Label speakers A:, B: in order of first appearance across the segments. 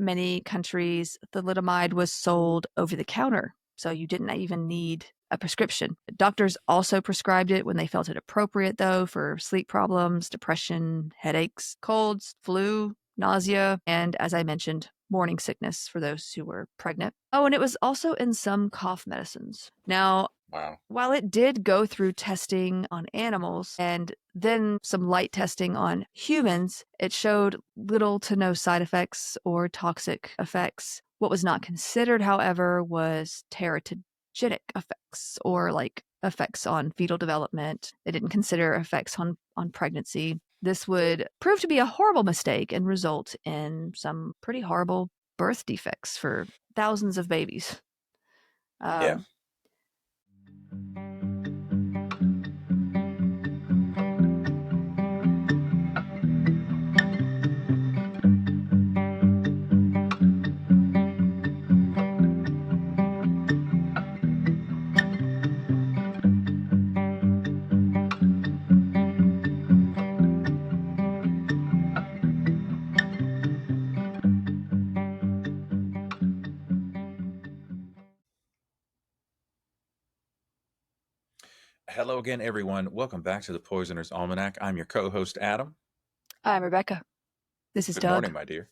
A: many countries, thalidomide was sold over the counter. So you didn't even need a prescription. Doctors also prescribed it when they felt it appropriate, though, for sleep problems, depression, headaches, colds, flu, nausea, and, as I mentioned, morning sickness for those who were pregnant. Oh, and it was also in some cough medicines. Now,
B: Wow.
A: while it did go through testing on animals and then some light testing on humans, it showed little to no side effects or toxic effects. What was not considered, however, was teratogenic effects or like effects on fetal development. They didn't consider effects on pregnancy. This would prove to be a horrible mistake and result in some pretty horrible birth defects for thousands of babies.
B: Yeah. Hello again, everyone. Welcome back to the Poisoner's Almanac. I'm your co-host, Adam.
A: I'm Rebecca. This is
B: Good
A: Doug.
B: morning, my dear.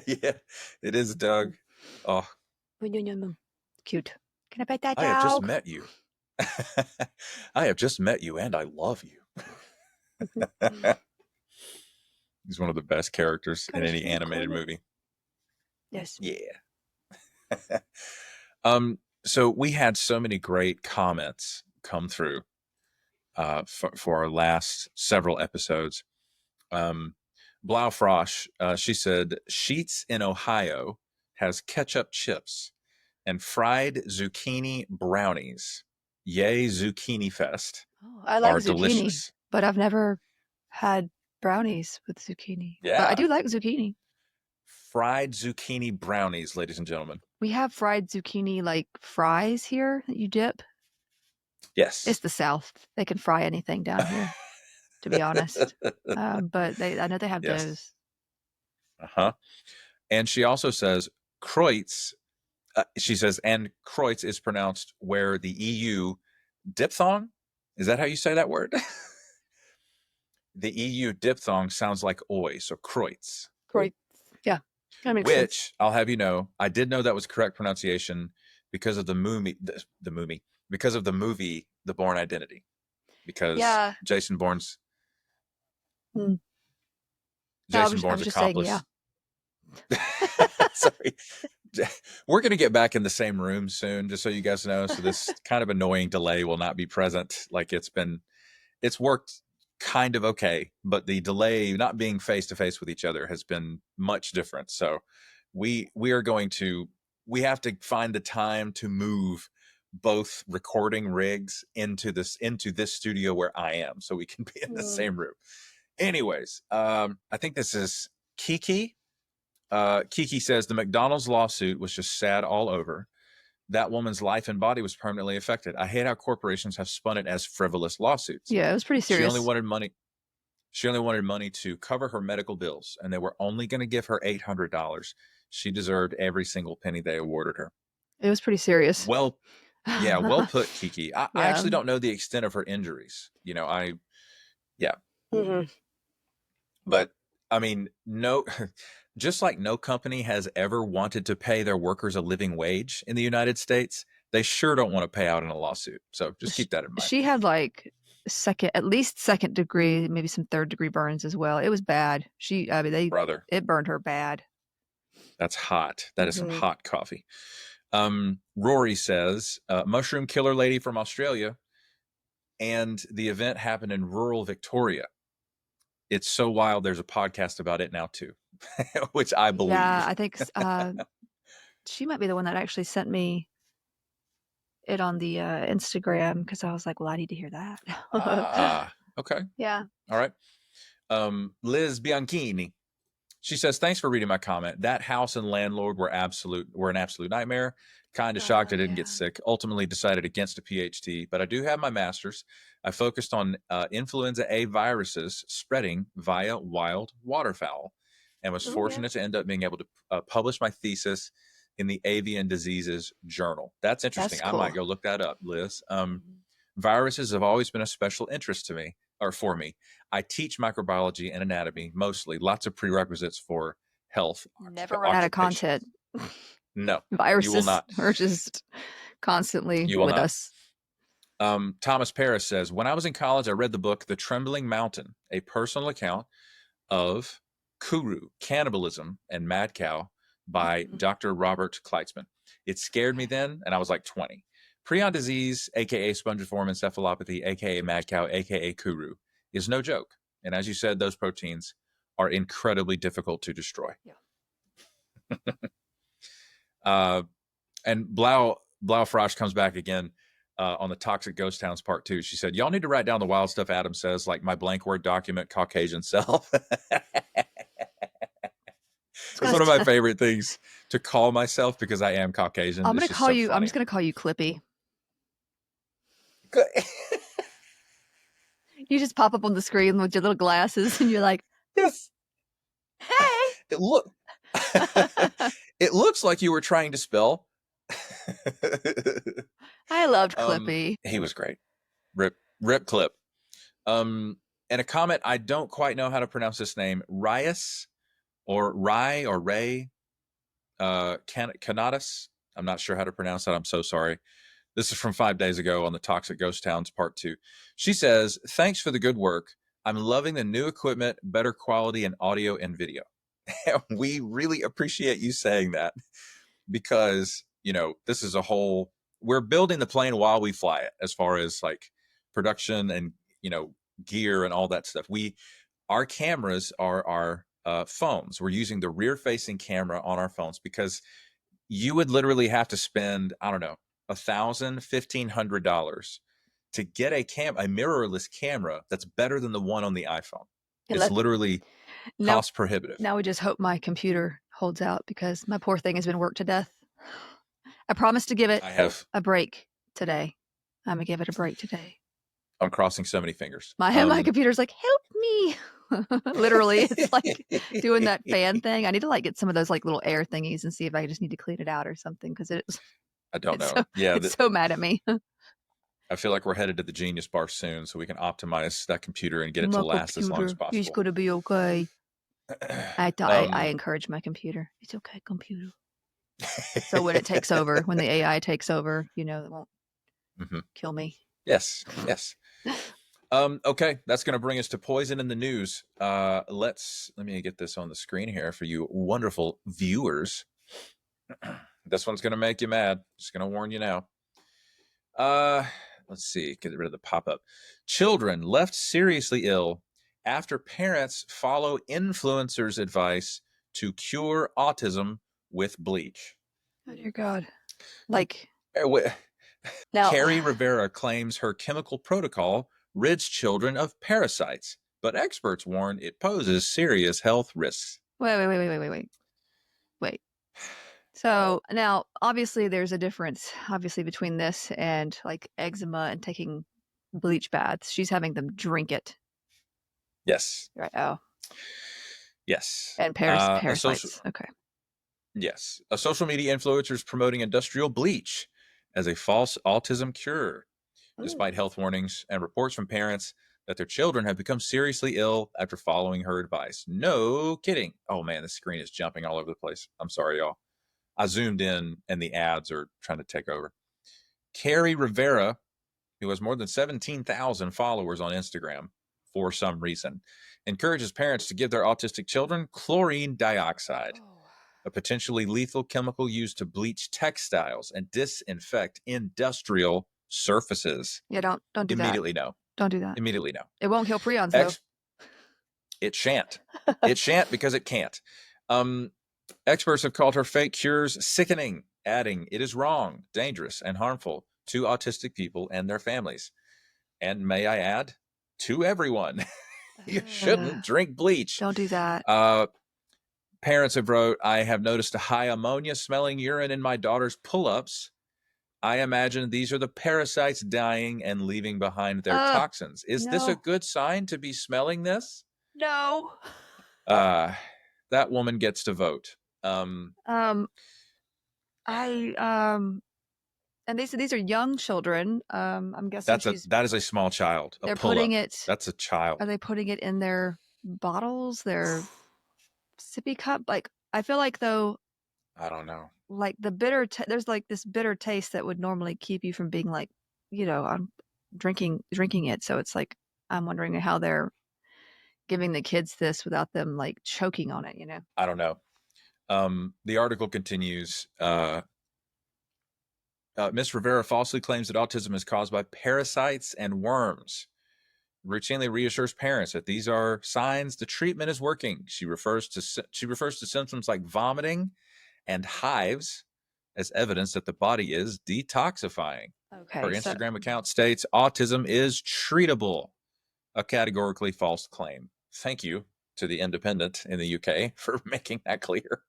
B: Yeah, it is Doug. Oh,
A: Cute. Can I pet that dog?
B: I have just met you. I have just met you, and I love you. He's one of the best characters in any animated movie.
A: Yes.
B: Yeah. So we had so many great comments come through for our last several episodes. Blaufrosch, she said, Sheets in Ohio has ketchup chips and fried zucchini brownies. Yay, Zucchini Fest.
A: Oh, I like
B: are
A: zucchini,
B: delicious.
A: but I've never had brownies with zucchini.
B: Yeah.
A: But I do like zucchini.
B: Fried zucchini brownies, ladies and gentlemen.
A: We have fried zucchini like fries here that you dip.
B: Yes.
A: It's the South. They can fry anything down here, to be honest. But I know they have those.
B: Uh-huh. And she also says, Kreutz, she says, and Kreutz is pronounced where the EU diphthong. Is that how you say that word? The EU diphthong sounds like oi, so Kreutz.
A: Kreutz. Yeah. That makes
B: Which,
A: sense.
B: I'll have you know, I did know that was correct pronunciation because of the movie, because of the movie, The Bourne Identity. Because Jason Bourne's Bourne's accomplice.
A: Saying,
B: Sorry. We're going to get back in the same room soon, just so you guys know. So this kind of annoying delay will not be present. Like it's worked kind of okay, but the delay not being face to face with each other has been much different. So we have to find the time to move both recording rigs into this studio where I am, so we can be in the same room. Anyways, I think this is Kiki. Kiki says the McDonald's lawsuit was just sad all over. That woman's life and body was permanently affected. I hate how corporations have spun it as frivolous lawsuits.
A: Yeah, it was pretty serious.
B: She only wanted money to cover her medical bills, and they were only going to give her $800. She deserved every single penny they awarded her.
A: It was pretty serious.
B: Well put, Kiki. I actually don't know the extent of her injuries. But I mean, just like no company has ever wanted to pay their workers a living wage in the United States, they sure don't want to pay out in a lawsuit. So just keep that in mind.
A: She had like at least second degree, maybe some third degree burns as well. It was bad. It burned her bad.
B: That's hot. That is some hot coffee. Rory says, mushroom killer lady from Australia, and the event happened in rural Victoria. It's so wild. There's a podcast about it now too, which I believe.
A: Yeah, I think she might be the one that actually sent me it on the Instagram, because I was like, well, I need to hear that.
B: Okay.
A: Yeah.
B: All right. Liz Bianchini. She says, thanks for reading my comment. That house and landlord were an absolute nightmare. Kind of shocked I didn't get sick. Ultimately decided against a PhD, but I do have my master's. I focused on influenza A viruses spreading via wild waterfowl. and was
A: Oh, yeah.
B: fortunate to end up being able to publish my thesis in the Avian Diseases Journal. That's interesting.
A: That's
B: I
A: cool.
B: might go look that up, Liz.
A: Mhm.
B: Viruses have always been a special interest to me, or for me. I teach microbiology and anatomy, mostly. Lots of prerequisites for health
A: Never run out of
B: occupation.
A: content.
B: No, you will
A: Viruses
B: not.
A: are just constantly
B: You will
A: with
B: not.
A: us.
B: Thomas Paris says, when I was in college, I read the book The Trembling Mountain, a personal account of Kuru, cannibalism, and mad cow by Dr. Robert Kleitzman. It scared me then, and I was like 20. Prion disease, aka spongiform encephalopathy, aka mad cow, aka Kuru, is no joke. And as you said, those proteins are incredibly difficult to destroy.
A: Yeah.
B: And Blaufrosch comes back again on the Toxic Ghost Towns Part 2. She said, y'all need to write down the wild stuff Adam says, like my blank word document, Caucasian self. It's one of my favorite things to call myself because I am Caucasian.
A: I'm
B: just
A: just
B: funny.
A: gonna call you Clippy. You just pop up on the screen with your little glasses and you're like,
B: yes.
A: Hey.
B: It looks like you were trying to spell.
A: I loved Clippy.
B: He was great. Rip Clip. And a comment, I don't quite know how to pronounce this name. Rias or Rai or Ray Canadas. I'm not sure how to pronounce that. I'm so sorry. This is from 5 days ago on the Toxic Ghost Towns Part 2. She says, thanks for the good work. I'm loving the new equipment, better quality in audio and video. We really appreciate you saying that because, you know, this is a whole, we're building the plane while we fly it as far as like production and, you know, gear and all that stuff. Our cameras are our phones. We're using the rear facing camera on our phones because you would literally have to spend, I don't know, $1,000, $1,500 to get a mirrorless camera that's better than the one on the iPhone. It's literally cost prohibitive.
A: Now we just hope my computer holds out because my poor thing has been worked to death. I promised to give it a break today. I'm gonna give it a break today.
B: I'm crossing so many fingers.
A: My computer's like, help me. Literally, it's like doing that fan thing. I need to like get some of those like little air thingies and see if I just need to clean it out or something because
B: I don't know.
A: It's so mad at me.
B: I feel like we're headed to the Genius Bar soon, so we can optimize that computer and get it to last as long as possible.
A: It's gonna be okay. I encourage my computer. It's okay, computer. So when it takes over, when the AI takes over, you know, it won't kill me.
B: Yes. Okay, that's going to bring us to poison in the news. Let me get this on the screen here for you wonderful viewers. This one's going to make you mad. Just going to warn you now. Let's see. Get rid of the pop-up. Children left seriously ill after parents follow influencers' advice to cure autism with bleach.
A: Oh, dear God. Like...
B: Now, Carrie Rivera claims her chemical protocol rids children of parasites, but experts warn it poses serious health risks.
A: Wait. So now, obviously, there's a difference, between this and like eczema and taking bleach baths. She's having them drink it.
B: Yes.
A: Right. Oh.
B: Yes.
A: And parasites. Okay.
B: Yes. A social media influencer is promoting industrial bleach as a false autism cure, despite health warnings and reports from parents that their children have become seriously ill after following her advice. No kidding. Oh, man, the screen is jumping all over the place. I'm sorry, y'all. I zoomed in, and the ads are trying to take over. Carrie Rivera, who has more than 17,000 followers on Instagram for some reason, encourages parents to give their autistic children chlorine dioxide, a potentially lethal chemical used to bleach textiles and disinfect industrial surfaces.
A: Yeah, don't do that.
B: Immediately no.
A: Don't do that.
B: Immediately no.
A: It won't kill prions, though.
B: It shan't. It shan't because it can't. Experts have called her fake cures sickening, adding it is wrong, dangerous, and harmful to autistic people and their families. And may I add, to everyone. You shouldn't drink bleach.
A: Don't do that.
B: Parents have wrote, I have noticed a high ammonia smelling urine in my daughter's pull-ups. I imagine these are the parasites dying and leaving behind their toxins. Is this a good sign to be smelling this?
A: No.
B: that woman gets to vote.
A: Um, I and these are young children. I'm guessing
B: that is a small child, a
A: they're
B: pull
A: putting
B: up.
A: it.
B: That's a child.
A: Are they putting it in their bottles, their sippy cup? Like I feel like though,
B: I don't know.
A: like there's like this bitter taste that would normally keep you from being like, I'm drinking it. So it's like I'm wondering how they're giving the kids this without them like choking on it.
B: I don't know. The article continues. Ms. Rivera falsely claims that autism is caused by parasites and worms. Routinely reassures parents that these are signs the treatment is working. She refers to symptoms like vomiting and hives as evidence that the body is detoxifying. Her
A: Okay, so
B: Instagram account states autism is treatable, a categorically false claim. Thank you to the Independent in the UK for making that clear.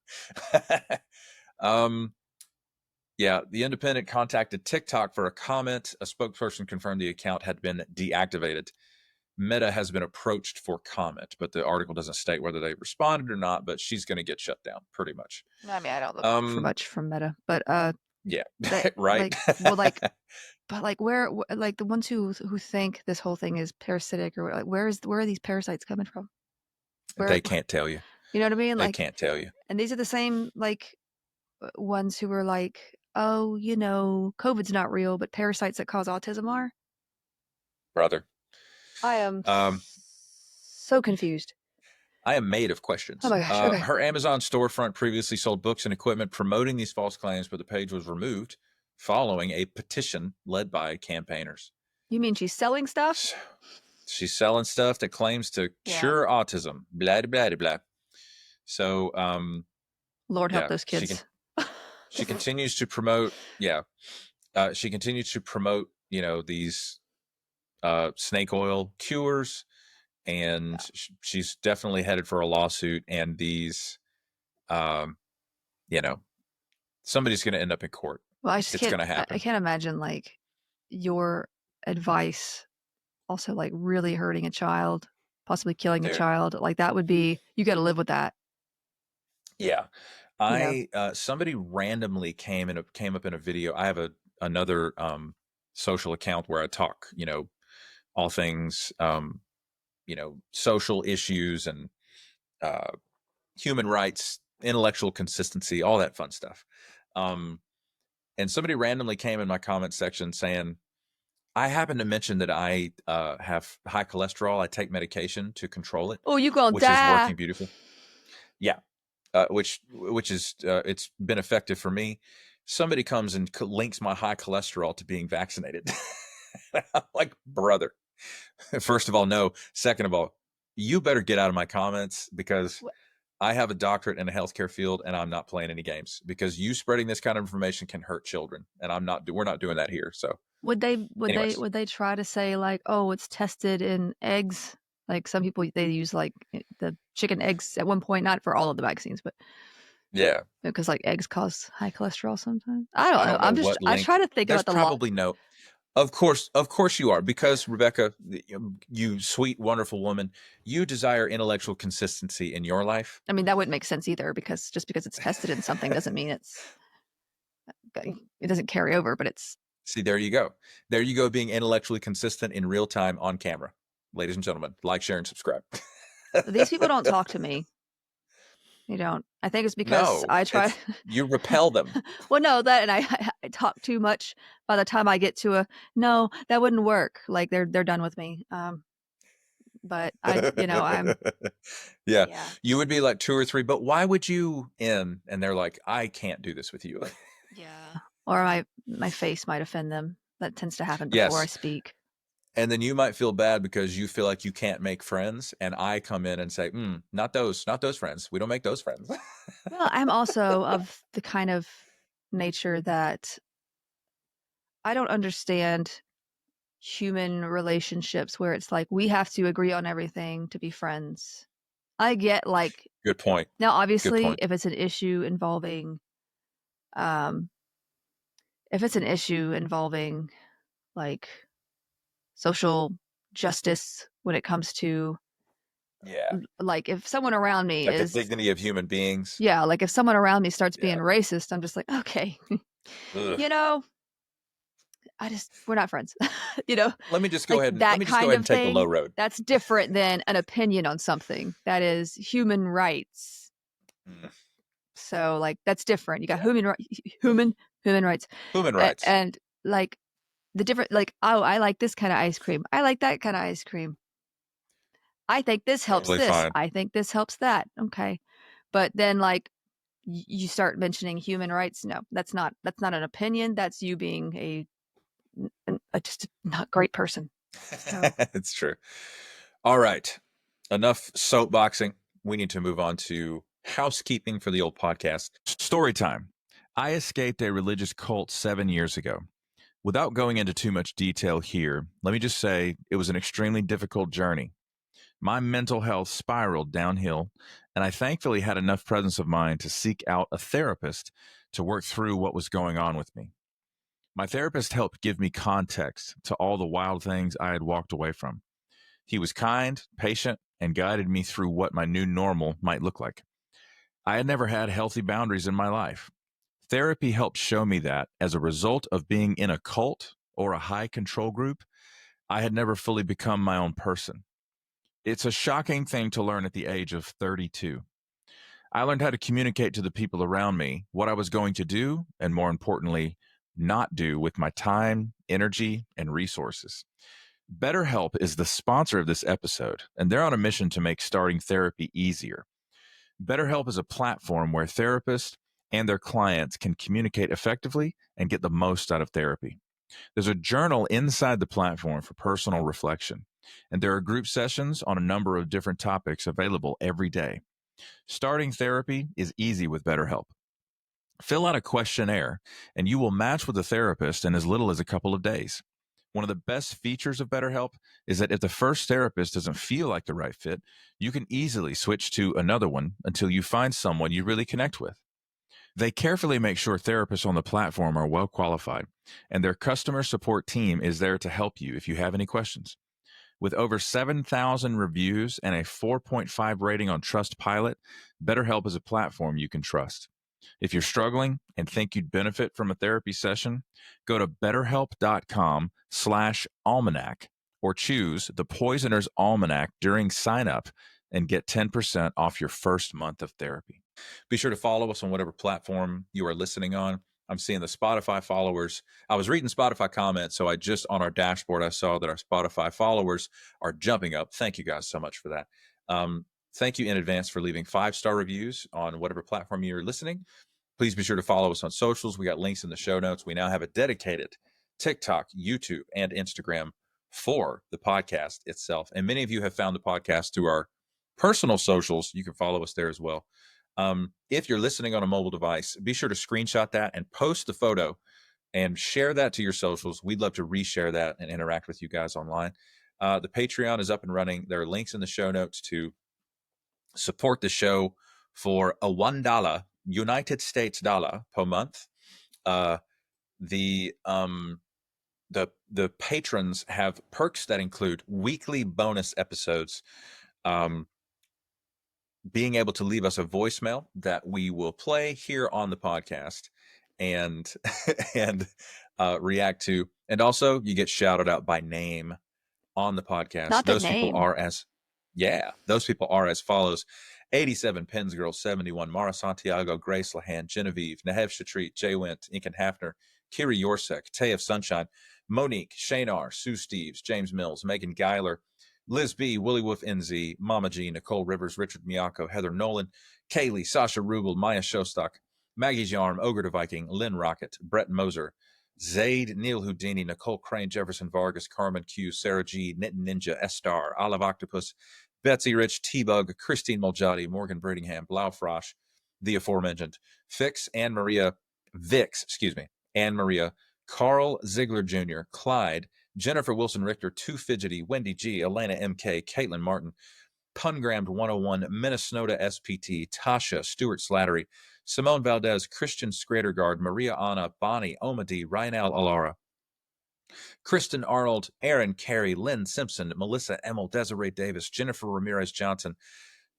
B: Yeah, the Independent contacted TikTok for a comment. A spokesperson confirmed the account had been deactivated. Meta has been approached for comment, but the article doesn't state whether they responded or not, but she's going to get shut down pretty much.
A: I mean, I don't look for much from Meta, but
B: Yeah,
A: they,
B: right.
A: but like where like the ones who think this whole thing is parasitic or like where are these parasites coming from?
B: They can't tell you.
A: You know what I mean?
B: They
A: Like,
B: can't tell you.
A: and these are the same like ones who were like, oh, COVID's not real, but parasites that cause autism are.
B: Brother.
A: I am
B: Um,
A: so confused.
B: I am made of questions.
A: Oh my gosh. Okay.
B: Her Amazon storefront previously sold books and equipment promoting these false claims, but the page was removed following a petition led by campaigners.
A: You mean she's selling stuff?
B: So, she's selling stuff that claims to cure autism. Blah, blah, blah, blah. So,
A: Lord help those kids.
B: She continues to promote. Yeah. She continues to promote, these snake oil cures. And she's definitely headed for a lawsuit. And these, somebody's going to end up in court.
A: Well,
B: it's going to happen.
A: I can't imagine like your advice also like really hurting a child, possibly killing a child. Like that would be, you got to live with that.
B: Yeah. Somebody randomly came up in a video. I have another social account where I talk, all things, social issues and human rights, intellectual consistency, all that fun stuff. And somebody randomly came in my comment section saying, I happen to mention that I have high cholesterol. I take medication to control it.
A: Oh, you gonna
B: which
A: die.
B: is working beautifully. Yeah. Which is it's been effective for me. Somebody comes and links my high cholesterol to being vaccinated. I'm like, brother, first of all, no. Second of all, you better get out of my comments because I have a doctorate in the healthcare field and I'm not playing any games because you spreading this kind of information can hurt children. And we're not doing that here. So
A: would they try to say like, oh, it's tested in eggs? Like some people, they use like the chicken eggs at one point, not for all of the vaccines, but
B: yeah,
A: because like eggs cause high cholesterol sometimes. I don't know. I try to think
B: There's
A: about the
B: probably no. Of course you are, because Rebecca, you sweet, wonderful woman, you desire intellectual consistency in your life.
A: I mean, that wouldn't make sense either, because just because it's tested in something doesn't mean it doesn't carry over, but it's.
B: See, there you go. There you go, being intellectually consistent in real time on camera. Ladies and gentlemen, like, share, and subscribe.
A: These people don't talk to me. You don't. I think it's because I try.
B: You repel them.
A: Well, no, and I talk too much. By the time I get to no, that wouldn't work. Like they're done with me. But I'm.
B: Yeah. You would be like 2 or 3, but why would you in? And they're like, I can't do this with you.
A: Yeah. Or my face might offend them. That tends to happen before I speak.
B: And then you might feel bad because you feel like you can't make friends. And I come in and say, not those friends. We don't make those friends.
A: Well, I'm also of the kind of nature that I don't understand human relationships where it's like we have to agree on everything to be friends. I get like.
B: Good point.
A: Now, obviously, if it's an issue involving, like social justice when it comes to
B: Yeah.
A: Like if someone around me
B: Like the
A: is,
B: dignity of human beings.
A: yeah, like if someone around me starts being
B: Yeah.
A: racist, I'm just like, okay,
B: Ugh.
A: you know, we're not friends, you know,
B: Let me just go
A: like
B: ahead and
A: that kind
B: and
A: of
B: take the low
A: thing.
B: road.
A: That's different than an opinion on something that is human rights.
B: Mm,
A: So like that's different. You got
B: yeah.
A: human rights,
B: Human rights.
A: and like the different, like, oh, I like this kind of ice cream. I like that kind of ice cream. I think this helps
B: Totally
A: this.
B: fine.
A: I think this helps that. Okay. But then like you start mentioning human rights. No, that's not an opinion. That's you being a just a not great person. So
B: It's true. All right. Enough soapboxing. We need to move on to housekeeping for the old podcast. Story time. I escaped a religious cult 7 years ago. Without going into too much detail here, let me just say it was an extremely difficult journey. My mental health spiraled downhill, and I thankfully had enough presence of mind to seek out a therapist to work through what was going on with me. My therapist helped give me context to all the wild things I had walked away from. He was kind, patient, and guided me through what my new normal might look like. I had never had healthy boundaries in my life. Therapy helped show me that, as a result of being in a cult or a high control group, I had never fully become my own person. It's a shocking thing to learn at the age of 32. I learned how to communicate to the people around me what I was going to do, and more importantly, not do with my time, energy, and resources. BetterHelp is the sponsor of this episode, and they're on a mission to make starting therapy easier. BetterHelp is a platform where therapists and their clients can communicate effectively and get the most out of therapy. There's a journal inside the platform for personal reflection, and there are group sessions on a number of different topics available every day. Starting therapy is easy with BetterHelp. Fill out a questionnaire, and you will match with a therapist in as little as a couple of days. One of the best features of BetterHelp is that if the first therapist doesn't feel like the right fit, you can easily switch to another one until you find someone you really connect with. They carefully make sure therapists on the platform are well qualified, and their customer support team is there to help you if you have any questions. With over 7,000 reviews and a 4.5 rating on Trustpilot, BetterHelp is a platform you can trust. If you're struggling and think you'd benefit from a therapy session, go to betterhelp.com/almanac or choose the Poisoner's Almanac during sign up and get 10% off your first month of therapy. Be sure to follow us on whatever platform you are listening on. I'm seeing the Spotify followers. I was reading Spotify comments, so I just on our dashboard, I saw that our Spotify followers are jumping up. Thank you guys so much for that. Thank you in advance for leaving 5-star reviews on whatever platform you're listening. Please be sure to follow us on socials. We got links in the show notes. We now have a dedicated TikTok, YouTube, and Instagram for the podcast itself. And many of you have found the podcast through our personal socials. You can follow us there as well. If you're listening on a mobile device, be sure to screenshot that and post the photo and share that to your socials. We'd love to reshare that and interact with you guys online. The Patreon is up and running. There are links in the show notes to support the show for a $1 United States dollar per month. The patrons have perks that include weekly bonus episodes, being able to leave us a voicemail that we will play here on the podcast and and react to, and also you get shouted out by name on the podcast.
A: not the
B: Those people
A: name.
B: are as follows: 87 Pens Girl, 71 Mara Santiago, Grace Lahan, Genevieve, Nahev Shatreet, Jay Went, Incan Hafner, Kiri Yorsek, Tay of Sunshine, Monique, Shanar, Sue Steves, James Mills, Megan Geiler, Liz B, Willie Wolf NZ, Mama G, Nicole Rivers, Richard Miyako, Heather Nolan, Kaylee, Sasha Rubel, Maya Shostak, Maggie Jarm, Ogre the Viking, Lynn Rocket, Brett Moser, Zaid, Neil Houdini, Nicole Crane, Jefferson Vargas, Carmen Q, Sarah G, Knitting Ninja, Estar, Olive Octopus, Betsy Rich, T-Bug, Christine Moljadi, Morgan Bradingham, Blaufrosch, the aforementioned, Anne Maria, Carl Ziegler Jr., Clyde, Jennifer Wilson Richter, Too Fidgety, Wendy G, Elena MK, Caitlin Martin, Pungrammed 101, Minnesota SPT, Tasha, Stuart Slattery, Simone Valdez, Christian Scradergaard, Maria Anna, Bonnie, Omadi, Ryanel Alara, Kristen Arnold, Aaron Carey, Lynn Simpson, Melissa Emmel, Desiree Davis, Jennifer Ramirez Johnson,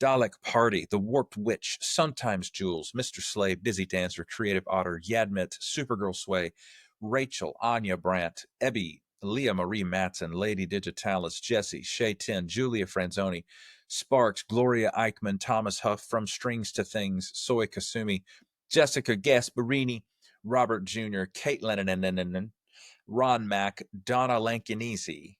B: Dalek Party, The Warped Witch, Sometimes Jules, Mr. Slave, Dizzy Dancer, Creative Otter, Yadmit, Supergirl Sway, Rachel, Anya Brandt, Ebby, Leah Marie Matson, Lady Digitalis, Jesse, Shay Tin, Julia Franzoni, Sparks, Gloria Eichmann, Thomas Huff, From Strings to Things, Soy Kasumi, Jessica Gasparini, Robert Jr., Kate Lennon, Ron Mack, Donna Lankinese,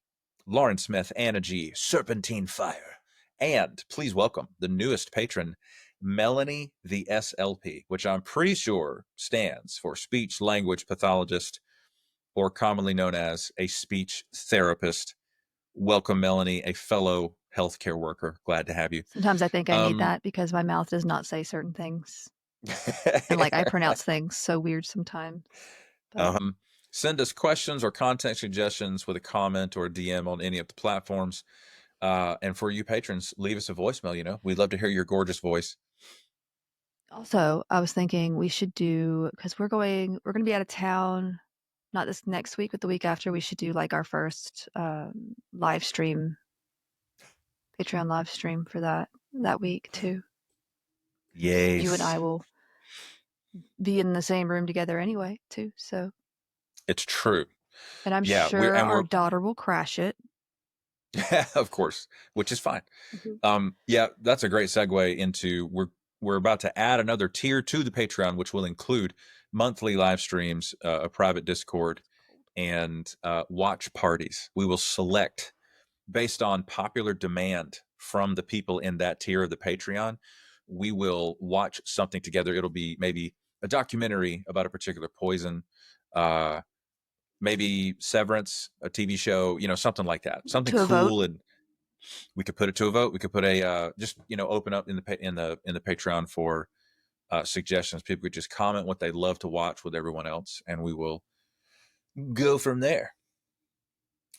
B: Lauren Smith, Anna G, Serpentine Fire, and please welcome the newest patron, Melanie the SLP, which I'm pretty sure stands for speech language pathologist, or commonly known as a speech therapist. Welcome, Melanie, a fellow healthcare worker. Glad to have you.
A: Sometimes I think I need that because my mouth does not say certain things. And like I pronounce things so weird sometimes. But.
B: Send us questions or content suggestions with a comment or a DM on any of the platforms. And for you patrons, leave us a voicemail. We'd love to hear your gorgeous voice.
A: Also, I was thinking we should do, because we're going to be out of town, not this next week, but the week after. We should do like our first live stream, Patreon live stream for that week too.
B: Yes.
A: You and I will be in the same room together anyway too. So
B: it's true.
A: And I'm sure our daughter will crash it.
B: Of course, which is fine. Mm-hmm. Yeah, that's a great segue into we're about to add another tier to the Patreon, which will include monthly live streams, a private Discord, and watch parties. We will select based on popular demand from the people in that tier of the Patreon. We will watch something together. It'll be maybe a documentary about a particular poison, maybe Severance, a TV show, something like that, something cool. And we could put it to a vote. We could put a just open up in the Patreon for suggestions. People could just comment what they'd love to watch with everyone else, and we will go from there.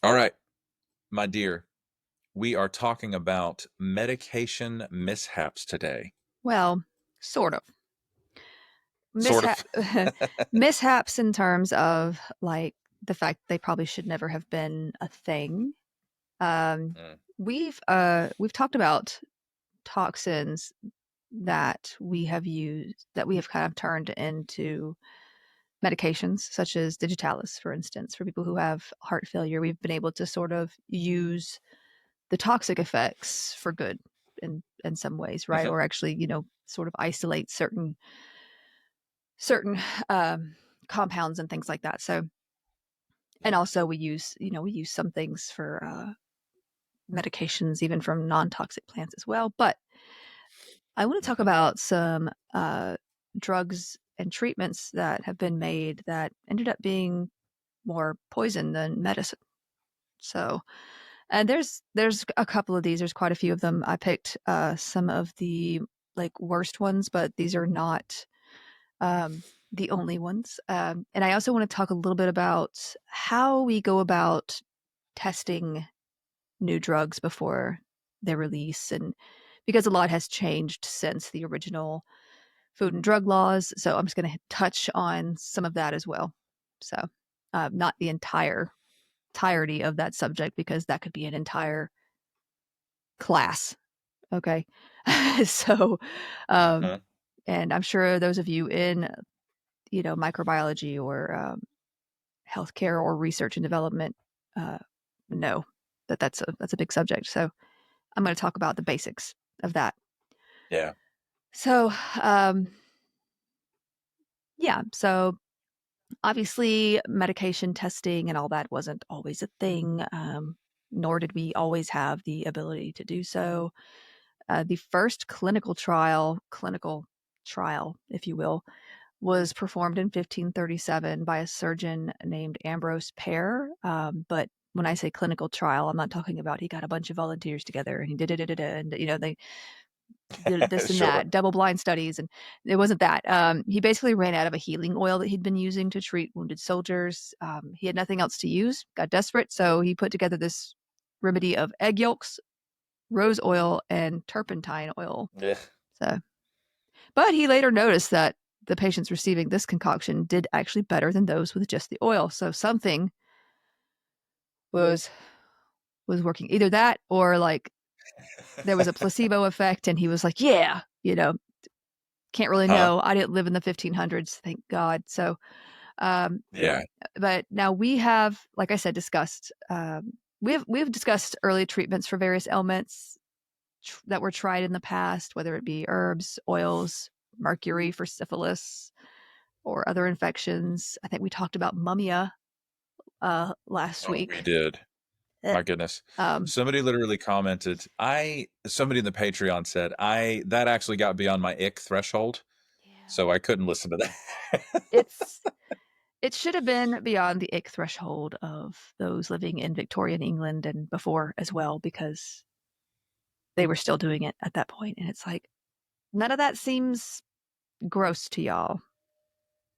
B: All right, my dear, we are talking about medication mishaps today.
A: Well, sort of. Mishaps in terms of like the fact they probably should never have been a thing. We've talked about toxins that we have used, that we have kind of turned into medications, such as digitalis, for instance. For people who have heart failure, we've been able to sort of use the toxic effects for good in some ways, right? Or actually, sort of isolate certain compounds and things like that. So, and also we use some things for medications, even from non-toxic plants as well. But I want to talk about some drugs and treatments that have been made that ended up being more poison than medicine. So, and there's a couple of these. There's quite a few of them. I picked some of the like worst ones, but these are not the only ones. And I also want to talk a little bit about how we go about testing new drugs before their release, and because a lot has changed since the original food and drug laws. So I'm just going to touch on some of that as well. So not the entirety of that subject, because that could be an entire class. Okay. So, and I'm sure those of you in, microbiology or healthcare or research and development know that that's a big subject. So I'm going to talk about the basics of that.
B: Yeah.
A: So, so obviously medication testing and all that wasn't always a thing, nor did we always have the ability to do so. The first clinical trial, if you will, was performed in 1537 by a surgeon named Ambrose Pare. But when I say clinical trial, I'm not talking about he got a bunch of volunteers together and he did it, and they did this and that, double-blind studies, and it wasn't that. He basically ran out of a healing oil that he'd been using to treat wounded soldiers. He had nothing else to use, got desperate, so he put together this remedy of egg yolks, rose oil, and turpentine oil.
B: Yeah.
A: So, but he later noticed that the patients receiving this concoction did actually better than those with just the oil. So something was working. Either that or like there was a placebo effect and he was like, yeah, can't really
B: Huh?
A: know. I didn't live in the 1500s, thank God. So,
B: Yeah.
A: but now we have, like I said, discussed, we've discussed early treatments for various ailments that were tried in the past, whether it be herbs, oils, mercury for syphilis or other infections. I think we talked about mummia last
B: Oh, we
A: week.
B: did.
A: Eh,
B: My goodness.
A: Um,
B: Somebody literally commented, somebody in the Patreon said, that actually got beyond my ick threshold.
A: yeah.
B: So I couldn't listen to that.
A: It's it should have been beyond the ick threshold of those living in Victorian England and before as well, because they were still doing it at that point. And it's like, none of that seems gross to y'all.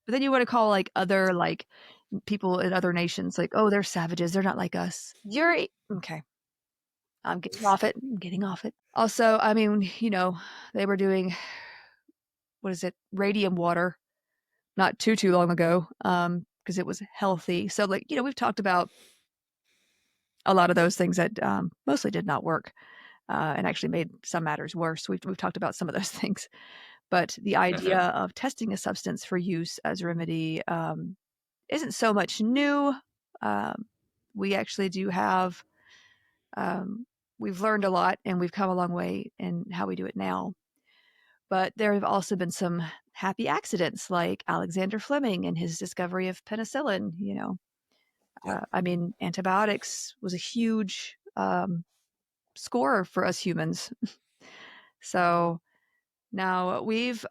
A: But then you want to call like other like people in other nations like, oh, they're savages. They're not like us. You're okay. I'm getting off it. I'm getting off it. Also, I mean, they were doing what is it, radium water not too long ago, because it was healthy. So like, we've talked about a lot of those things that mostly did not work, and actually made some matters worse. We've talked about some of those things, but the idea
B: Mhm.
A: of testing a substance for use as a remedy isn't so much new. Um, we actually do have. We've learned a lot, and we've come a long way in how we do it now. But there have also been some happy accidents, like Alexander Fleming and his discovery of penicillin.
B: Yep.
A: I mean, antibiotics was a huge score for us humans. So now we've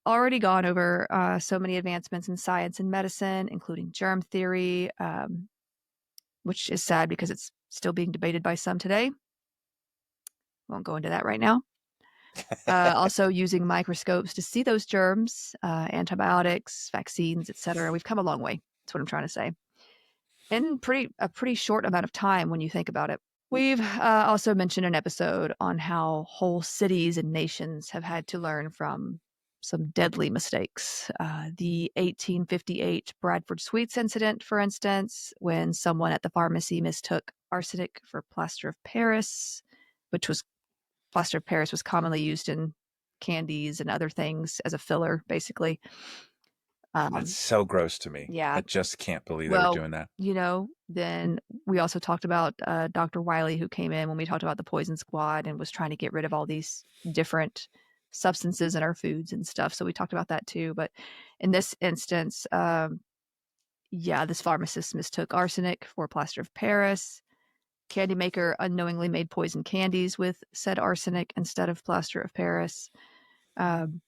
A: already gone over so many advancements in science and medicine, including germ theory, which is sad because it's still being debated by some today. Won't go into that right now. Also using microscopes to see those germs, antibiotics, vaccines, etc. We've come a long way. That's what I'm trying to say. In a pretty short amount of time when you think about it. We've also mentioned an episode on how whole cities and nations have had to learn from some deadly mistakes. The 1858 Bradford Sweets incident, for instance, when someone at the pharmacy mistook arsenic for plaster of Paris, which was plaster of Paris was commonly used in candies and other things as a filler, basically.
B: That's
A: Um,
B: so gross to me.
A: yeah,
B: I just can't believe they were
A: well,
B: doing that.
A: then we also talked about Dr. Wiley, who came in when we talked about the poison squad and was trying to get rid of all these different substances in our foods and stuff. So we talked about that too. But in this instance, this pharmacist mistook arsenic for plaster of Paris. Candy maker unknowingly made poison candies with said arsenic instead of plaster of Paris.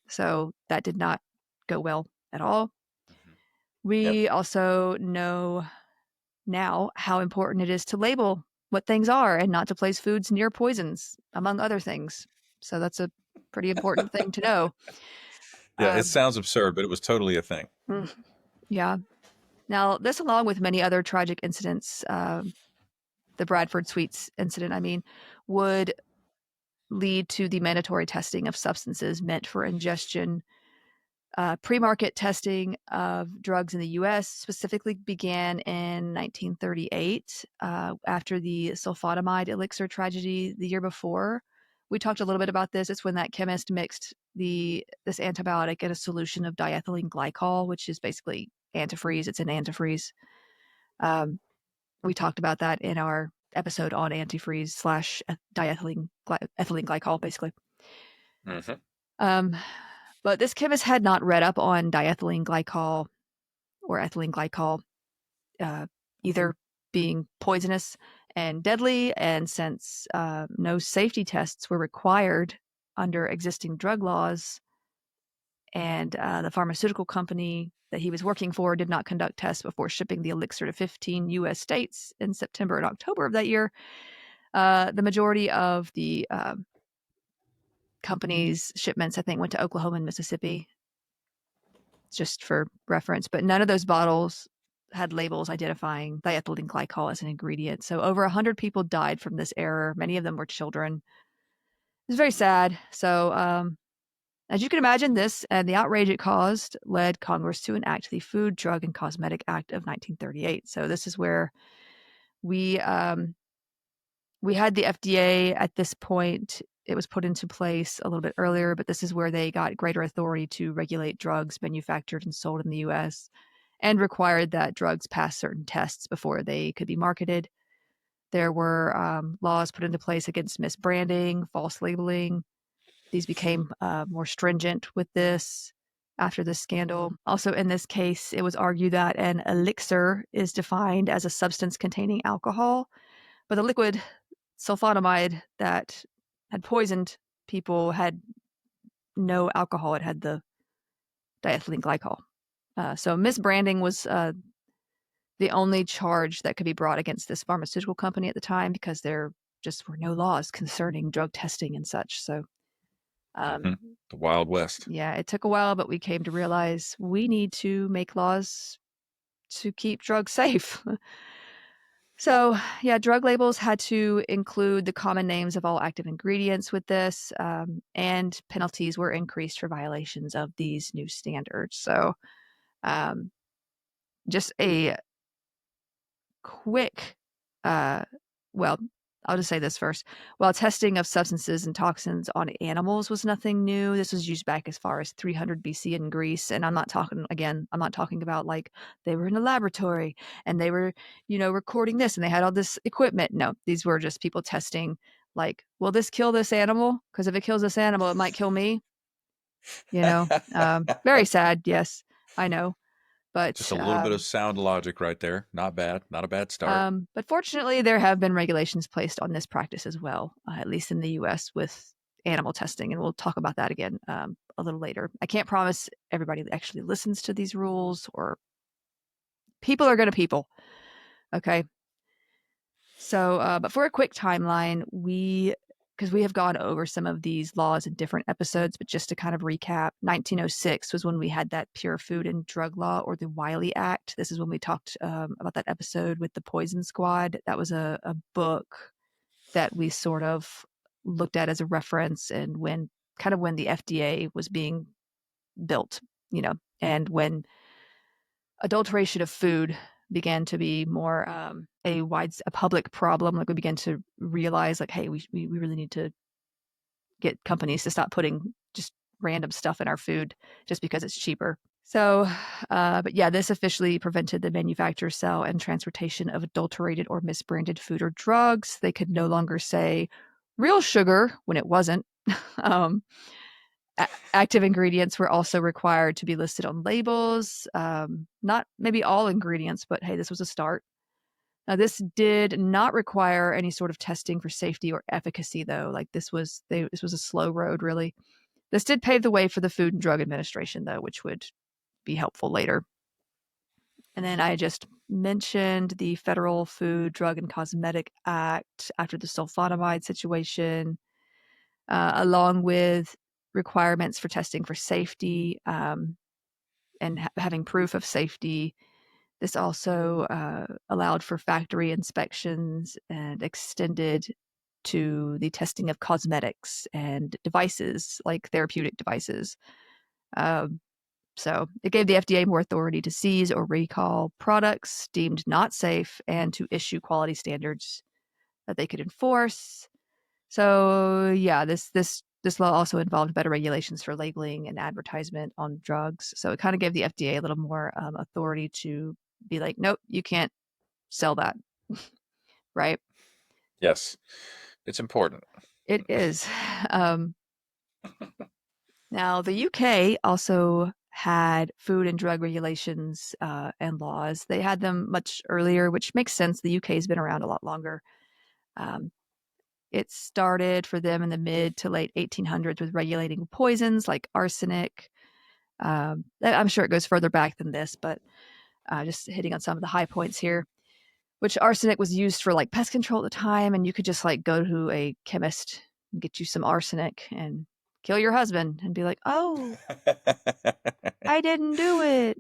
A: So that did not go well at all.
B: Mhm. Yep.
A: We also know now how important it is to label what things are and not to place foods near poisons, among other things. So that's a pretty important thing to know.
B: Yeah, it
A: Um,
B: sounds absurd, but it was totally a thing.
A: yeah. Now, this, along with many other tragic incidents, the Bradford Sweets incident, I mean, would lead to the mandatory testing of substances meant for ingestion. Pre-market testing of drugs in the U.S. specifically began in 1938 after the sulfatamide elixir tragedy the year before. We talked a little bit about this. It's when that chemist mixed this antibiotic in a solution of diethylene glycol, which is basically antifreeze. It's an antifreeze. Um, we talked about that in our episode on antifreeze slash diethylene ethylene glycol, basically.
B: Hmm.
A: Um, but this chemist had not read up on diethylene glycol or ethylene glycol, uh, either being poisonous and deadly. And since no safety tests were required under existing drug laws, and the pharmaceutical company that he was working for did not conduct tests before shipping the elixir to 15 U.S. states in September and October of that year, the majority of the company's shipments, I think, went to Oklahoma and Mississippi, just for reference. But none of those bottles had labels identifying diethylene glycol as an ingredient. So over 100 people died from this error. Many of them were children. It was very sad. So as you can imagine, this and the outrage it caused led Congress to enact the Food, Drug, and Cosmetic Act of 1938. So this is where We had the FDA at this point. It was put into place a little bit earlier, but this is where they got greater authority to regulate drugs manufactured and sold in the US and required that drugs pass certain tests before they could be marketed. There were laws put into place against misbranding, false labeling. These became more stringent with this after this scandal. Also, in this case, it was argued that an elixir is defined as a substance containing alcohol, but the liquid sulfonamide that had poisoned people had no alcohol. It had the diethylene glycol. So misbranding was the only charge that could be brought against this pharmaceutical company at the time because there just were no laws concerning drug testing and such. So,
B: The Wild West.
A: yeah, it took a while, but we came to realize we need to make laws to keep drugs safe. So, yeah, drug labels had to include the common names of all active ingredients with this, and penalties were increased for violations of these new standards. So, um, just a quick, well, I'll just say this first. While testing of substances and toxins on animals was nothing new, this was used back as far as 300 BC in Greece. And I'm not talking about like they were in a laboratory and they were, recording this and they had all this equipment. No, these were just people testing, like, will this kill this animal? Because if it kills this animal, it might kill me. Very sad. Yes, I know. But
B: Just a little bit of sound logic right there. Not bad. Not a bad start.
A: But fortunately, there have been regulations placed on this practice as well, at least in the U.S. with animal testing, and we'll talk about that again a little later. I can't promise everybody actually listens to these rules, or people are going to people. Okay. So, but for a quick timeline, because we have gone over some of these laws in different episodes, but just to kind of recap, 1906 was when we had that Pure Food and Drug Law, or the Wiley Act. This is when we talked about that episode with the Poison Squad. That was a book that we sort of looked at as a reference, and when the FDA was being built, and when adulteration of food began to be more a public problem. Like we began to realize, like, hey, we really need to get companies to stop putting just random stuff in our food just because it's cheaper. So, but yeah, this officially prevented the manufacture, sale, and transportation of adulterated or misbranded food or drugs. They could no longer say real sugar when it wasn't. Active ingredients were also required to be listed on labels. Not maybe all ingredients, but hey, this was a start. Now, this did not require any sort of testing for safety or efficacy, though. Like this was a slow road, really. This did pave the way for the Food and Drug Administration, though, which would be helpful later. And then I just mentioned the Federal Food, Drug, and Cosmetic Act after the sulfonamide situation, along with requirements for testing for safety and having proof of safety. This also allowed for factory inspections and extended to the testing of cosmetics and devices, like therapeutic devices. So it gave the FDA more authority to seize or recall products deemed not safe and to issue quality standards that they could enforce. So yeah, this law also involved better regulations for labeling and advertisement on drugs. So it kind of gave the FDA a little more authority to be like, nope, you can't sell that. Right?
B: Yes, it's important.
A: It is. Now, the UK also had food and drug regulations and laws. They had them much earlier, which makes sense. The UK has been around a lot longer. It started for them in the mid to late 1800s with regulating poisons like arsenic. I'm sure it goes further back than this, but just hitting on some of the high points here, which arsenic was used for like pest control at the time. And you could just like go to a chemist and get you some arsenic and kill your husband and be like, oh, I didn't do it.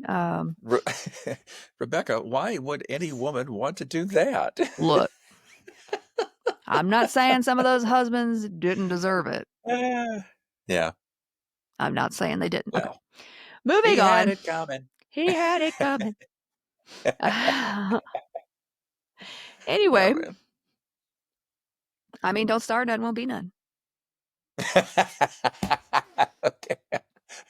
B: Rebecca, why would any woman want to do that?
A: Look, I'm not saying some of those husbands didn't deserve it.
B: Yeah.
A: I'm not saying they didn't.
B: Well,
A: okay. Moving
B: he
A: on.
B: had it coming.
A: He had it coming. Anyway,
B: Oh man.
A: I mean, don't start none, won't be none.
B: Okay.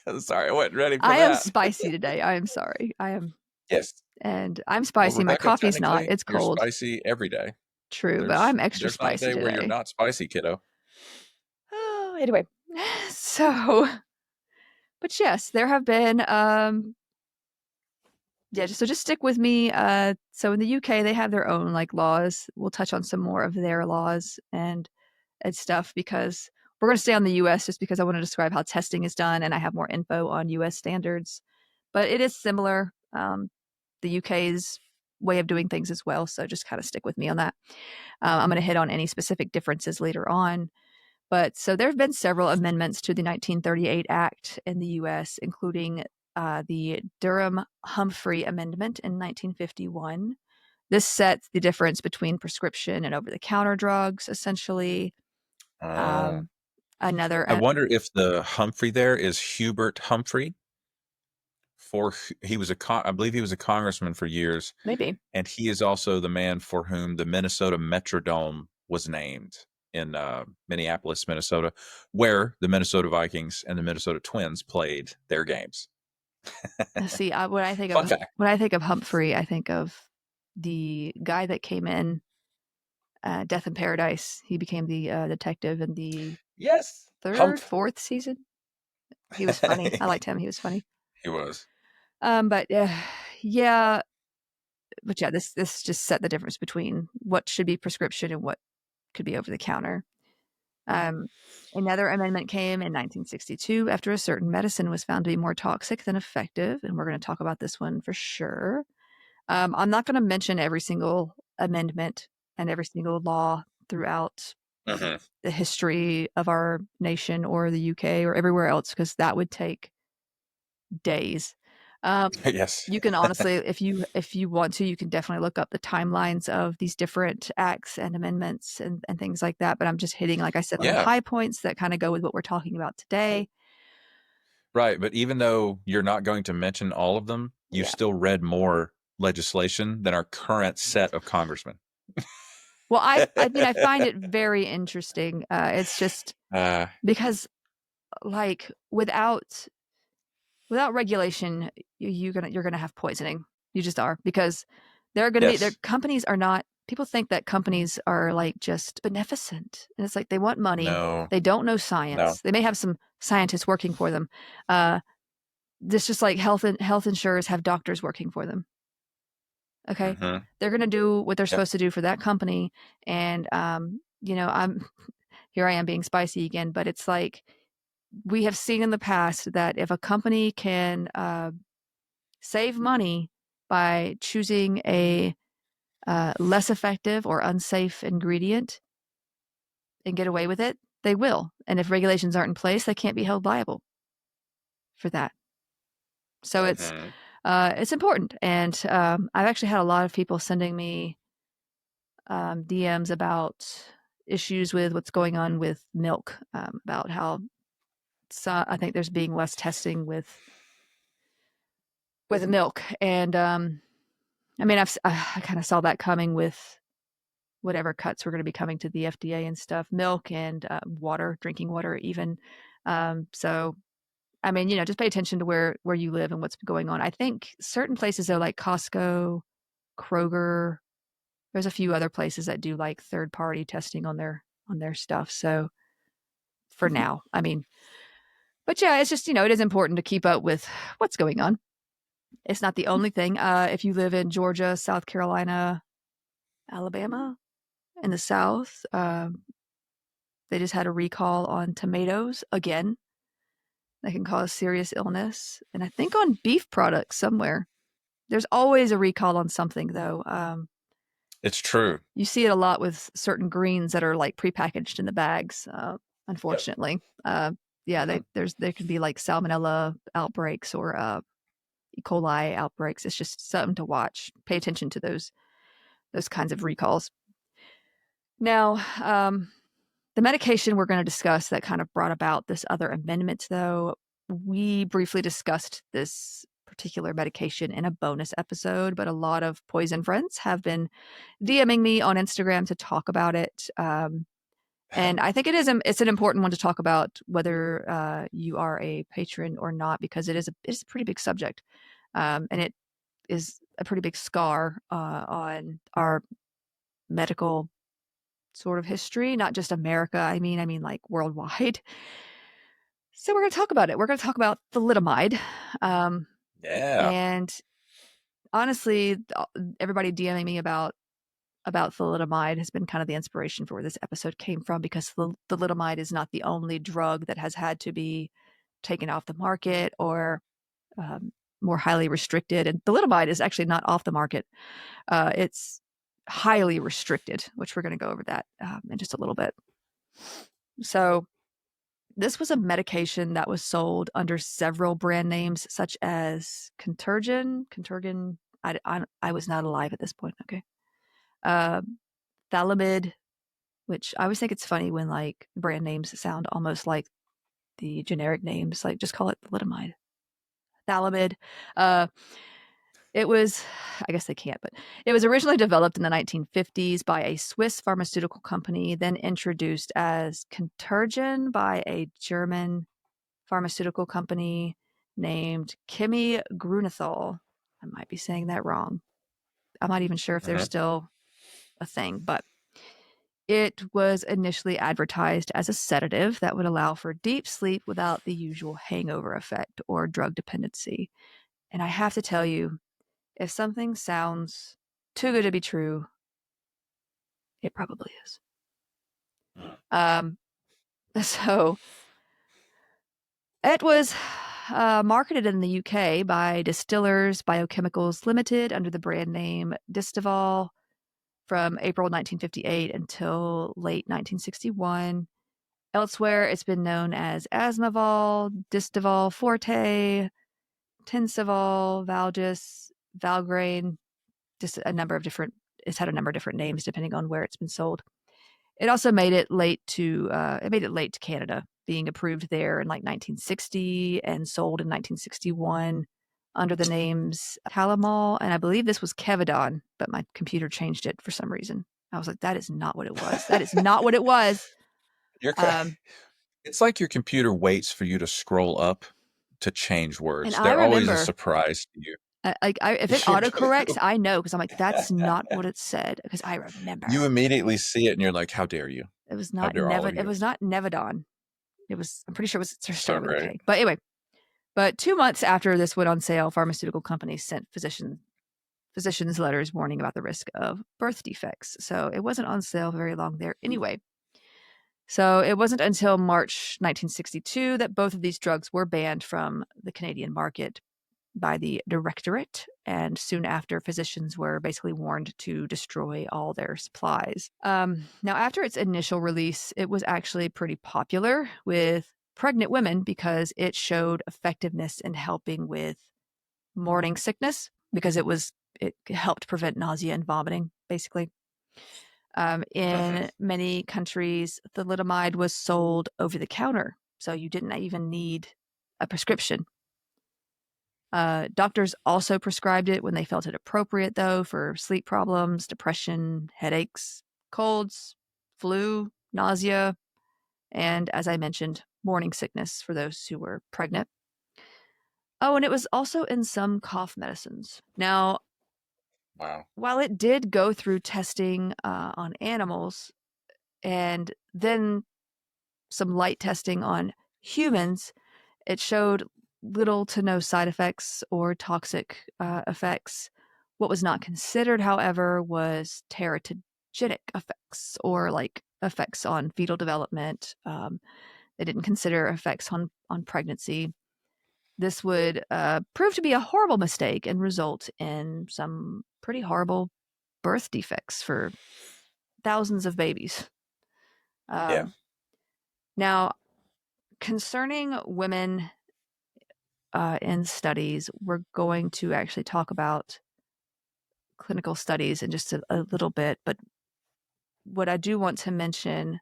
B: I'm sorry, I wasn't ready for
A: I am
B: that.
A: spicy today. I am sorry. I am,
B: Yes.
A: and I'm
B: Well,
A: spicy. My
B: Rebecca,
A: coffee's not.
B: technically,
A: It's
B: you're
A: cold.
B: spicy every day.
A: True, but
B: There's
A: I'm extra
B: there's not a
A: spicy
B: day where you're
A: today.
B: not spicy, kiddo.
A: Oh, anyway, so, but yes, there have been, yeah, so just stick with me. So in the UK, they have their own like laws. We'll touch on some more of their laws and stuff because we're going to stay on the US just because I want to describe how testing is done and I have more info on US standards. But it is similar. The UK's way of doing things as well. So just kind of stick with me on that. I'm going to hit on any specific differences later on. But so there have been several amendments to the 1938 Act in the US, including the Durham-Humphrey Amendment in 1951. This sets the difference between prescription and over-the-counter drugs, essentially.
B: Oh.
A: Um, another,
B: I wonder if the Humphrey there is Hubert Humphrey. He was I believe he was a congressman for years,
A: maybe.
B: and he is also the man for whom the Minnesota Metrodome was named in Minneapolis, Minnesota, where the Minnesota Vikings and the Minnesota Twins played their games.
A: See,
B: Fun fact.
A: when I think of Humphrey, I think of the guy that came in Death in Paradise. He became the detective in the
B: Yes,
A: third,
B: Humph.
A: fourth season. He was funny. I liked him. He was funny.
B: He was.
A: But yeah, but yeah, this just set the difference between what should be prescription and what could be over the counter. Um, Another amendment came in 1962 after a certain medicine was found to be more toxic than effective, and we're going to talk about this one for sure. I'm not going to mention every single amendment and every single law throughout
B: Mhm.
A: the history of our nation or the UK or everywhere else because that would take days.
B: Yes.
A: You can honestly, if you want to, you can definitely look up the timelines of these different acts and amendments and things like that. But I'm just hitting, like I said, on the
B: Yeah.
A: high points that kind of go with what we're talking about today.
B: Right. But even though you're not going to mention all of them, you
A: Yeah.
B: still read more legislation than our current set of congressmen.
A: Well, I mean, I find it very interesting. It's just
B: uh,
A: because, like, without regulation, you're gonna have poisoning. You just are because there are gonna be their
B: yes.
A: companies are not. People think that companies are like just beneficent, and it's like they want money.
B: No.
A: They don't know
B: No.
A: science. They may have some scientists working for them. This just like health insurers have doctors working for them. Okay,
B: Hmm.
A: they're gonna do what they're
B: Yep.
A: supposed to do for that company, and I'm here. I am being spicy again, but it's like we have seen in the past that if a company can save money by choosing a less effective or unsafe ingredient and get away with it, they will. And if regulations aren't in place, they can't be held liable for that. So
B: Hmm.
A: it's important. And I've actually had a lot of people sending me DMs about issues with what's going on with milk, about how I think there's being less testing with milk, and I mean I kind of saw that coming with whatever cuts were going to be coming to the FDA and stuff, milk and water, drinking water, even. So, I mean, just pay attention to where you live and what's going on. I think certain places though, like Costco, Kroger, there's a few other places that do like third party testing on their stuff. So for now, I mean, but yeah, it's just it is important to keep up with what's going on. It's not the only thing. If you live in Georgia, South Carolina, Alabama, in the South, they just had a recall on tomatoes again. That can cause serious illness. And I think on beef products somewhere. There's always a recall on something, though.
B: It's true.
A: You see it a lot with certain greens that are like prepackaged in the bags,
B: Yep.
A: unfortunately. Yeah,
B: Hmm.
A: there can be like salmonella outbreaks or E. coli outbreaks. It's just something to watch. Pay attention to those kinds of recalls. Now, the medication we're going to discuss that kind of brought about this other amendment, though, we briefly discussed this particular medication in a bonus episode, but a lot of poison friends have been DMing me on Instagram to talk about it. And I think it's an important one to talk about, whether you are a patron or not, because it's a pretty big subject, and it is a pretty big scar on our medical sort of history, not just America. I mean like worldwide. So we're going to talk about it. We're going to talk about thalidomide.
B: Yeah.
A: And honestly, everybody DMing me about thalidomide has been kind of the inspiration for where this episode came from, because thalidomide is not the only drug that has had to be taken off the market or more highly restricted. And thalidomide is actually not off the market. It's highly restricted, which we're going to go over that in just a little bit. So this was a medication that was sold under several brand names, such as Conturgan. I was not alive at this point. Okay. Thalidomide, which I always think it's funny when like brand names sound almost like the generic names, like just call it thalidomide. Thalidomide. It was, I guess they can't, but it was originally developed in the 1950s by a Swiss pharmaceutical company, then introduced as Conturgan by a German pharmaceutical company named Chemie Grunethal. I might be saying that wrong. I'm not even sure if they're
B: Mhm.
A: still a thing, but it was initially advertised as a sedative that would allow for deep sleep without the usual hangover effect or drug dependency. And I have to tell you, if something sounds too good to be true, it probably is. Um, so it was marketed in the UK by Distillers Biochemicals Limited under the brand name Distaval from April 1958 until late 1961. Elsewhere, it's been known as Asmaval, Distaval Forte, Tensaval, Valgis, Valgrain, just a number of different, it's had a number of different names depending on where it's been sold. It also made it late to Canada, being approved there in like 1960 and sold in 1961 under the names Calamol, and I believe this was Kevadon, but my computer changed it for some reason. I was like, that is not what it was. That is not what it was.
B: You're
A: Um,
B: It's like your computer waits for you to scroll up to change
A: and
B: words.
A: I
B: They're always a
A: remember,
B: surprise to you.
A: if it
B: You
A: autocorrects,
B: do.
A: I know, because I'm like, that's not what it said, because I
B: You
A: remember
B: immediately see it and you're like, how dare you?
A: it was
B: How
A: not
B: dare all of
A: It
B: you?
A: was not Nevadon. It was, I'm pretty sure it was
B: So
A: started with a
B: great.
A: K. But anyway, but 2 months after this went on sale, pharmaceutical companies sent physicians letters warning about the risk of birth defects. So it wasn't on sale very long there anyway. So it wasn't until March 1962 that both of these drugs were banned from the Canadian market by the Directorate, and soon after, physicians were basically warned to destroy all their supplies. Now, after its initial release, it was actually pretty popular with pregnant women because it showed effectiveness in helping with morning sickness, because it helped prevent nausea and vomiting, basically.
B: Mhm.
A: In many countries, thalidomide was sold over the counter, so you didn't even need a prescription. Doctors also prescribed it when they felt it appropriate, though, for sleep problems, depression, headaches, colds, flu, nausea, and, as I mentioned, morning sickness for those who were pregnant. Oh, and it was also in some cough medicines. Now,
B: Wow.
A: while it did go through testing on animals and then some light testing on humans, it showed little to no side effects or toxic effects. What was not considered, however, was teratogenic effects, or like effects on fetal development. They didn't consider effects on pregnancy. This would prove to be a horrible mistake and result in some pretty horrible birth defects for thousands of babies.
B: Yeah.
A: Um, Now, concerning women in studies, we're going to actually talk about clinical studies in just a little bit. But what I do want to mention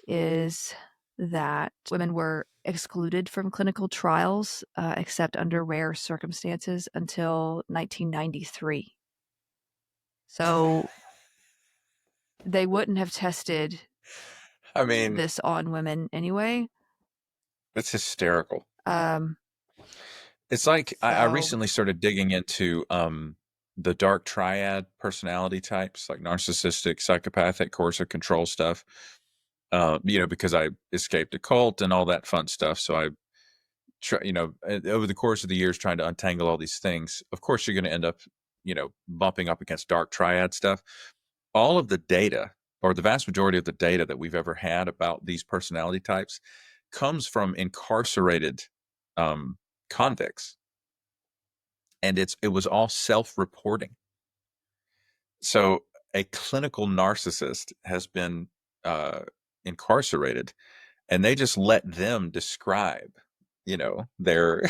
A: is that women were excluded from clinical trials, except under rare circumstances, until 1993. So they wouldn't have tested
B: I mean,
A: this on women anyway.
B: it's hysterical.
A: Um,
B: It's like I
A: so,
B: recently started digging into the dark triad personality types, like narcissistic, psychopathic, coercive control stuff. Because I escaped a cult and all that fun stuff. So I over the course of the years trying to untangle all these things. Of course, you're going to end up, bumping up against dark triad stuff. All of the data, or the vast majority of the data that we've ever had about these personality types, comes from incarcerated convicts, and it was all self-reporting. So a clinical narcissist has been incarcerated, and they just let them describe, their.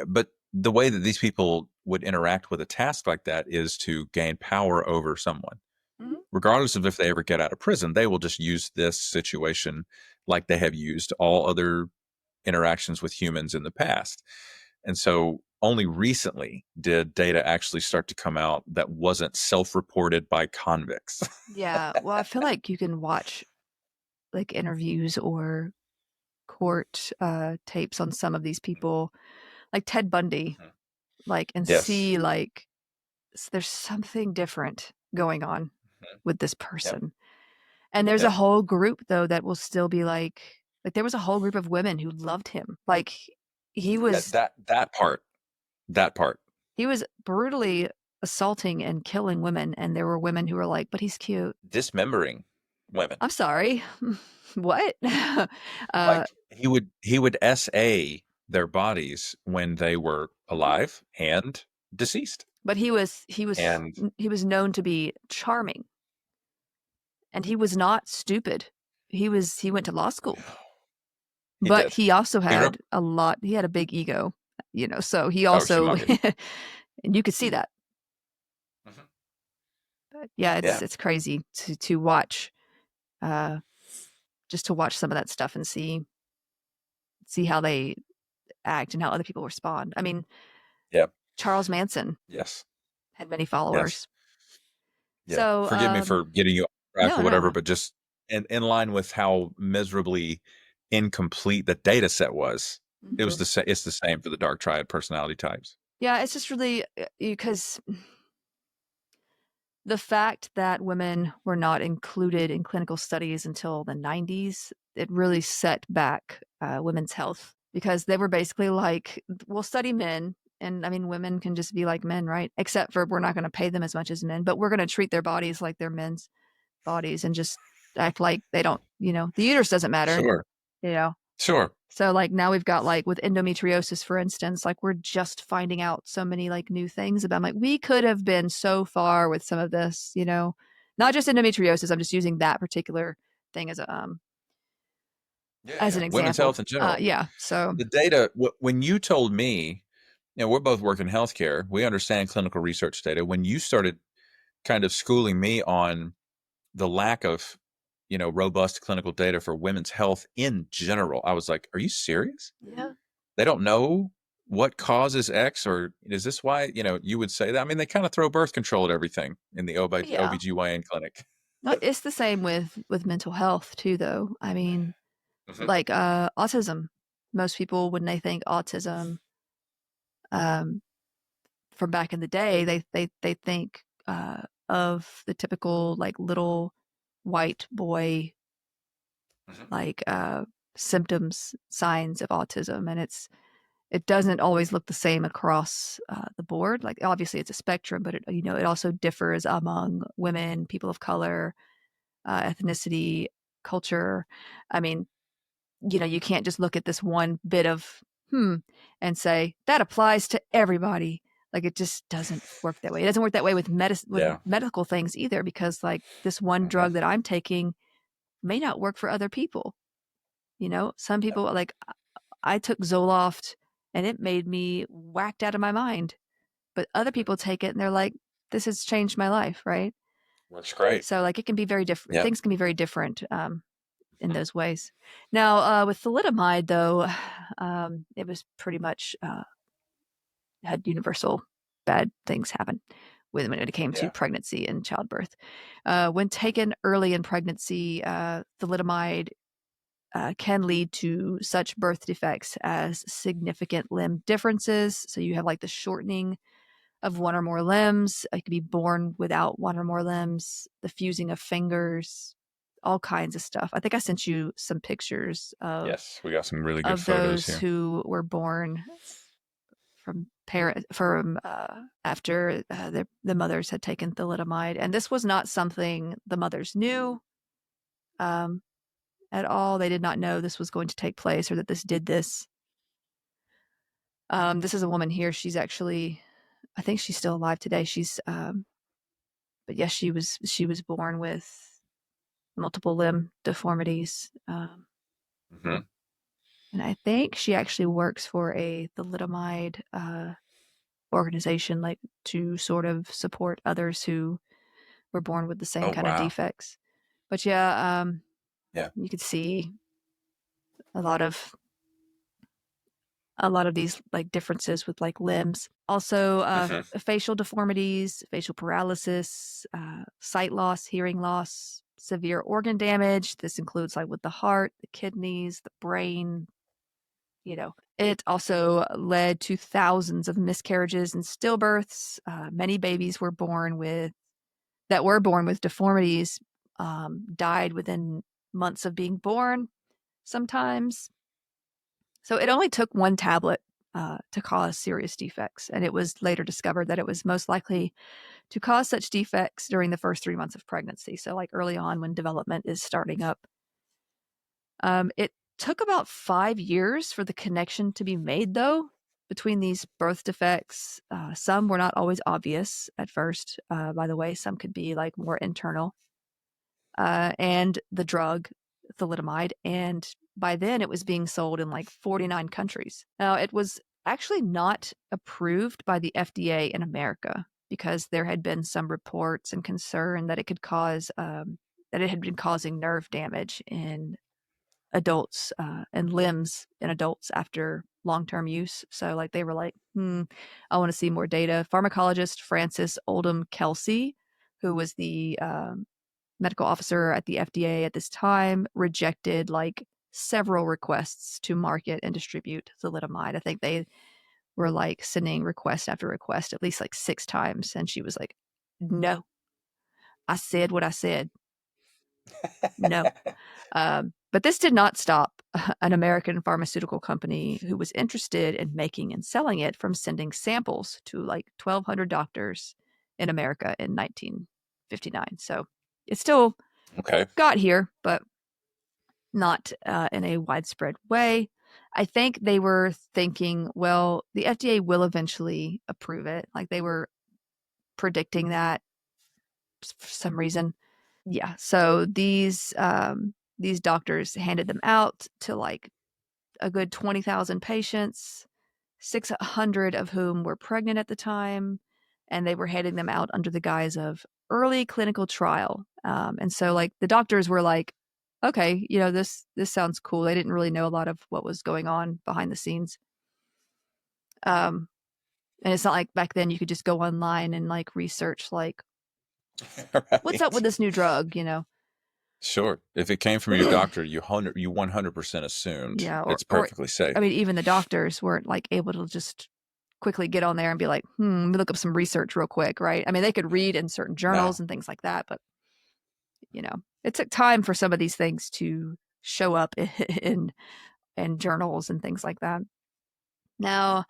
B: But the way that these people would interact with a task like that is to gain power over someone.
A: mhm.
B: Regardless of if they ever get out of prison, they will just use this situation like they have used all other interactions with humans in the past. And so only recently did data actually start to come out that wasn't self-reported by convicts.
A: Yeah. Well, I feel like you can watch like interviews or court tapes on some of these people, like Ted Bundy,
B: Mhm.
A: like, and
B: Yes.
A: see like there's something different going on
B: Mhm.
A: with this
B: Yep.
A: person. And there's a
B: Yep.
A: whole group though that will still be like there was a whole group of women who loved him. Like he
B: Yeah,
A: was
B: that part.
A: he was brutally assaulting and killing women, and there were women who were like, "But he's cute."
B: Dismembering women.
A: I'm sorry. What? uh
B: Like he would SA their bodies when they were
A: mhm.
B: alive and deceased.
A: But
B: And
A: he was known to be charming, and he was not stupid. He went to law school.
B: he
A: But
B: did.
A: he also
B: He grew up.
A: had he had a big ego, so he
B: Oh,
A: also
B: humongous.
A: and you could see that.
B: Mhm.
A: But yeah,
B: Yeah.
A: it's crazy to watch, uh, just to watch some of that stuff and see how they act and how other people respond. I mean,
B: Yeah.
A: Charles Manson
B: Yes.
A: had many
B: Yes.
A: followers.
B: Yeah.
A: So,
B: Forgive me for getting you off track
A: no,
B: or whatever,
A: no.
B: but just in line with how miserably incomplete the data set was,
A: Mhm.
B: it's the same for the dark triad personality types.
A: Yeah, it's just really, because the fact that women were not included in clinical studies until the 90s, it really set back women's health because they were basically like, we'll study men. And I mean, women can just be like men, right? Except for we're not going to pay them as much as men, but we're going to treat their bodies like they're men's bodies and just act like they don't, the uterus doesn't matter,
B: Sure.
A: you know?
B: Sure.
A: So like now we've got like with endometriosis, for instance, like we're just finding out so many like new things about like we could have been so far with some of this, not just endometriosis. I'm just using that particular thing
B: Yeah,
A: as
B: yeah.
A: an
B: Women's
A: example.
B: health in general.
A: Yeah. So
B: The data, when you told me, we're both working healthcare, we understand clinical research data. When you started kind of schooling me on the lack of, robust clinical data for women's health in general, I was like, are you serious?
A: yeah,
B: They don't know what causes X, or is this why, you would say that? I mean, they kind of throw birth control at everything in the
A: yeah.
B: OBGYN clinic.
A: No, it's the same with mental health too, though. I mean,
B: Mhm.
A: like autism. Most people, when they think autism, um, from back in the day, they think of the typical like little white boy
B: Mhm.
A: like symptoms, signs of autism, and it doesn't always look the same across the board. Like obviously it's a spectrum, but it also differs among women, people of color, ethnicity, culture. I mean, you can't just look at this one bit of and say that applies to everybody. Like it just doesn't work that way. It doesn't work that way with medicine, with
B: Yeah.
A: medical things either, because like this one
B: Mhm.
A: drug that I'm taking may not work for other people. Some
B: Yeah.
A: people like I took Zoloft and it made me whacked out of my mind, but other
B: Mhm.
A: people take it and they're like, this has changed my life, right?
B: Works great.
A: So like it can be very different.
B: Yeah.
A: Things can be very different. in those ways. Now, with thalidomide, though, it was pretty much had universal bad things happen when it came to
B: Yeah.
A: pregnancy and childbirth. When taken early in pregnancy, thalidomide can lead to such birth defects as significant limb differences. So you have like the shortening of one or more limbs. It could be born without one or more limbs, the fusing of fingers, all kinds of stuff. I think I sent you some pictures
B: Yes, we got some really good
A: of
B: photos
A: those
B: here.
A: who were born from after the mothers had taken thalidomide, and this was not something the mothers knew um, at all. They did not know this was going to take place or that this did this. This is a woman here. She's actually, I think she's still alive today. But yes, she was born with multiple limb deformities,
B: Hmm.
A: and I think she actually works for a thalidomide organization, like to sort of support others who were born with the same
B: Oh
A: kind of
B: wow.
A: defects. But yeah,
B: Yeah.
A: you could see a lot of a lot of these like differences with like limbs. Also,
B: Hmm.
A: facial deformities, facial paralysis, sight loss, hearing loss, severe organ damage. This includes like with the heart, the kidneys, the brain. It also led to thousands of miscarriages and stillbirths. Many babies were born with deformities, died within months of being born. Sometimes. So it only took one tablet to cause serious defects, and it was later discovered that it was most likely to cause such defects during the first 3 months of pregnancy. So, like early on when development is starting up. It took about 5 years for the connection to be made, though, between these birth defects. Some were not always obvious at first, by the way, some could be like more internal, and the drug thalidomide. And by then it was being sold in like 49 countries. Now, it was actually not approved by the FDA in America because there had been some reports and concern that it could cause, that it had been causing nerve damage in adults and limbs in adults after long-term use. So like they were like, I want to see more data. Pharmacologist Francis Oldham Kelsey, who was the medical officer at the FDA at this time, rejected like several requests to market and distribute thalidomide. I think they were like sending request after request at least like 6 times, and she was like, "No, I said what I said. No." But this did not stop an American pharmaceutical company who was interested in making and selling it from sending samples to like 1,200 doctors in America in 1959. So it still
B: Okay.
A: got here, but not in a widespread way. I think they were thinking, well, the FDA will eventually approve it. Like they were predicting that for some reason. Yeah. So these doctors handed them out to like a good 20,000 patients, 600 of whom were pregnant at the time, and they were handing them out under the guise of early clinical trial. And so, like, the doctors were like, okay, this sounds cool. They didn't really know a lot of what was going on behind the scenes. And it's not like back then you could just go online and like research, like, what's up with
B: Right.
A: this new drug.
B: Sure. If it came from your doctor, you 100% assumed
A: Yeah,
B: it's
A: or
B: perfectly
A: I
B: safe.
A: mean, even the doctors weren't like able to just quickly get on there and be like, let me look up some research real quick, right? I mean, they could read in certain journals
B: No.
A: and things like that, but it took time for some of these things to show up in journals and things like that. Now,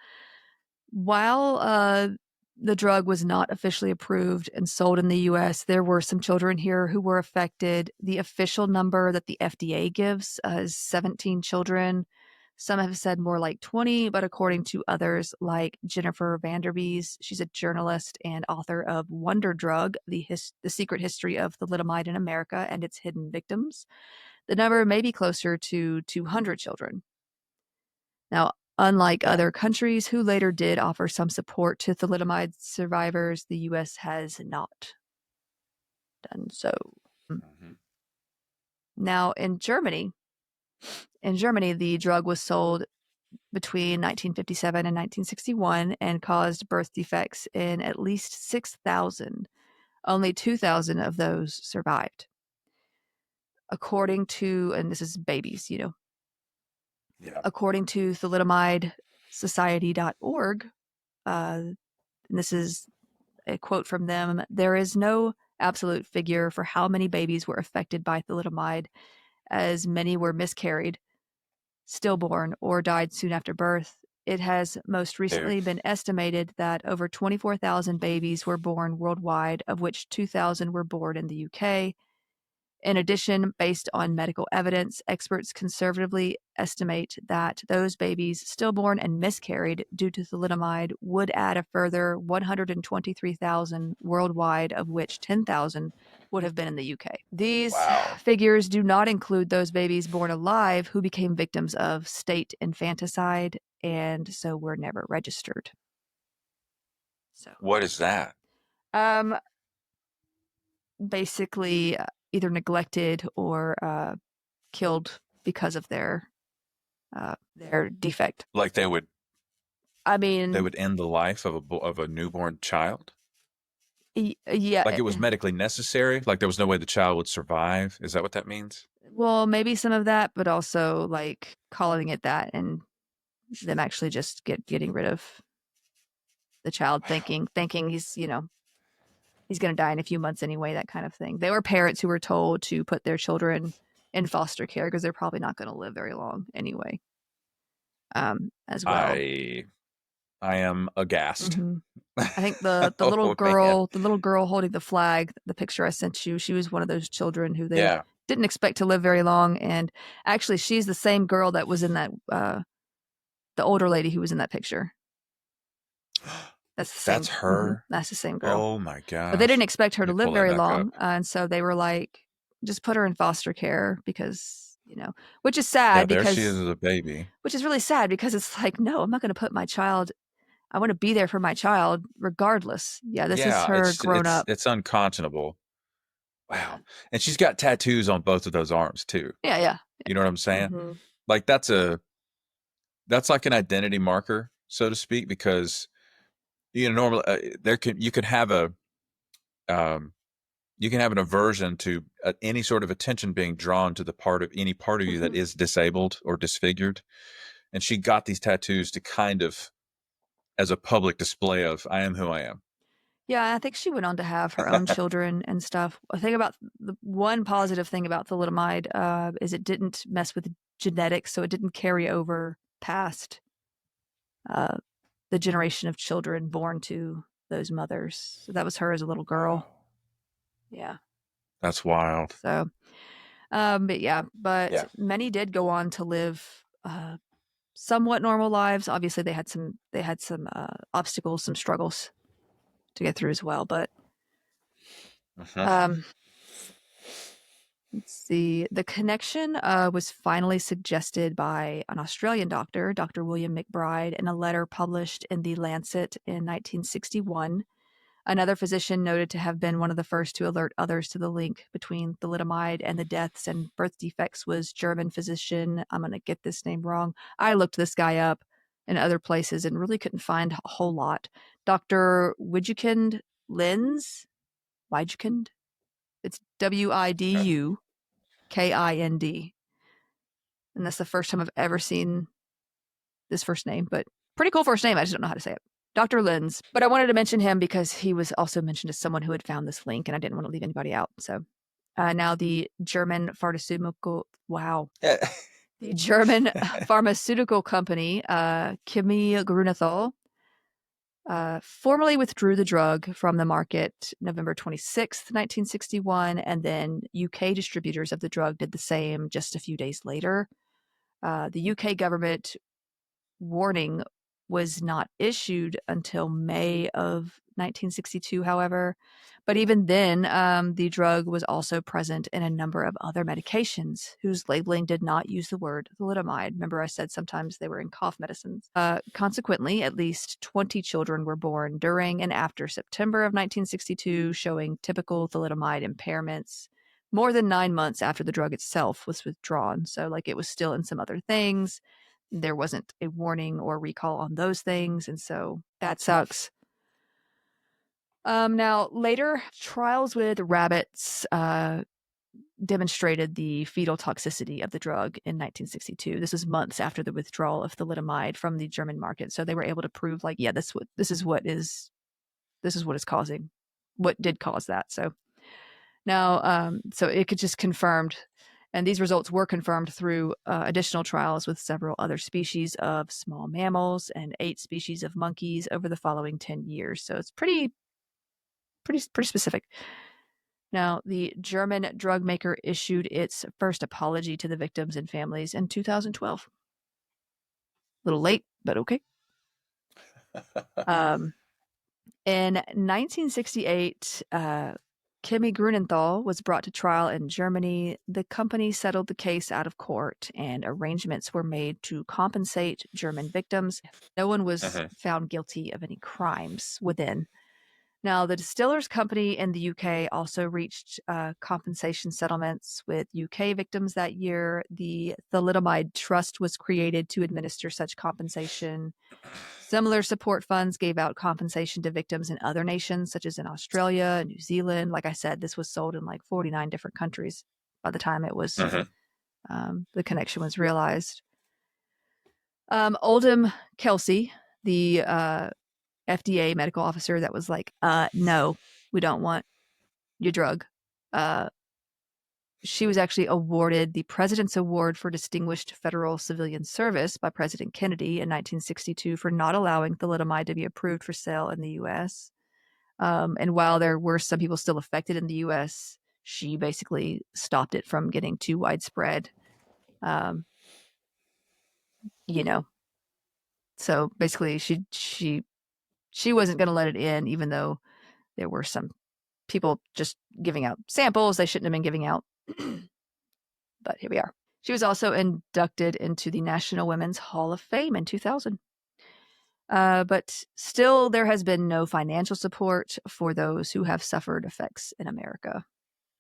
A: while the drug was not officially approved and sold in the US, there were some children here who were affected. The official number that the FDA gives is 17 children. Some have said more like 20, but according to others, like Jennifer Vanderbees, she's a journalist and author of Wonder Drug, the secret history of thalidomide in America and its hidden victims. The number may be closer to 200 children. Now, unlike
B: Yeah.
A: other countries who later did offer some support to thalidomide survivors, the US has not done so.
B: Hmm.
A: Now, in Germany, the drug was sold between 1957 and 1961 and caused birth defects in at least 6,000. Only 2,000 of those survived. According to, and this is babies,
B: Yeah.
A: according to thalidomidesociety.org, and this is a quote from them, there is no absolute figure for how many babies were affected by thalidomide, as many were miscarried, stillborn, or died soon after birth. It has most recently been estimated that over 24,000 babies were born worldwide, of which 2,000 were born in the UK. In addition, based on medical evidence, experts conservatively estimate that those babies stillborn and miscarried due to thalidomide would add a further 123,000 worldwide, of which 10,000 would have been in the UK. These figures do not include those babies born alive who became victims of state infanticide and so were never registered. So,
B: what is that?
A: Basically, either neglected or killed because of their defect.
B: Like they would
A: end
B: the life of a newborn child?
A: Yeah.
B: Like it was medically necessary? Like there was no way the child would survive? Is that what that means?
A: Well, maybe some of that, but also like calling it that and them actually just getting rid of the child, thinking he's he's going to die in a few months anyway, that kind of thing. They were parents who were told to put their children in foster care because they're probably not going to live very long anyway. As well.
B: I am aghast.
A: Mm-hmm. I think the little girl, the little girl holding the flag, the picture I sent you, she was one of those children who they didn't expect to live very long. And actually, she's the same girl that was in that, the older lady who was in that picture.
B: That's her.
A: That's the same girl.
B: Oh my god!
A: But they didn't expect her to live very long, and so they were like, just put her in foster care because which is sad because
B: there she is as a baby.
A: Which is really sad because it's like, no, I'm not going to put my child. I want to be there for my child regardless. Yeah, this is her grown up.
B: It's unconscionable. Wow. And she's got tattoos on both of those arms too.
A: Yeah.
B: You know what I'm saying?
A: Mm-hmm.
B: Like that's like an identity marker, so to speak, because normally you can have an aversion to any sort of attention being drawn to any part of you that is disabled or disfigured. And she got these tattoos to kind of as a public display of I am who I am.
A: Yeah, I think she went on to have her own children and stuff. I think about the one positive thing about thalidomide is it didn't mess with genetics, so it didn't carry over past the generation of children born to those mothers. So that was her as a little girl. Yeah. That's
B: wild.
A: So, but many did go on to live somewhat normal lives. Obviously, they had some obstacles, some struggles to get through as well. But let's see. The connection was finally suggested by an Australian doctor, Dr. William McBride, in a letter published in The Lancet in 1961. Another physician noted to have been one of the first to alert others to the link between thalidomide and the deaths and birth defects was German physician. I'm going to get this name wrong. I looked this guy up in other places and really couldn't find a whole lot. Dr. Widukind Lenz. Widukind? It's Widukind. And that's the first time I've ever seen this first name, but pretty cool first name. I just don't know how to say it. Dr. Lenz. But I wanted to mention him because he was also mentioned as someone who had found this link, and I didn't want to leave anybody out. So now the German pharmaceutical, the German pharmaceutical company, Chemie Grünenthal, formally withdrew the drug from the market November 26th, 1961, and then UK distributors of the drug did the same just a few days later. The UK government warning was not issued until May of 1962, however. But even then, the drug was also present in a number of other medications whose labeling did not use the word thalidomide. Remember I said sometimes they were in cough medicines. Consequently, at least 20 children were born during and after September of 1962, showing typical thalidomide impairments, more than 9 months after the drug itself was withdrawn. So, like, it was still in some other things. There wasn't a warning or recall on those things. And so that sucks. Now, later trials with rabbits demonstrated the fetal toxicity of the drug in 1962. This was months after the withdrawal of thalidomide from the German market. So they were able to prove, like, yeah, this is what is causing, what did cause that. So now, so it could just confirmed, and these results were confirmed through additional trials with several other species of small mammals and 8 species of monkeys over the following 10 years. So it's pretty specific. Now, the German drug maker issued its first apology to the victims and families in 2012. A little late, but okay. In 1968, Kimi Grunenthal was brought to trial in Germany. The company settled the case out of court, and arrangements were made to compensate German victims. No one was found guilty of any crimes within. Now, the distillers company in the UK also reached compensation settlements with UK victims that year. The Thalidomide Trust was created to administer such compensation. Similar support funds gave out compensation to victims in other nations, such as in Australia and New Zealand. Like I said, this was sold in like 49 different countries by the time it was the connection was realized. Oldham Kelsey, the FDA medical officer that was like, no, we don't want your drug. She was actually awarded the President's Award for Distinguished Federal Civilian Service by President Kennedy in 1962 for not allowing thalidomide to be approved for sale in the U.S. And while there were some people still affected in the U.S., she basically stopped it from getting too widespread. So basically she wasn't going to let it in, even though there were some people just giving out samples they shouldn't have been giving out. But here we are. She was also inducted into the National Women's Hall of Fame in 2000. But still, there has been no financial support for those who have suffered effects in America.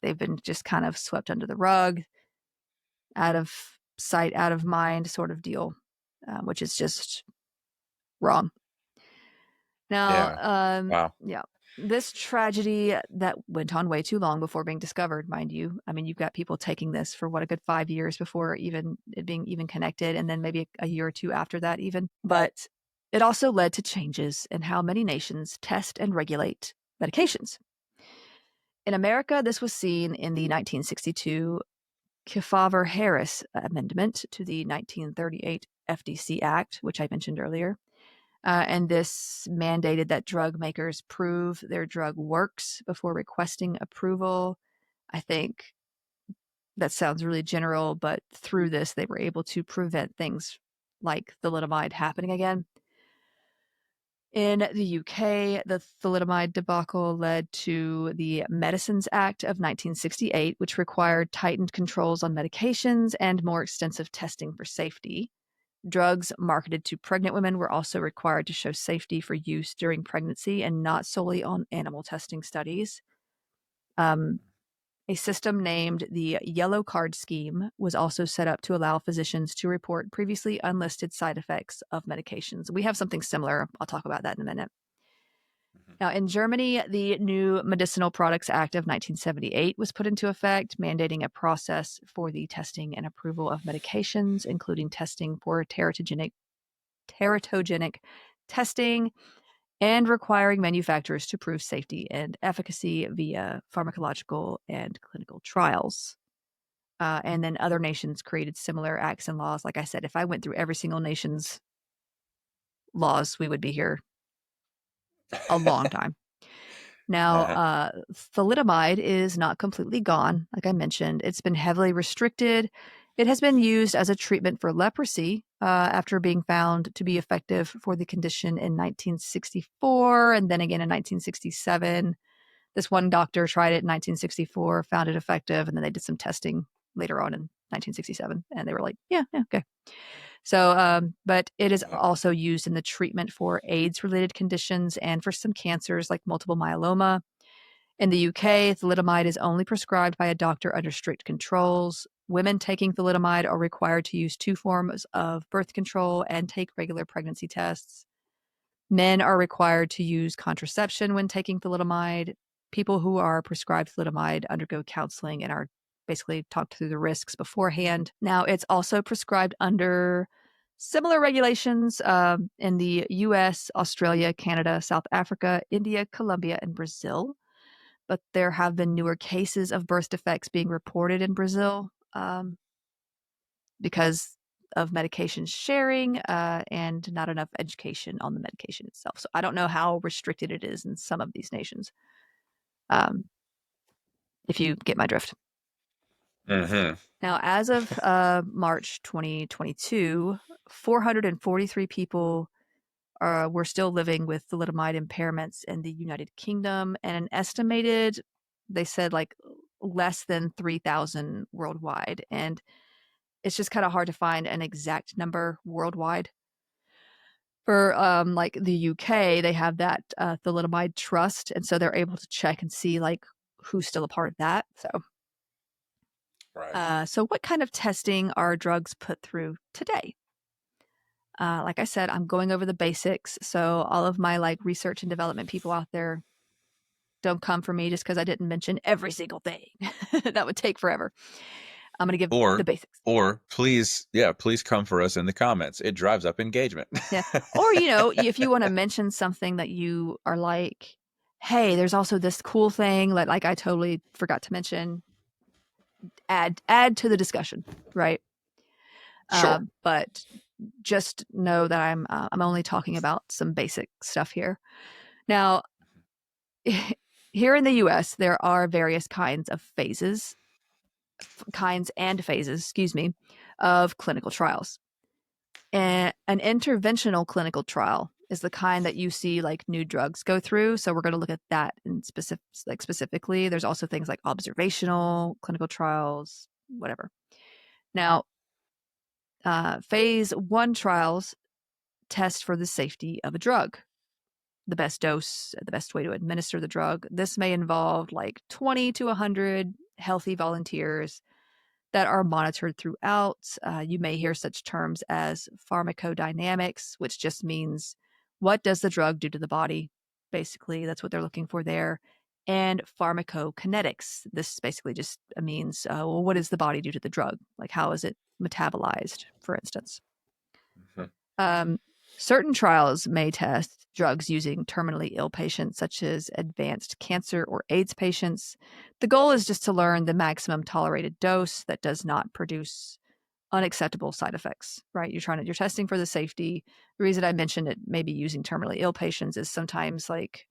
A: They've been just kind of swept under the rug, out of sight, out of mind sort of deal, which is just wrong. Now, this tragedy that went on way too long before being discovered, mind you. I mean, you've got people taking this for a good 5 years before even it being even connected, and then maybe a year or two after that even. But it also led to changes in how many nations test and regulate medications. In America, this was seen in the 1962 Kefauver-Harris Amendment to the 1938 FDC Act, which I mentioned earlier. And this mandated that drug makers prove their drug works before requesting approval. I think that sounds really general, but through this, they were able to prevent things like thalidomide happening again. In the UK, the thalidomide debacle led to the Medicines Act of 1968, which required tightened controls on medications and more extensive testing for safety. Drugs marketed to pregnant women were also required to show safety for use during pregnancy and not solely on animal testing studies. A system named the Yellow Card Scheme was also set up to allow physicians to report previously unlisted side effects of medications. We have something similar. I'll talk about that in a minute. Now, in Germany, the new Medicinal Products Act of 1978 was put into effect, mandating a process for the testing and approval of medications, including testing for teratogenic testing and requiring manufacturers to prove safety and efficacy via pharmacological and clinical trials. And then other nations created similar acts and laws. Like I said, if I went through every single nation's laws, we would be here a long time. Now, thalidomide is not completely gone. Like I mentioned, it's been heavily restricted. It has been used as a treatment for leprosy after being found to be effective for the condition in 1964 and then again in 1967. This one doctor tried it in 1964, found it effective, and then they did some testing later on in 1967, and they were like, yeah, okay. So, but it is also used in the treatment for AIDS-related conditions and for some cancers like multiple myeloma. In the UK, thalidomide is only prescribed by a doctor under strict controls. Women taking thalidomide are required to use 2 forms of birth control and take regular pregnancy tests. Men are required to use contraception when taking thalidomide. People who are prescribed thalidomide undergo counseling and are basically talked through the risks beforehand. Now, it's also prescribed under similar regulations in the US, Australia, Canada, South Africa, India, Colombia, and Brazil. But there have been newer cases of birth defects being reported in Brazil because of medication sharing and not enough education on the medication itself. So I don't know how restricted it is in some of these nations, if you get my drift.
B: Mm-hmm.
A: Now, as of March 2022, 443 people were still living with thalidomide impairments in the United Kingdom, and an estimated, they said, like less than 3,000 worldwide. And it's just kind of hard to find an exact number worldwide. For like the UK, they have that thalidomide trust, and so they're able to check and see like who's still a part of that. So,
B: Right.
A: so what kind of testing are drugs put through today? Like I said, I'm going over the basics. So all of my like research and development people out there, don't come for me just because I didn't mention every single thing. That would take forever. I'm going to give the
B: Or
A: basics.
B: please, please come for us in the comments. It drives up engagement.
A: Yeah. Or, you know, if you want to mention something that you are like, hey, there's also this cool thing that like I totally forgot to mention, add to the discussion, right?
B: Sure.
A: But just know that I'm only talking about some basic stuff here. Now, here in the US, there are various kinds and phases, of clinical trials. And an interventional clinical trial is the kind that you see like new drugs go through. So we're going to look at that in specifically. There's also things like observational clinical trials, whatever. Now, phase 1 trials test for the safety of a drug, the best dose, the best way to administer the drug. This may involve like 20 to 100 healthy volunteers that are monitored throughout. You may hear such terms as pharmacodynamics, which just means what does the drug do to the body? Basically, that's what they're looking for there. And pharmacokinetics. This basically just means, well, what does the body do to the drug? Like, how is it metabolized, for instance?
B: Mm-hmm.
A: Certain trials may test drugs using terminally ill patients, such as advanced cancer or AIDS patients. The goal is just to learn the maximum tolerated dose that does not produce unacceptable side effects, right? You're testing for the safety. The reason I mentioned it maybe using terminally ill patients is sometimes like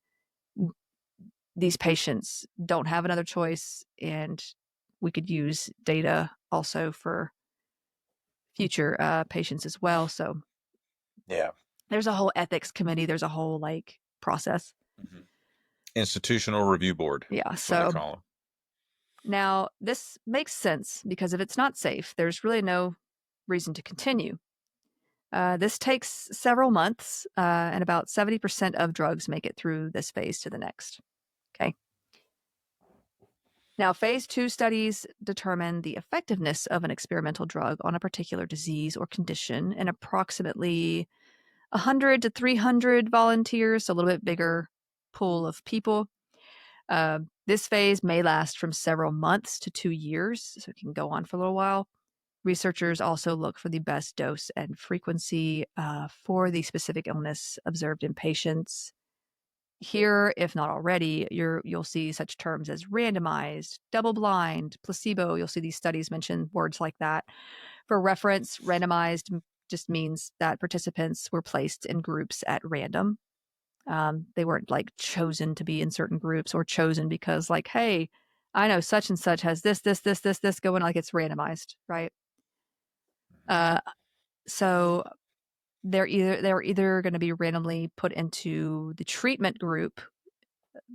A: these patients don't have another choice, and we could use data also for future patients as well. So
B: Yeah.
A: there's a whole ethics committee. There's a whole like process.
B: Mm-hmm. Institutional review board.
A: Yeah.
B: That's what they
A: So
B: call them.
A: now this makes sense because if it's not safe, there's really no reason to continue. This takes several months, and about 70% of drugs make it through this phase to the next. Okay. Now, phase 2 studies determine the effectiveness of an experimental drug on a particular disease or condition in approximately 100 to 300 volunteers, so a little bit bigger pool of people. This phase may last from several months to 2 years, so it can go on for a little while. Researchers also look for the best dose and frequency for the specific illness observed in patients. Here, if not already, you'll see such terms as randomized, double-blind, placebo. You'll see these studies mention words like that. For reference, randomized just means that participants were placed in groups at random. They weren't like chosen to be in certain groups or chosen because like, hey, I know such and such has this going, like it's randomized, right? So they're either going to be randomly put into the treatment group,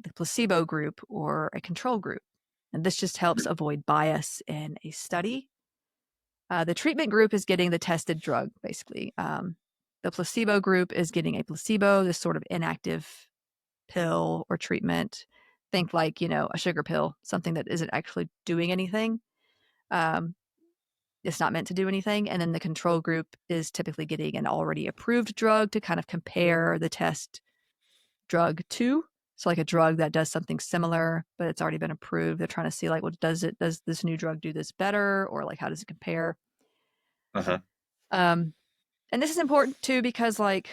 A: the placebo group, or a control group. And this just helps avoid bias in a study. The treatment group is getting the tested drug, basically. The placebo group is getting a placebo, this sort of inactive pill or treatment. think like, a sugar pill, something that isn't actually doing anything. It's not meant to do anything. And then the control group is typically getting an already approved drug to kind of compare the test drug to. So like a drug that does something similar, but it's already been approved. They're trying to see like, well, does this new drug do this better? Or like, how does it compare?
B: Uh-huh.
A: And this is important too, because like,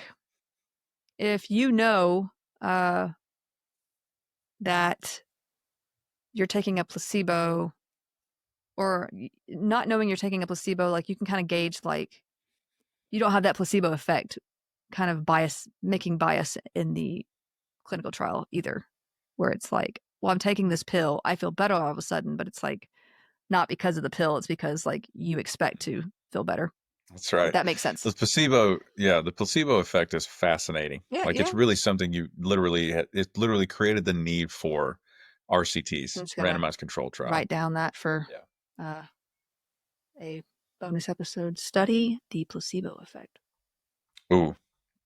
A: if that you're taking a placebo, or not knowing you're taking a placebo, like you can kind of gauge like you don't have that placebo effect kind of making bias in the clinical trial either, where it's like, well, I'm taking this pill, I feel better all of a sudden, but it's like not because of the pill, it's because like you expect to feel better.
B: That's right.
A: That makes sense.
B: The placebo effect is fascinating.
A: Yeah,
B: like
A: yeah.
B: it's really something it literally created the need for RCTs,
A: I'm just gonna
B: randomized control trial.
A: write down that for a bonus episode: study the placebo effect.
B: Ooh,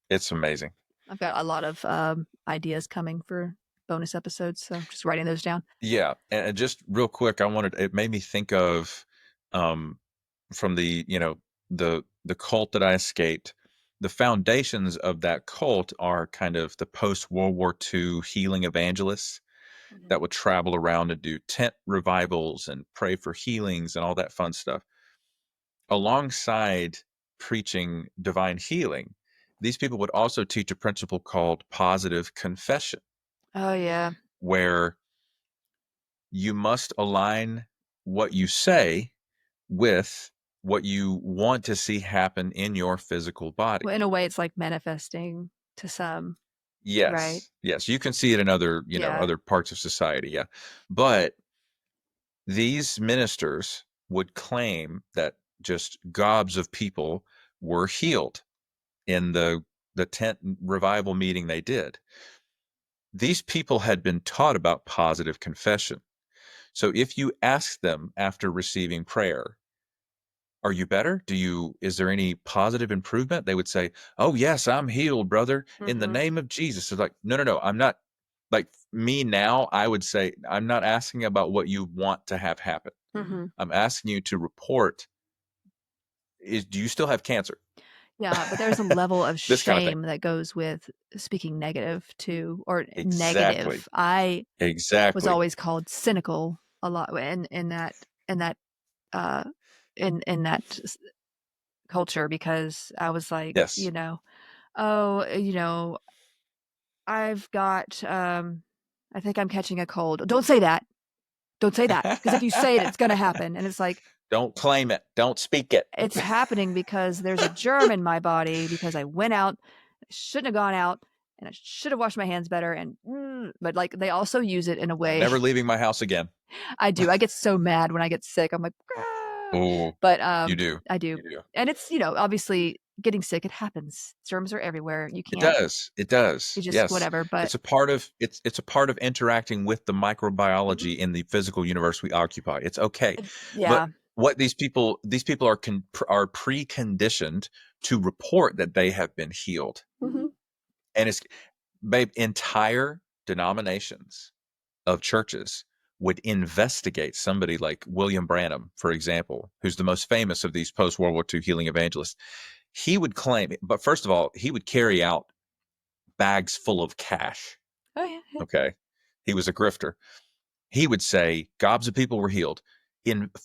B: it's amazing.
A: I've got a lot of ideas coming for bonus episodes, so just writing those down.
B: Yeah, and just real quick, it made me think of from the the cult that I escaped. The foundations of that cult are kind of the post-World War II healing evangelists that would travel around and do tent revivals and pray for healings and all that fun stuff. Alongside preaching divine healing, these people would also teach a principle called positive confession.
A: Oh, yeah.
B: Where you must align what you say with what you want to see happen in your physical body.
A: Well, in a way, it's like manifesting to some.
B: Yes.
A: Right?
B: Yes. You can see it in other, other parts of society. Yeah. But these ministers would claim that just gobs of people were healed in the tent revival meeting they did. These people had been taught about positive confession. So if you ask them after receiving prayer, are you better? Is there any positive improvement? They would say, oh, yes, I'm healed, brother, in the name of Jesus. It's like, no, I'm not. Like me now, I would say, I'm not asking about what you want to have happen. I'm asking you to report, do you still have cancer?
A: Yeah, but there's a level of
B: This kind of thing.
A: shame that goes with speaking negative too, or
B: Exactly.
A: negative. I was always called cynical a lot in that culture, because I was like,
B: Yes.
A: I've got I think I'm catching a cold. Don't say that. Don't say that, because if you say it, it's going to happen. And it's like,
B: don't claim it. Don't speak it.
A: It's happening because there's a germ in my body, because I went out, I shouldn't have gone out, and I should have washed my hands better. But like, they also use it in a way.
B: Never leaving my house again.
A: I do. I get so mad when I get sick. I'm like,
B: oh,
A: but
B: you do.
A: I do. And it's, obviously getting sick, it happens. Germs are everywhere. You can't.
B: It does.
A: You just,
B: yes.
A: whatever. But
B: it's a part of interacting with the microbiology in the physical universe we occupy. It's okay.
A: Yeah.
B: But what these people are preconditioned to report that they have been healed. And it's, entire denominations of churches would investigate somebody like William Branham, for example, who's the most famous of these post-World War II healing evangelists. He would claim, but first of all, he would carry out bags full of cash.
A: Oh, yeah.
B: Okay. He was a grifter. He would say gobs of people were healed.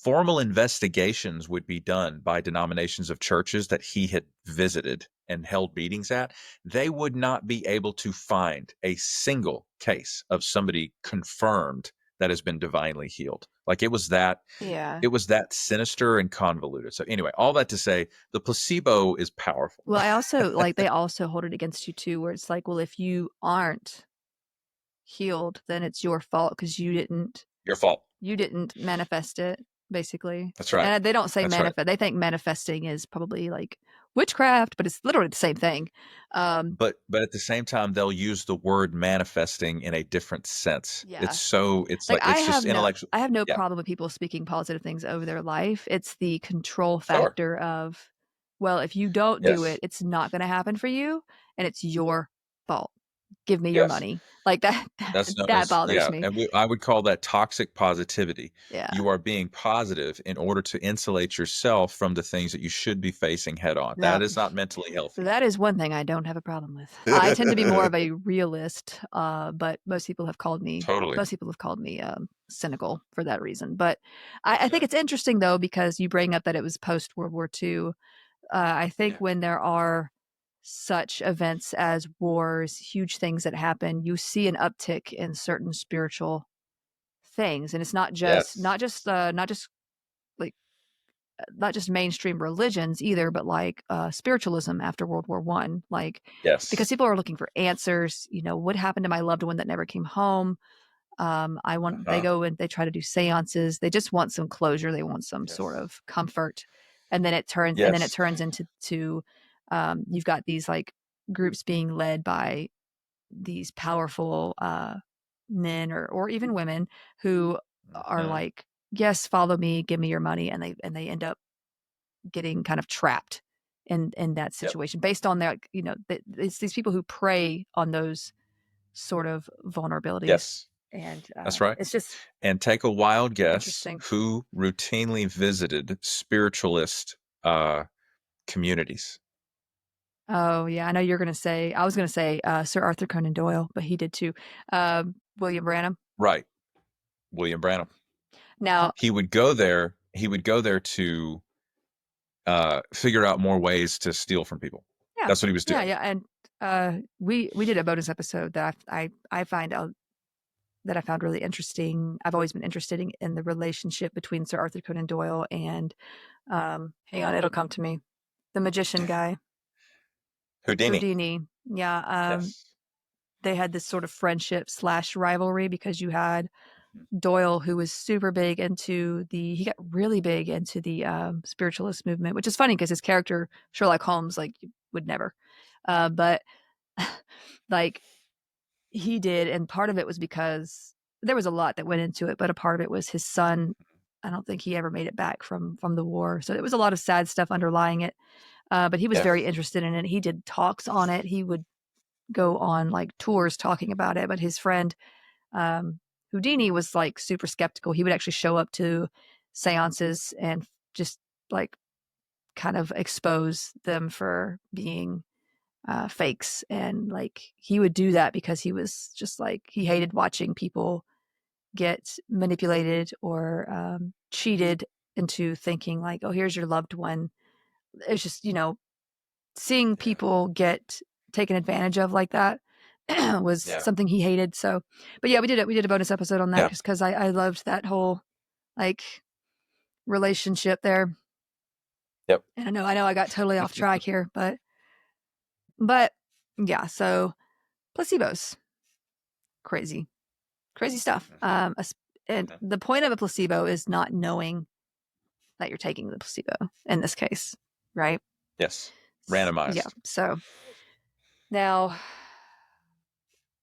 B: Formal investigations would be done by denominations of churches that he had visited and held meetings at. They would not be able to find a single case of somebody confirmed that has been divinely healed. Like it was that sinister and convoluted. So anyway, all that to say, the placebo is powerful.
A: Well, I also they also hold it against you too, where it's like, well, if you aren't healed, then it's your fault because you didn't manifest it, basically.
B: That's right.
A: And they don't say manifest. Right. They think manifesting is probably like witchcraft, but it's literally the same thing.
B: But at the same time, they'll use the word manifesting in a different sense.
A: Yeah.
B: It's just intellectual.
A: I have no problem with people speaking positive things over their life. It's the control factor of, well, if you don't do it, it's not going to happen for you, and it's your fault. give me your
B: Yes.
A: money. Like that,
B: That's known
A: that
B: as,
A: bothers
B: yeah,
A: me.
B: and I would call that toxic positivity.
A: Yeah.
B: You are being positive in order to insulate yourself from the things that you should be facing head on.
A: Now,
B: That is not mentally healthy.
A: that is one thing I don't have a problem with. I tend to be more of a realist, but
B: Totally.
A: most people have called me cynical for that reason. But I think
B: Yeah.
A: it's interesting though because you bring up that it was post World War II. I think
B: Yeah.
A: when there are such events as wars, huge things that happen, you see an uptick in certain spiritual things, and it's
B: Yes.
A: like not just mainstream religions either, but like spiritualism after World War One, like because
B: Yes.
A: people are looking for answers. You know, what happened to my loved one that never came home? They
B: Uh-huh.
A: go and they try to do seances. They just want some closure. They want some sort
B: Yes.
A: of comfort, and then it
B: Yes.
A: turns into you've got these like groups being led by these powerful men or even women who are
B: Mhm.
A: like, yes, follow me, give me your money, and they end up getting kind of trapped in that
B: Yep.
A: situation based on their, it's these people who prey on those sort of vulnerabilities,
B: Yes.
A: and
B: That's right.
A: it's just
B: And take a wild guess
A: interesting.
B: who routinely visited spiritualist uh, communities.
A: Oh yeah, I know you're gonna say. I was gonna say Sir Arthur Conan Doyle, but he did too. William Branham.
B: Right. William Branham.
A: Now,
B: He would go there to figure out more ways to steal from people.
A: yeah,
B: That's what he was
A: yeah,
B: doing.
A: yeah, and we did a bonus episode that I find out that I found really interesting. I've always been interested in the relationship between Sir Arthur Conan Doyle and hang on, it'll come to me, the magician guy,
B: Houdini.
A: Houdini. Yeah,
B: Yes.
A: they had this sort of friendship slash rivalry because you had
B: Mhm.
A: Doyle, who was super big into he got really big into the spiritualist movement, which is funny because his character, Sherlock Holmes, like, would never. But like he did. And part of it was because there was a lot that went into it, but a part of it was his son. I don't think he ever made it back from the war. So it was a lot of sad stuff underlying it. But he was very
B: Yes.
A: interested in it. He did talks on it. He would go on like tours talking about it. But his friend, um, Houdini, was like super skeptical. He would actually show up to seances and just like kind of expose them for being fakes. And like he would do that because he was just like, he hated watching people get manipulated or cheated into thinking like, oh, here's your loved one. It's just, seeing
B: Yeah.
A: people get taken advantage of like that was
B: Yeah.
A: something he hated. So, but yeah, we did it. We did a bonus episode on that
B: Yeah.
A: just because I loved that whole like relationship there.
B: Yep.
A: And I know I got totally off track here, but yeah, so placebos, crazy, crazy stuff.
B: Mhm.
A: And
B: Mhm.
A: the point of a placebo is not knowing that you're taking the placebo in this case, right?
B: Yes.
A: Yeah.
B: Randomized.
A: So now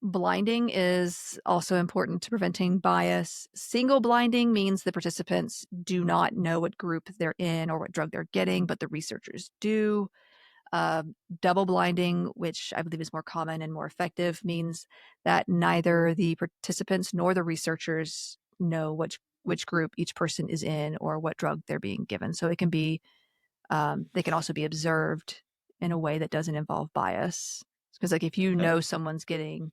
A: blinding is also important to preventing bias. Single blinding means the participants do not know what group they're in or what drug they're getting, but the researchers do. Double blinding, which I believe is more common and more effective, means that neither the participants nor the researchers know which group each person is in or what drug they're being given. So it can be, they can also be observed in a way that doesn't involve bias. Because like if you
B: Mhm.
A: know someone's getting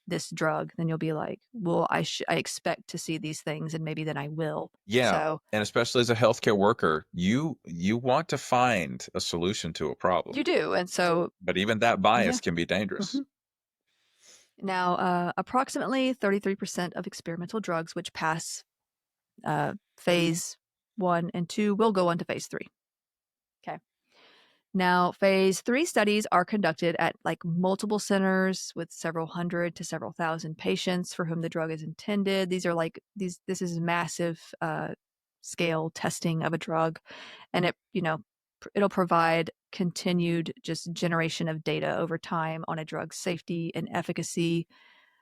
A: this drug, then you'll be like, well, I expect to see these things, and maybe then I will.
B: Yeah.
A: So
B: And especially as a healthcare worker, you want to find a solution to a problem.
A: you do, and so
B: But even that
A: yeah.
B: bias can be dangerous.
A: Mhm. Now, approximately 33% of experimental drugs which pass phase 1 and 2 will go on to phase 3. Okay. Now, phase 3 studies are conducted at like multiple centers with several hundred to several thousand patients for whom the drug is intended. These are like this is massive scale testing of a drug, and it'll provide continued just generation of data over time on a drug's safety and efficacy.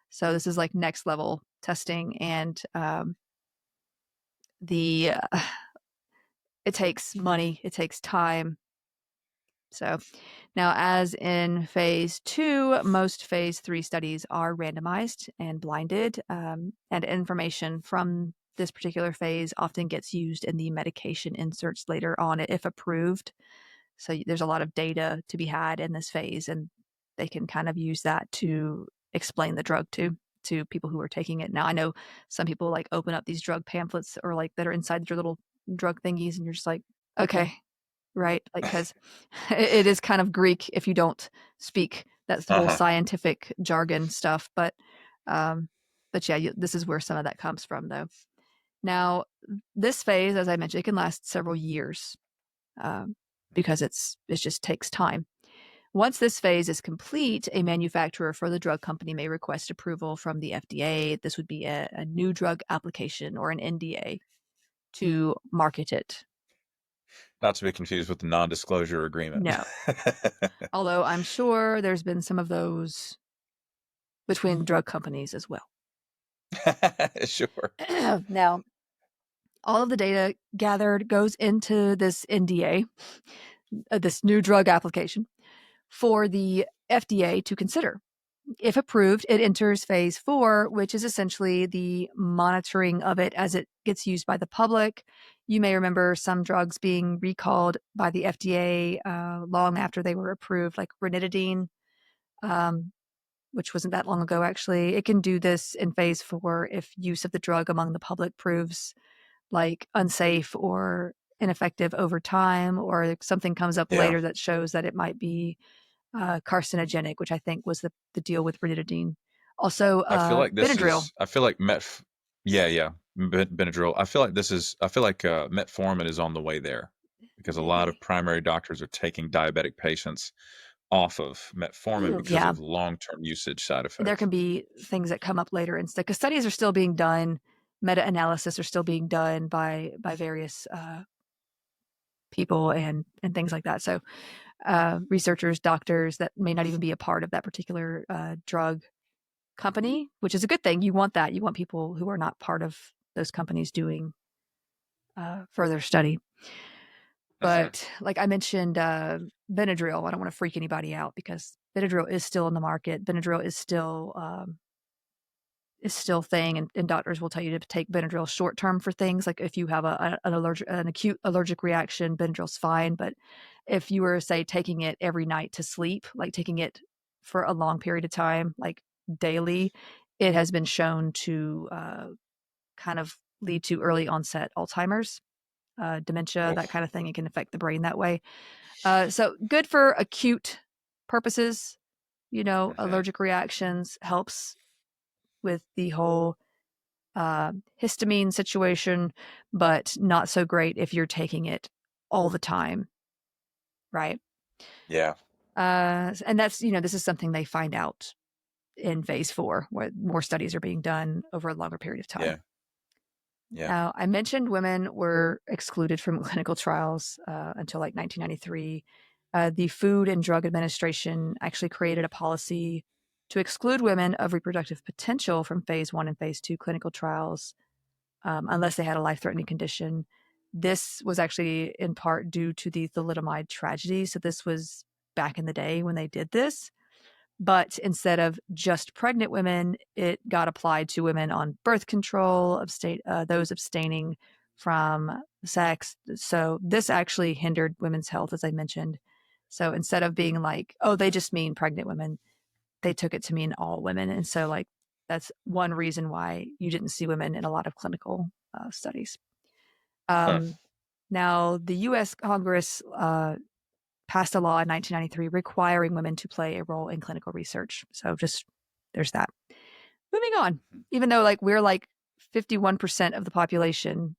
A: So this is like next level testing, and the it takes money, it takes time, So now, as in phase 2, most phase 3 studies are randomized and blinded, and information from this particular phase often gets used in the medication inserts later on if approved. So there's a lot of data to be had in this phase, and they can kind of use that to explain the drug to people who are taking it. Now, I know some people like open up these drug pamphlets or like that are inside their little drug thingies, and you're just like, okay, right? Like, because it is kind of Greek if you don't speak. That's the whole
B: Uh-huh.
A: scientific jargon stuff. Um, but yeah, this is where some of that comes from, though. Now, this phase, as I mentioned, it can last several years um, because it just takes time. Once this phase is complete, a manufacturer for the drug company may request approval from the FDA. This would be a new drug application or an NDA to market it.
B: Not to be confused with the non-disclosure agreement.
A: No. Although I'm sure there's been some of those between drug companies as well.
B: Sure.
A: Now, all of the data gathered goes into this NDA, this new drug application, for the FDA to consider. If approved, it enters phase 4, which is essentially the monitoring of it as it gets used by the public. You may remember some drugs being recalled by the FDA long after they were approved, like ranitidine, which wasn't that long ago, actually. It can do this in phase 4 if use of the drug among the public proves like unsafe or ineffective over time, or if something comes up
B: Yeah.
A: later that shows that it might be carcinogenic, which I think was the deal with ranitidine. Also, Benadryl.
B: I feel like yeah, Benadryl. I feel like metformin is on the way there because a lot of primary doctors are taking diabetic patients off of metformin because
A: Yeah,
B: of long-term usage side
A: there
B: effects.
A: can be things that come up later and stuff because studies are still being done, meta-analysis are still being done by various people and things like that. So researchers, doctors that may not even be a part of that particular drug company, which is a good thing. You want that. You want people who are not part of those companies doing further study.
B: Mhm.
A: But like I mentioned, Benadryl, I don't want to freak anybody out because Benadryl is still in the market. Benadryl is still thing, and doctors will tell you to take Benadryl short term for things like if you have an acute allergic reaction, Benadryl's fine. But if you were say taking it every night to sleep, like taking it for a long period of time, like daily, it has been shown to kind of lead to early onset Alzheimer's, dementia, that
B: Oof.
A: kind of thing. It can affect the brain that way. So good for acute purposes,
B: Mhm.
A: allergic reactions helps with the whole histamine situation, but not so great if you're taking it all the time, right?
B: Yeah.
A: And that's, this is something they find out in phase 4, where more studies are being done over a longer period of time.
B: Yeah. Yeah.
A: Now, I mentioned women were excluded from clinical trials until like 1993. The Food and Drug Administration actually created a policy to exclude women of reproductive potential from phase 1 and phase 2 clinical trials unless they had a life-threatening condition. This was actually in part due to the thalidomide tragedy. So this was back in the day when they did this. But instead of just pregnant women, it got applied to women on birth control, those abstaining from sex. So this actually hindered women's health, as I mentioned. So instead of being like, oh, they just mean pregnant women, they took it to mean all women. And so, like, that's one reason why you didn't see women in a lot of clinical studies.
B: Huh.
A: Um, Now, the US Congress passed a law in 1993 requiring women to play a role in clinical research. So just there's that. Moving on, even though like we're like 51% of the population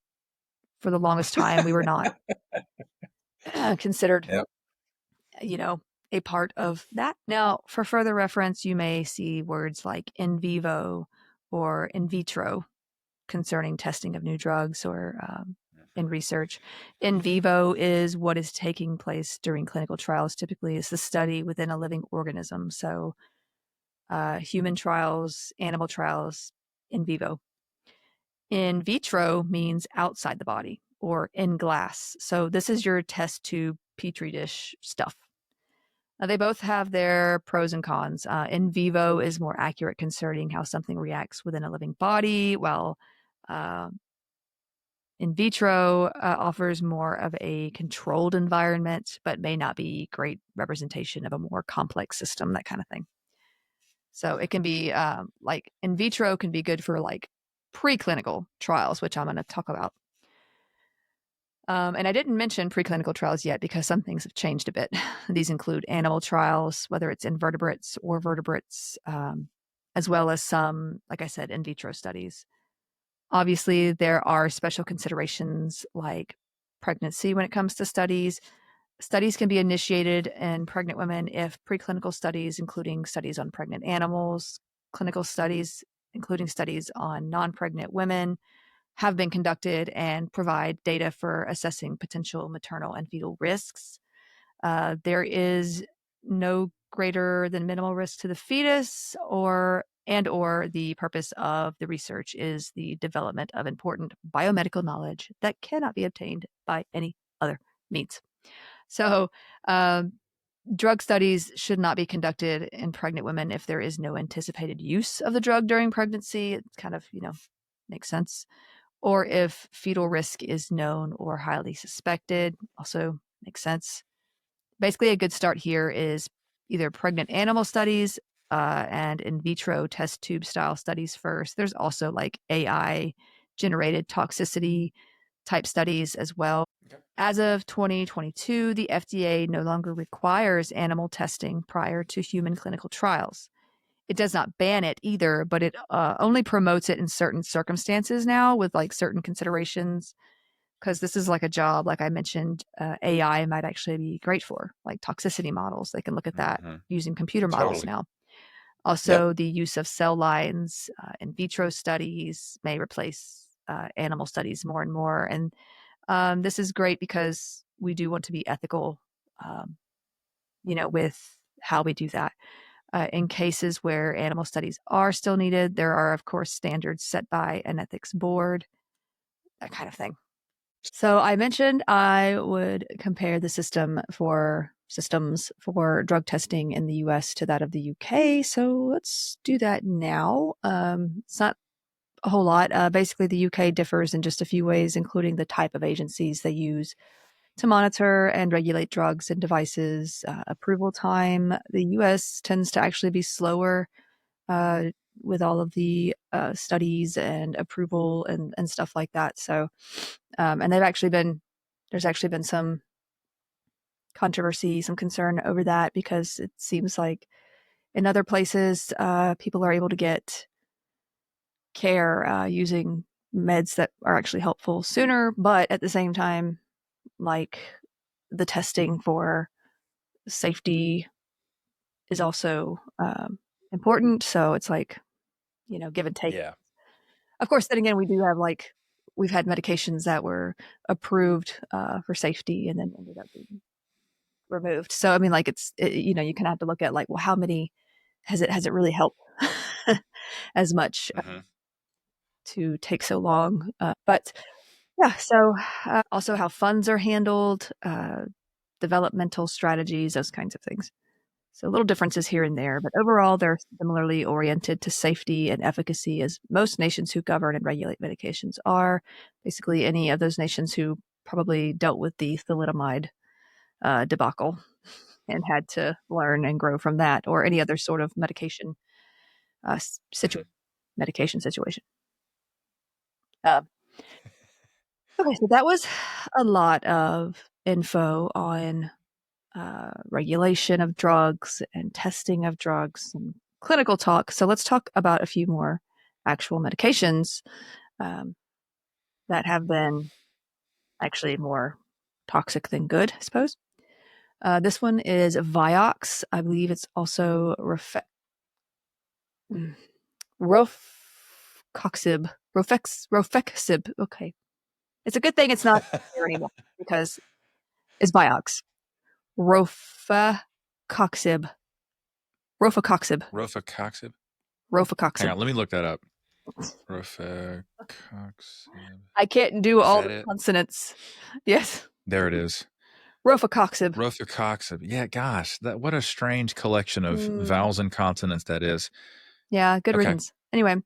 A: for the longest time, we were not considered,
B: Yep.
A: you know, a part of that. Now, for further reference, you may see words like in vivo or in vitro concerning testing of new drugs or in research. In vivo is what is taking place during clinical trials. Typically, is the study within a living organism. So, human trials, animal trials, in vivo. In vitro means outside the body or in glass. So, this is your test tube petri dish stuff. They both have their pros and cons. In vivo is more accurate concerning how something reacts within a living body, while uh, in vitro offers more of a controlled environment, but may not be great representation of a more complex system, that kind of thing. So it can be like in vitro can be good for like preclinical trials, which I'm going to talk about. And I didn't mention preclinical trials yet because some things have changed a bit. These include animal trials, whether it's invertebrates or vertebrates, as well as some, like I said, in vitro studies. Obviously, there are special considerations like pregnancy when it comes to studies. Studies can be initiated in pregnant women if preclinical studies, including studies on pregnant animals, clinical studies, including studies on non pregnant women, have been conducted and provide data for assessing potential maternal and fetal risks. There is no greater than minimal risk to the fetus, or the purpose of the research is the development of important biomedical knowledge that cannot be obtained by any other means. So, drug studies should not be conducted in pregnant women if there is no anticipated use of the drug during pregnancy. It kind of, makes sense. Or if fetal risk is known or highly suspected, also makes sense. Basically, a good start here is either pregnant animal studies and in vitro test tube style studies first. There's also like AI generated toxicity type studies as well. Okay. As of 2022, the FDA no longer requires animal testing prior to human clinical trials. It does not ban it either, but it only promotes it in certain circumstances now with like certain considerations. Because this is like a job, like I mentioned, AI might actually be great for, like toxicity models. They can look at that using computer models now. Also, the use of cell lines in vitro studies may replace animal studies more and more. And this is great because we do want to be ethical, with how we do that. In cases where animal studies are still needed, there are, of course, standards set by an ethics board, that kind of thing. So I mentioned I would compare the systems for drug testing in the US to that of the UK. So let's do that now. It's not a whole lot. Basically, the UK differs in just a few ways, including the type of agencies they use to monitor and regulate drugs and devices. Approval time, the US tends to actually be slower with all of the studies and approval and stuff like that. So, and there's actually been some controversy, some concern over that because it seems like in other places, people are able to get care using meds that are actually helpful sooner, but at the same time, like the testing for safety is also important. So it's like, give and take.
B: Yeah.
A: Of course, then again, we do have we've had medications that were approved for safety and then ended up being removed. So I mean, like you kind of have to look at like, well, how many has it really helped as much to take so long? But yeah, so also how funds are handled, developmental strategies, those kinds of things. So little differences here and there, but overall they're similarly oriented to safety and efficacy as most nations who govern and regulate medications are. Basically any of those nations who probably dealt with the thalidomide debacle and had to learn and grow from that, or any other sort of medication situation. Okay, so that was a lot of info on regulation of drugs and testing of drugs and clinical talk. So let's talk about a few more actual medications that have been actually more toxic than good, I suppose. This one is Vioxx. I believe it's also Rofecoxib. Rofecoxib. Okay. It's a good thing it's not there anymore because it's Vioxx. Rofecoxib. Rofecoxib.
B: Rofecoxib?
A: Rofecoxib.
B: Hang on, let me look that up. Rofecoxib.
A: I can't do all the consonants. Yes.
B: There it is.
A: Rofecoxib.
B: Rothercoxib. Yeah, gosh, what a strange collection of
A: Mm,
B: vowels and consonants that is.
A: yeah, good
B: Okay.
A: riddance. Anyway,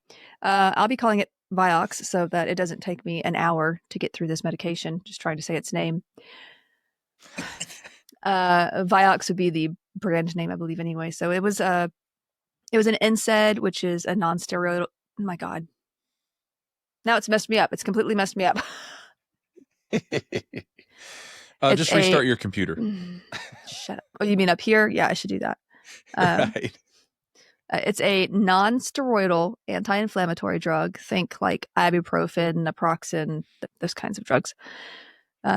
A: I'll be calling it Vioxx so that it doesn't take me an hour to get through this medication, just trying to say its name. Vioxx would be the brand name, I believe, anyway. So it was an NSAID, which is a non-steroidal. Oh my God. Now it's messed me up. It's completely messed me up. It's
B: Just
A: a
B: restart your computer.
A: shut up. Oh, you mean up here? Yeah, I should do that.
B: Right.
A: It's a non-steroidal anti-inflammatory drug. Think like ibuprofen, naproxen, those kinds of drugs.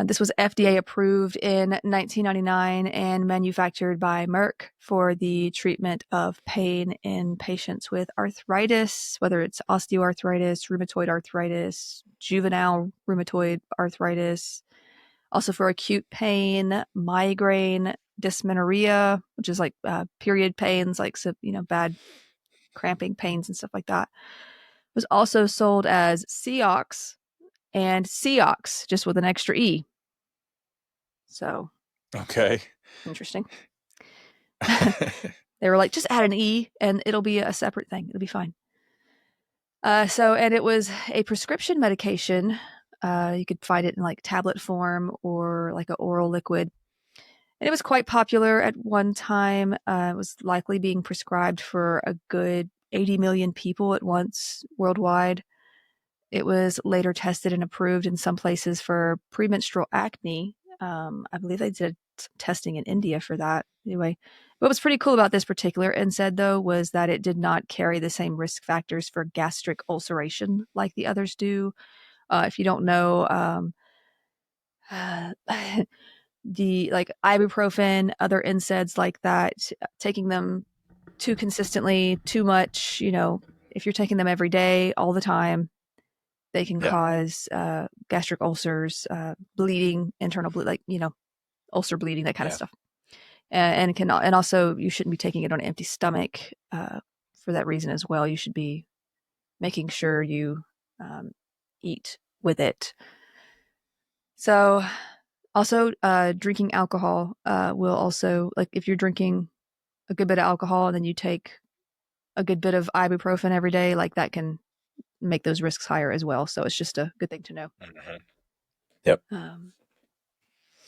A: This was FDA approved in 1999 and manufactured by Merck for the treatment of pain in patients with arthritis, whether it's osteoarthritis, rheumatoid arthritis, juvenile rheumatoid arthritis, also for acute pain, migraine, dysmenorrhea, which is like period pains, like bad cramping pains and stuff like that. It was also sold as Ceox and Ceox, just with an extra E. So
B: Okay.
A: interesting. They were like, just add an E and it'll be a separate thing. It'll be fine. And it was a prescription medication. You could find it in like tablet form or like an oral liquid. And it was quite popular at one time. It was likely being prescribed for a good 80 million people at once worldwide. It was later tested and approved in some places for premenstrual acne. I believe they did testing in India for that. Anyway, what was pretty cool about this particular NSAID, though, was that it did not carry the same risk factors for gastric ulceration like the others do. If you don't know, the like ibuprofen, other NSAIDs like that, taking them too consistently, too much, if you're taking them every day, all the time, they can
B: Yeah.
A: cause gastric ulcers, bleeding, internal bleed, like ulcer bleeding, that kind of
B: Yeah.
A: stuff. And also you shouldn't be taking it on an empty stomach for that reason as well. You should be making sure you eat with it. So also drinking alcohol will also, like if you're drinking a good bit of alcohol and then you take a good bit of ibuprofen every day, like that can make those risks higher as well. So it's just a good thing to know.
B: Mm-hmm. Yep.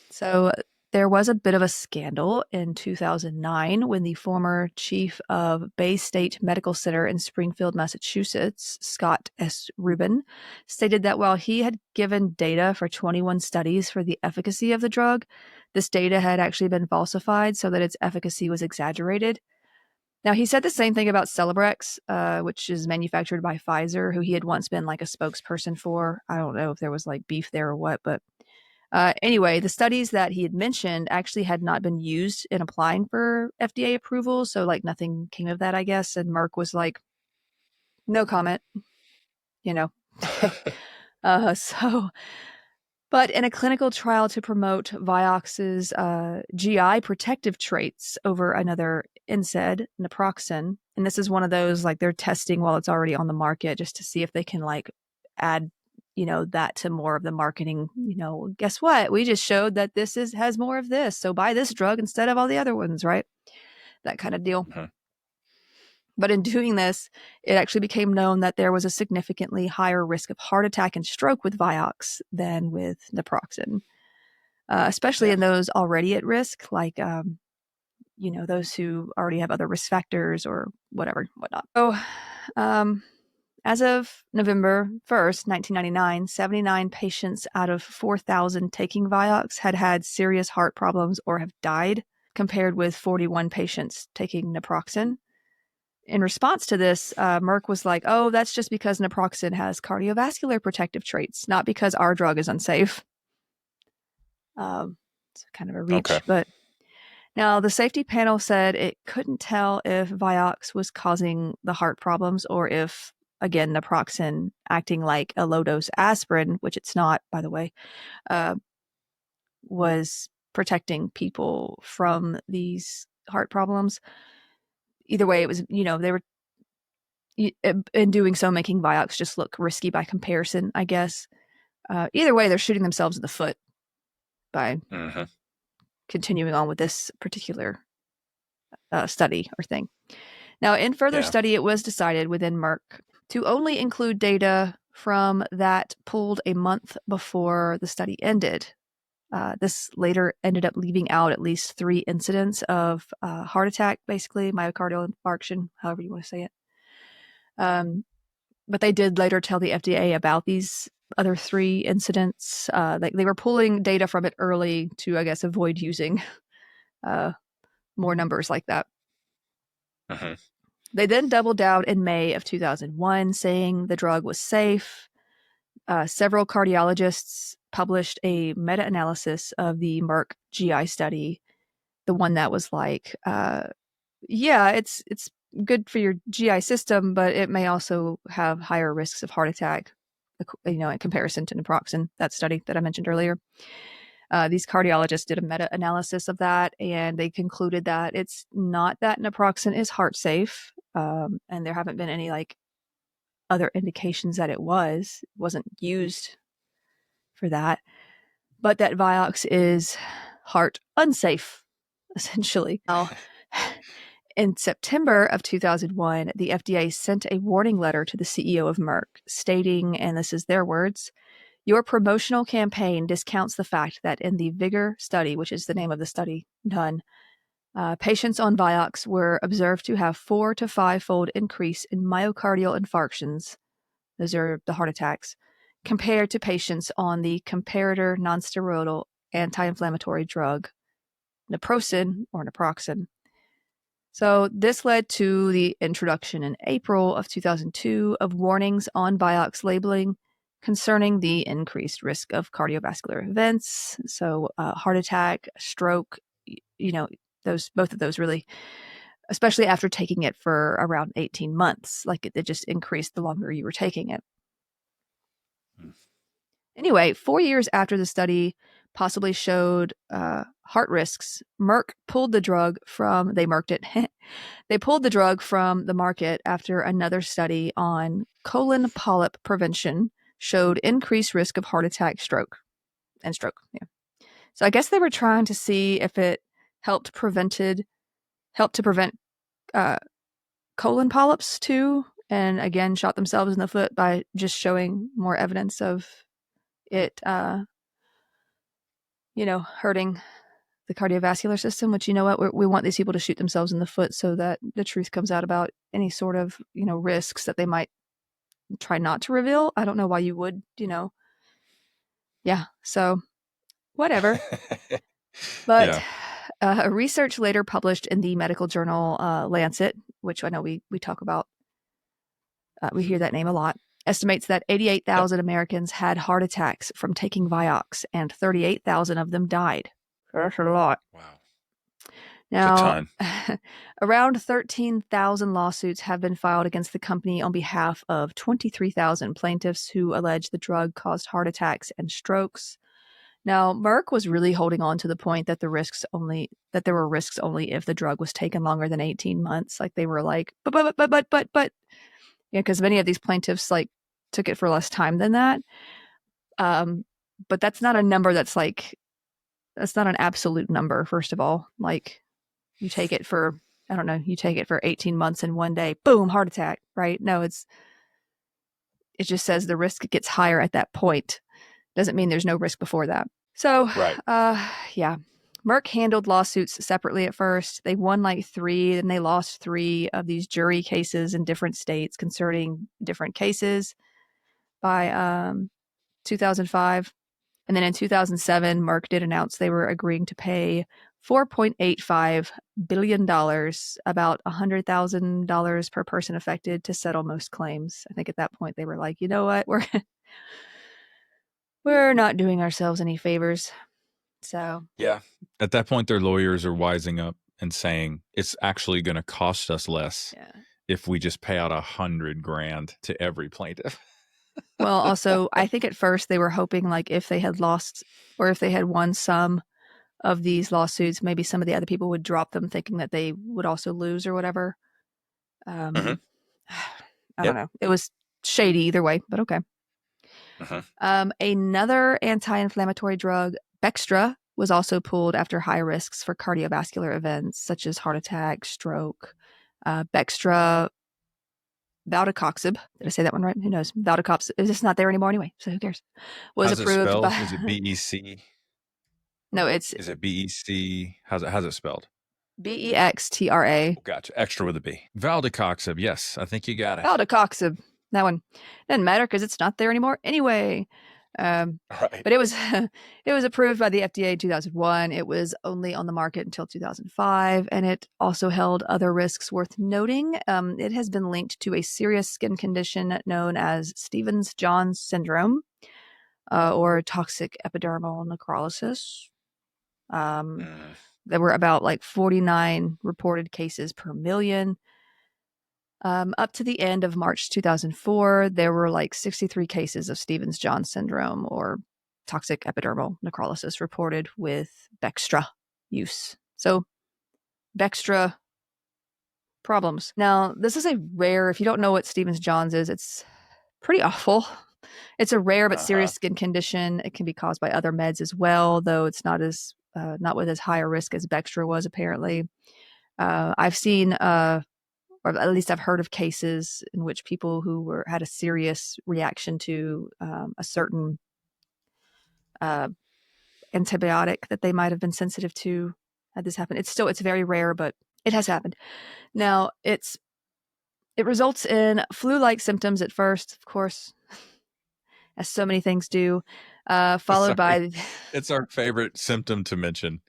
A: So there was a bit of a scandal in 2009 when the former chief of Bay State Medical Center in Springfield, Massachusetts, Scott S. Rubin, stated that while he had given data for 21 studies for the efficacy of the drug, this data had actually been falsified so that its efficacy was exaggerated. Now, he said the same thing about Celebrex, which is manufactured by Pfizer, who he had once been like a spokesperson for. I don't know if there was like beef there or what, but anyway, the studies that he had mentioned actually had not been used in applying for FDA approval. So, like, nothing came of that, I guess. And Merck was like, no comment, you know. So, but in a clinical trial to promote Vioxx's GI protective traits over another NSAID, naproxen, and this is one of those like they're testing while it's already on the market just to see if they can like add, that to more of the marketing. Guess what? We just showed that this has more of this, so buy this drug instead of all the other ones, right? That kind of deal.
B: Mhm.
A: But in doing this, it actually became known that there was a significantly higher risk of heart attack and stroke with Vioxx than with naproxen, especially
B: Yeah.
A: in those already at risk, like those who already have other risk factors or whatnot. So, as of November 1st, 1999, 79 patients out of 4,000 taking Vioxx had had serious heart problems or have died, compared with 41 patients taking naproxen. In response to this, Merck was like, oh, that's just because naproxen has cardiovascular protective traits, not because our drug is unsafe. It's kind of a reach,
B: Okay.
A: but now the safety panel said it couldn't tell if Vioxx was causing the heart problems or if, again, naproxen acting like a low-dose aspirin, which it's not, by the way, was protecting people from these heart problems. Either way, it was, they were in doing so, making Vioxx just look risky by comparison, I guess. Either way, they're shooting themselves in the foot by
B: Mm-hmm.
A: continuing on with this particular study or thing. Now, in further study, it was decided within Merck to only include data from that pulled a month before the study ended. This later ended up leaving out at least 3 incidents of heart attack, basically, myocardial infarction, however you want to say it. But they did later tell the FDA about these other 3 incidents. They were pulling data from it early to, I guess, avoid using more numbers like that.
B: Uh-huh.
A: They then doubled down in May of 2001, saying the drug was safe. Several cardiologists published a meta-analysis of the Merck GI study, the one that was like, it's good for your GI system, but it may also have higher risks of heart attack, in comparison to naproxen, that study that I mentioned earlier. These cardiologists did a meta-analysis of that, and they concluded that it's not that naproxen is heart safe, and there haven't been any other indications that it wasn't used for that, but that Vioxx is heart unsafe, essentially. Now, in September of 2001, the FDA sent a warning letter to the CEO of Merck stating, and this is their words, "Your promotional campaign discounts the fact that in the VIGOR study," which is the name of the study done, patients on Vioxx were observed to have 4 to 5-fold increase in myocardial infarctions, those are the heart attacks, compared to patients on the comparator nonsteroidal anti-inflammatory drug, naproxen. So this led to the introduction in April of 2002 of warnings on Vioxx labeling concerning the increased risk of cardiovascular events. So heart attack, stroke, both of those really, especially after taking it for around 18 months, it just increased the longer you were taking it. Anyway, 4 years after the study possibly showed heart risks, Merck pulled the drug from, they marked it, they pulled the drug from the market after another study on colon polyp prevention showed increased risk of heart attack, stroke. Yeah. So I guess they were trying to see if it helped to prevent colon polyps too, and again shot themselves in the foot by just showing more evidence of it hurting the cardiovascular system, which, you know what, we want these people to shoot themselves in the foot so that the truth comes out about any sort of, risks that they might try not to reveal. I don't know why you would, Yeah, so whatever. But research later published in the medical journal Lancet, which I know we talk about, we hear that name a lot, estimates that 88,000 Americans had heart attacks from taking Vioxx, and 38,000 of them died. That's a lot.
B: Wow.
A: Now, around 13,000 lawsuits have been filed against the company on behalf of 23,000 plaintiffs who allege the drug caused heart attacks and strokes. Now, Merck was really holding on to the point that there were risks only if the drug was taken longer than 18 months. They were like, but, because many of these plaintiffs took it for less time than that. But that's not a number that's not an absolute number, first of all. You take it for, I don't know, you take it for 18 months and one day, boom, heart attack, right? No, it just says the risk gets higher at that point. Doesn't mean there's no risk before that. So,
B: right.
A: Merck handled lawsuits separately at first. They won 3, then they lost 3 of these jury cases in different states concerning different cases by 2005. And then in 2007, Merck did announce they were agreeing to pay $4.85 billion, about $100,000 per person affected, to settle most claims. I think at that point they were like, you know what, we're not doing ourselves any favors. So
B: yeah, at that point their lawyers are wising up and saying it's actually going to cost us less if we just pay out $100,000 to every plaintiff.
A: Well, also, I think at first they were hoping if they had lost or if they had won some of these lawsuits, maybe some of the other people would drop them, thinking that they would also lose or whatever. I don't know. It was shady either way, but okay. Another anti-inflammatory drug, Bextra, was also pulled after high risks for cardiovascular events such as heart attack, stroke. Bextra, valdecoxib. Did I say that one right? Who knows? Valdecoxib is just not there anymore anyway, so who cares? Was
B: How's it
A: approved
B: spelled? Is it
A: by.
B: BEC?
A: No, it's
B: Is it BEC? How's it spelled?
A: Bextra.
B: Oh, gotcha. Extra with a B. Valdecoxib. Yes, I think you got it.
A: Valdecoxib. That one doesn't matter because it's not there anymore anyway.
B: Right.
A: But it was it was approved by the FDA in 2001. It was only on the market until 2005, and it also held other risks worth noting. It has been linked to a serious skin condition known as Stevens-Jones syndrome, or toxic epidermal necrolysis. There were about like 49 reported cases per million. Up to the end of March 2004, there were like 63 cases of Stevens-Jones syndrome or toxic epidermal necrolysis reported with Bextra use. So, Bextra problems. Now, this is a rare, if you don't know what Stevens-Jones is, it's pretty awful. It's a rare but serious skin condition. It can be caused by other meds as well, though it's not with as high a risk as Bextra was apparently. I've seen or at least I've heard of cases in which people who had a serious reaction to a certain antibiotic that they might have been sensitive to had this happen. It's very rare, but it has happened. Now it results in flu-like symptoms at first, of course, as so many things do, followed by.
B: It's our favorite symptom to mention.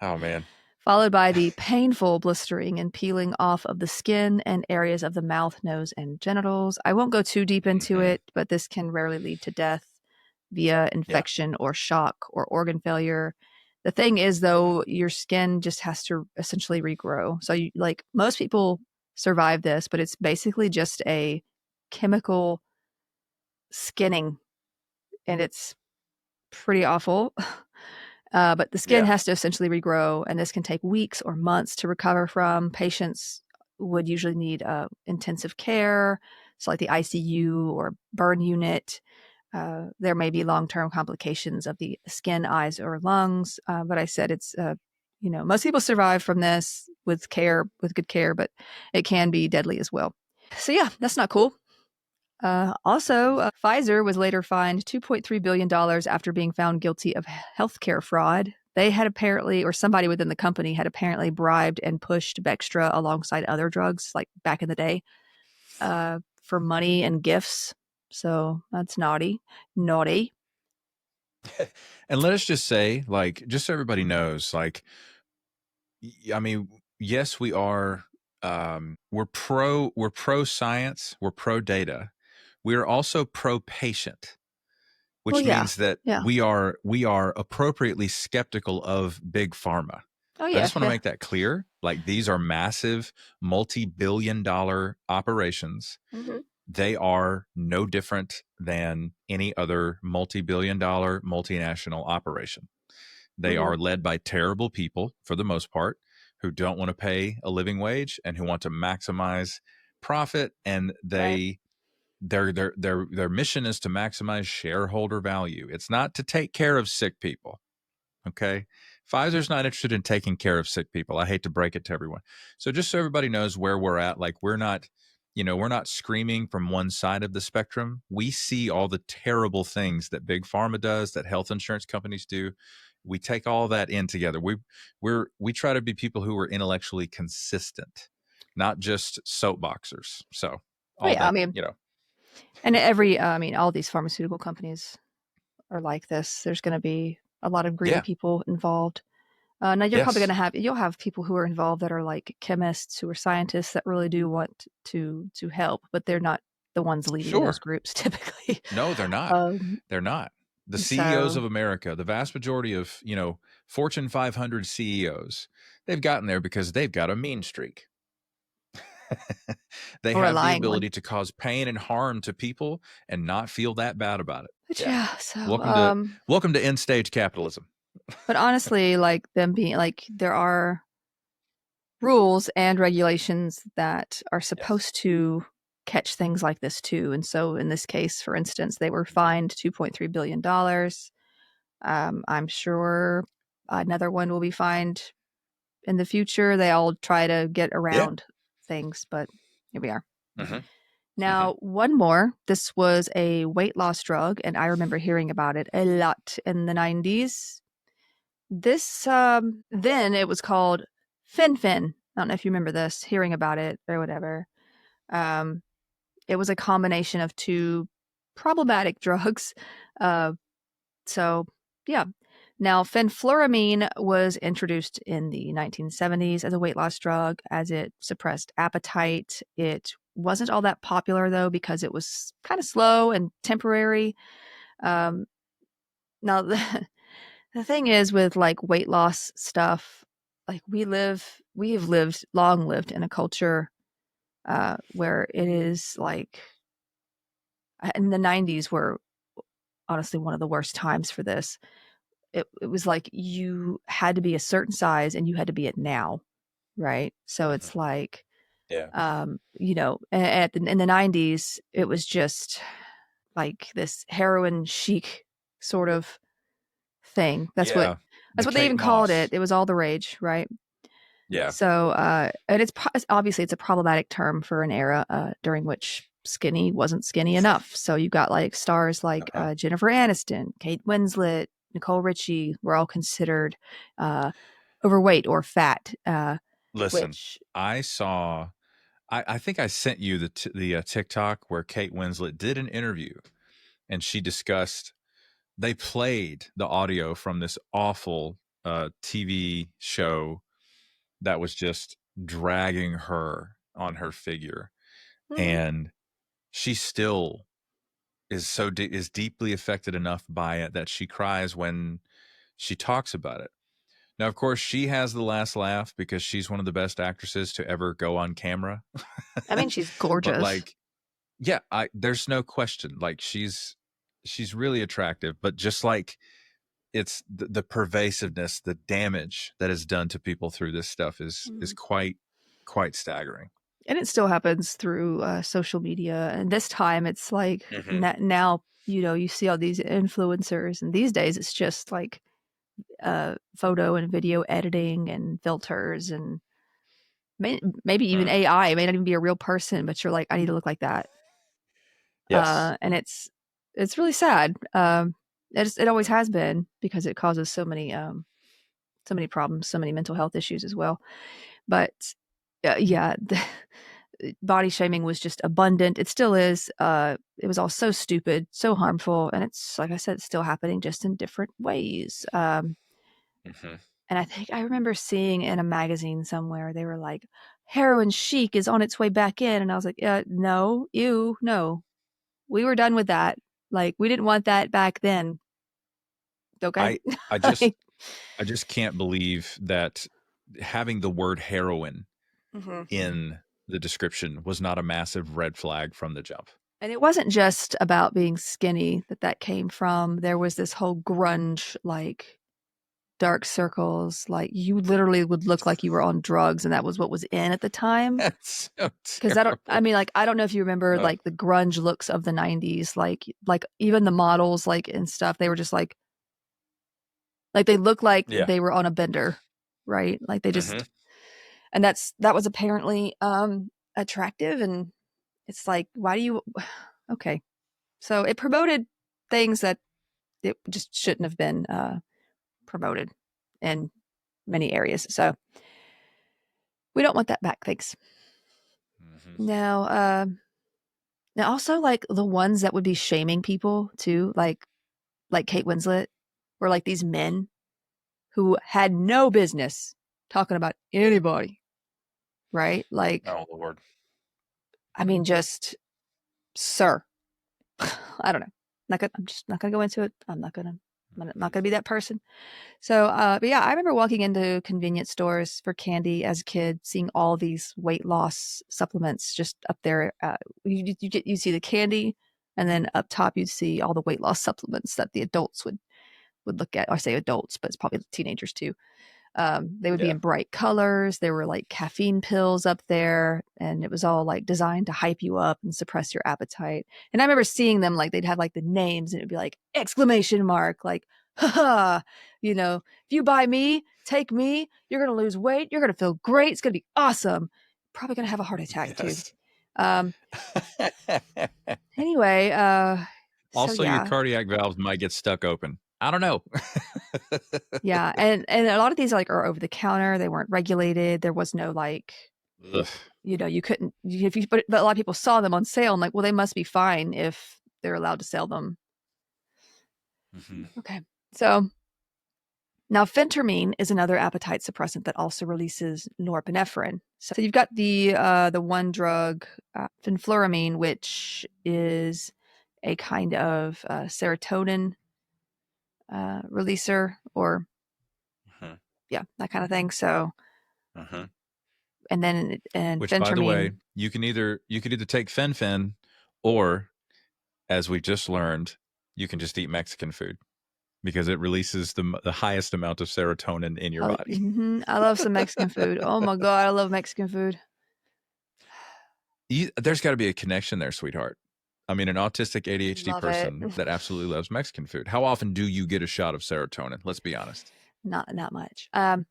B: Oh man.
A: Followed by the painful blistering and peeling off of the skin and areas of the mouth, nose, and genitals. I won't go too deep into it, but this can rarely lead to death via infection or shock or organ failure. The thing is, though, your skin just has to essentially regrow. So, most people survive this, but it's basically just a chemical skinning, and it's pretty awful. But the skin has to essentially regrow, and this can take weeks or months to recover from. Patients would usually need intensive care, so like the ICU or burn unit. There may be long-term complications of the skin, eyes, or lungs. But I said it's, most people survive from this with good care, but it can be deadly as well. So yeah, that's not cool. Also, Pfizer was later fined $2.3 billion after being found guilty of healthcare fraud. They had apparently, or somebody within the company had apparently bribed and pushed Bextra alongside other drugs, like back in the day, for money and gifts. So that's naughty. Naughty.
B: And let us just say, just so everybody knows, I mean, yes, we are. We're pro science. We're pro data. We are also pro patient, which means that we are appropriately skeptical of big pharma. I just want to make that clear. These are massive, multi-billion-dollar operations. They are no different than any other multi-billion-dollar multinational operation. They are led by terrible people, for the most part, who don't want to pay a living wage and who want to maximize profit, and their mission is to maximize shareholder value. It's not to take care of sick people. Okay. Pfizer's not interested in taking care of sick people. I hate to break it to everyone. So just so everybody knows where we're at, we're not screaming from one side of the spectrum. We see all the terrible things that big pharma does, that health insurance companies do. We take all that in together. We try to be people who are intellectually consistent, not just soapboxers. So
A: and all these pharmaceutical companies are like this. There's going to be a lot of greedy people involved. Now you're probably going to you'll have people who are involved that are like chemists, who are scientists that really do want to help, but they're not the ones leading those groups typically.
B: No, they're not. They're not. The CEOs of America, the vast majority of, Fortune 500 CEOs, they've gotten there because they've got a mean streak. They have the ability to cause pain and harm to people and not feel that bad about it.
A: So
B: welcome to end stage capitalism.
A: But honestly, them being there are rules and regulations that are supposed to catch things like this too. And so in this case, for instance, they were fined $2.3 billion. I'm sure another one will be found in the future. They all try to get
B: Yeah.
A: around things, but here we are.
B: Hmm. Hmm.
A: Now, one more. This was a weight loss drug, and I remember hearing about it a lot in the 90s. This, then it was called Fen-Phen. I don't know if you remember this, hearing about it or whatever. Um, it was a combination of two problematic drugs. Uh, so, yeah. Now, fenfluramine was introduced in the 1970s as a weight loss drug as it suppressed appetite. It wasn't all that popular, though, because it was kind of slow and temporary. Um, now, the thing is with like weight loss stuff, like we have long lived in a culture where it is like, in the 90s were honestly one of the worst times for this. It was like you had to be a certain size and you had to be it now, right? So
B: Hmm.
A: it's like,
B: Yeah.
A: in the 90s, it was just like this heroin chic sort of thing.
B: Yeah.
A: That's
B: The
A: what they
B: Kate
A: even called it.
B: Moss.
A: It was all the rage, right?
B: Yeah.
A: So, and obviously it's a problematic term for an era during which skinny wasn't skinny enough. So you've got like stars like
B: Uh-huh.
A: Jennifer Aniston, Kate Winslet, Nicole Richie were all considered uh, overweight or fat,
B: Listen,
A: which
B: I saw. I think I sent you the TikTok where Kate Winslet did an interview and she discussed. They played the audio from this awful TV show that was just dragging her on her figure,
A: hmm,
B: and she still is deeply affected enough by it that she cries when she talks about it. Now, of course, she has the last laugh because she's one of the best actresses to ever go on camera.
A: I mean, she's
B: But
A: gorgeous.
B: like, yeah, I there's no question. Like she's really attractive, but just like it's the pervasiveness, the damage that is done to people through this stuff is
A: Mhm.
B: quite staggering.
A: And it still happens through social media. And this time it's like
B: Hmm.
A: now, you see all these influencers, and these days it's just like photo and video editing and filters and maybe even
B: Mm.
A: AI. It may not even be a real person, but you're like, I need to look like that.
B: Yes.
A: And it's really sad. It always has been because it causes so many problems, so many mental health issues as well. But yeah, body shaming was just abundant. It still is. It was all so stupid, so harmful, and it's like I said, it's still happening just in different ways.
B: Hmm.
A: And I think I remember seeing in a magazine somewhere they were like, heroin chic is on its way back in, and I was like, no, ew, no, we were done with that. Like we didn't want that back then. Okay,
B: I I just
A: like,
B: I just can't believe that having the word heroin
A: mhm.
B: in the description was not a massive red flag from the jump.
A: And it wasn't just about being skinny that came from. There was this whole grunge, like dark circles. Like you literally would look like you were on drugs, and that was what was in at the time.
B: That's so
A: Because
B: terrible.
A: I don't know if you remember
B: Uh,
A: like the grunge looks of the 90s, like even the models, like and stuff, they were just like they looked like
B: yeah.
A: they were on a bender, right? Like they
B: Hmm.
A: just, and that was apparently attractive. And it's like, why do you, okay. So it promoted things that it just shouldn't have been promoted in many areas. So we don't want that back. Thanks.
B: Hmm.
A: Now, now also like the ones that would be shaming people too, like Kate Winslet, or like these men who had no business talking about anybody, right? Like,
B: Oh Lord.
A: I mean, just sir, I don't know. I'm just not gonna go into it. I'm not gonna be that person. So, but yeah, I remember walking into convenience stores for candy as a kid, seeing all these weight loss supplements just up there. You see the candy, and then up top you'd see all the weight loss supplements that the adults would look at. Or I say adults, but it's probably the teenagers too. They would be
B: Yeah.
A: in bright colors. There were like caffeine pills up there, and it was all like designed to hype you up and suppress your appetite. And I remember seeing them, like they'd have like the names, and it'd be like exclamation mark, like you know, if you buy me, take me, you're going to lose weight. You're going to feel great. It's going to be awesome. Probably going to have a heart attack too.
B: Yes.
A: Um, anyway, so
B: Also, your
A: yeah,
B: cardiac valves might get stuck open. I don't know.
A: yeah. And a lot of these are over the counter. They weren't regulated. There was no
B: Ugh.
A: you couldn't, but a lot of people saw them on sale and well, they must be fine if they're allowed to sell them.
B: Mm-hmm.
A: Okay. So now phentermine is another appetite suppressant that also releases norepinephrine. So you've got the one drug, fenfluramine, which is a kind of serotonin releaser, or yeah, that kind of thing. So, and then
B: Which, by the way,
A: phentermine.
B: you could either take fen, or, as we just learned, you can just eat Mexican food because it releases the highest amount of serotonin in your body.
A: I love some Mexican food. Oh my God, I love Mexican food.
B: There's got to be a connection there, sweetheart. I mean, an autistic ADHD
A: Love it.
B: person that absolutely loves Mexican food. How often do you get a shot of serotonin? Let's be honest.
A: Not much. I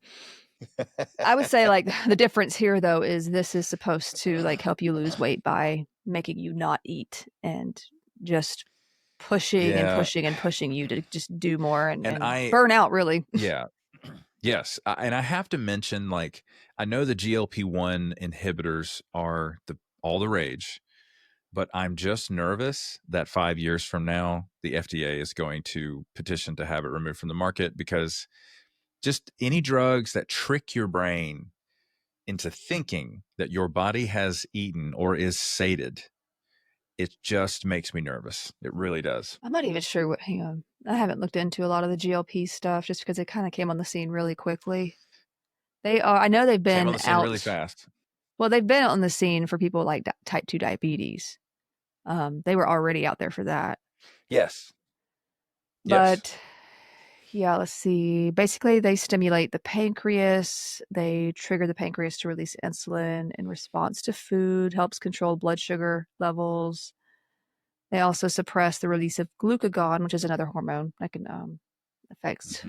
A: would say like the difference here though is this is supposed to like help you lose weight by making you not eat and just pushing and pushing and pushing you to just do more and burn out really.
B: Yeah. Yes. And I have to mention, like, I know the GLP-1 inhibitors are all the rage, but I'm just nervous that 5 years from now, the FDA is going to petition to have it removed from the market, because just any drugs that trick your brain into thinking that your body has eaten or is sated, it just makes me nervous. It really does.
A: I'm not even sure what, hang on. I haven't looked into a lot of the GLP stuff just because it kind of came on the scene really quickly. I know they've been
B: Came on the scene really fast.
A: Well, they've been on the scene for people like type 2 diabetes. They were already out there for that.
B: Yes.
A: But yeah, let's see. Basically, they stimulate the pancreas. They trigger the pancreas to release insulin in response to food, helps control blood sugar levels. They also suppress the release of glucagon, which is another hormone that can affect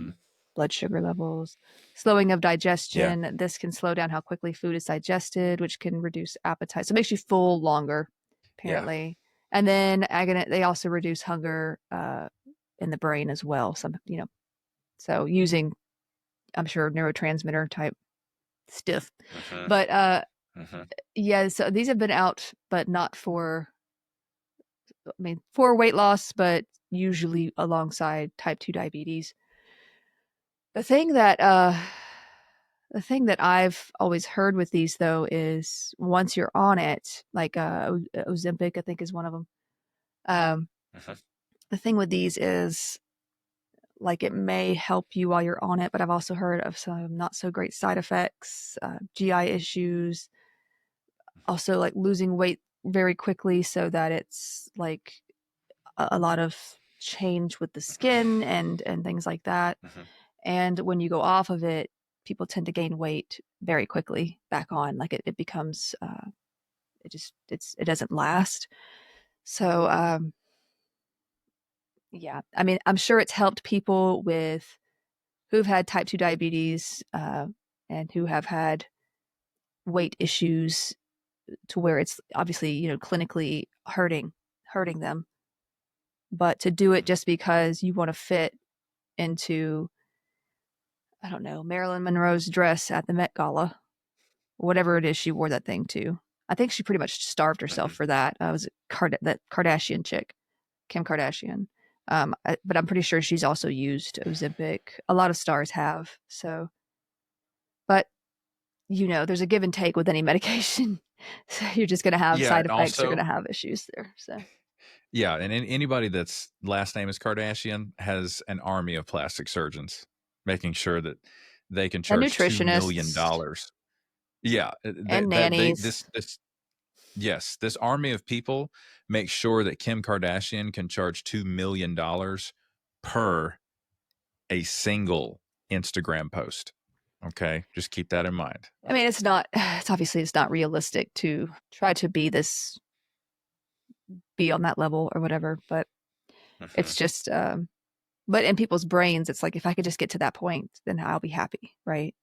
A: blood sugar levels. Slowing of digestion. Yeah. This can slow down how quickly food is digested, which can reduce appetite. So it makes you full longer, apparently. Yeah. And then they also reduce hunger in the brain as well. So using, I'm sure, neurotransmitter type stuff. But yeah, so these have been out, but not for, for weight loss, but usually alongside type 2 diabetes. The thing that I've always heard with these though is once you're on it, like Ozempic, I think is one of them. The thing with these is like it may help you while you're on it, but I've also heard of some not so great side effects, GI issues, also like losing weight very quickly, so that it's like a lot of change with the skin and things like that. And when you go off of it, people tend to gain weight very quickly back on. Like it becomes, it doesn't last. So, yeah, I mean, I'm sure it's helped people who've had type 2 diabetes and who have had weight issues to where it's obviously, clinically hurting them. But to do it just because you want to fit into, I don't know, Marilyn Monroe's dress at the Met Gala, whatever it is she wore that thing to. I think she pretty much starved herself for that. It was that Kardashian chick, Kim Kardashian. But I'm pretty sure she's also used Ozempic. A lot of stars have. So, but there's a give and take with any medication. So you're just going to have side effects. Also, you're going to have issues there. So.
B: Yeah, and anybody that's last name is Kardashian has an army of plastic surgeons making sure that they can charge $2 million. Yeah,
A: and nannies.
B: This army of people make sure that Kim Kardashian can charge $2 million per a single Instagram post. Okay, just keep that in mind.
A: I mean, it's not realistic to try to be on that level or whatever, but it's just, But in people's brains, it's like, if I could just get to that point, then I'll be happy, right?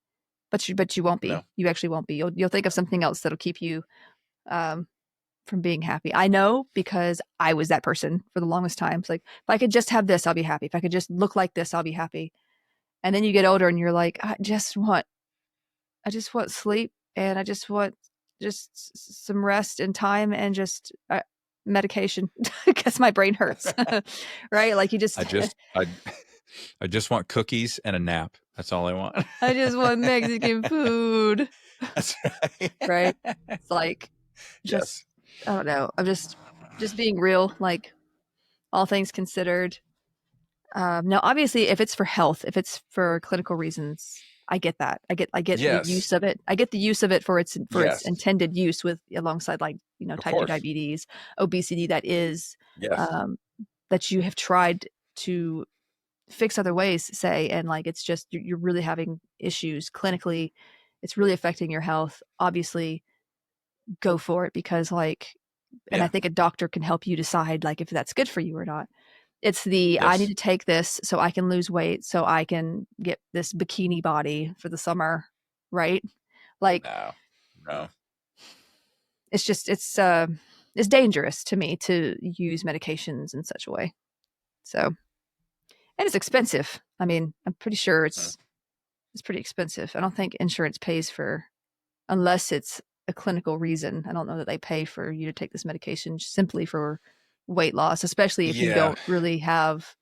A: But you won't
B: No.
A: be. You actually won't be. You'll think of something else that'll keep you from being happy. I know, because I was that person for the longest time. It's like, if I could just have this, I'll be happy. If I could just look like this, I'll be happy. And then you get older and you're like, I just want sleep, and I just want just some rest and time, and just medication because my brain hurts. Right? Like, you just
B: I just want cookies and a nap. That's all I want.
A: I just want Mexican food.
B: That's right.
A: Right? It's like, just,
B: Yes.
A: I don't know. I'm just being real, like, all things considered. Now, obviously, if it's for health, if it's for clinical reasons, I get that. I get the
B: Yes.
A: use of it. I get the use of it for its
B: Yes.
A: intended use, with alongside, like,
B: Of
A: type 2
B: course.
A: diabetes, obesity, that is
B: Yes.
A: that you have tried to fix other ways, say, and, like, it's just you're really having issues clinically. It's really affecting your health. Obviously, go for it, because, like, and I
B: Yeah.
A: think a doctor can help you decide, like, if that's good for you or not. It's the, I need
B: Yes.
A: to take this so I can lose weight, so I can get this bikini body for the summer, right? Like,
B: No.
A: it's just, it's dangerous to me to use medications in such a way. So, and it's expensive. I mean, I'm pretty sure it's pretty expensive. I don't think insurance pays for, unless it's a clinical reason. I don't know that they pay for you to take this medication simply for weight loss, especially if you
B: Yeah.
A: don't really have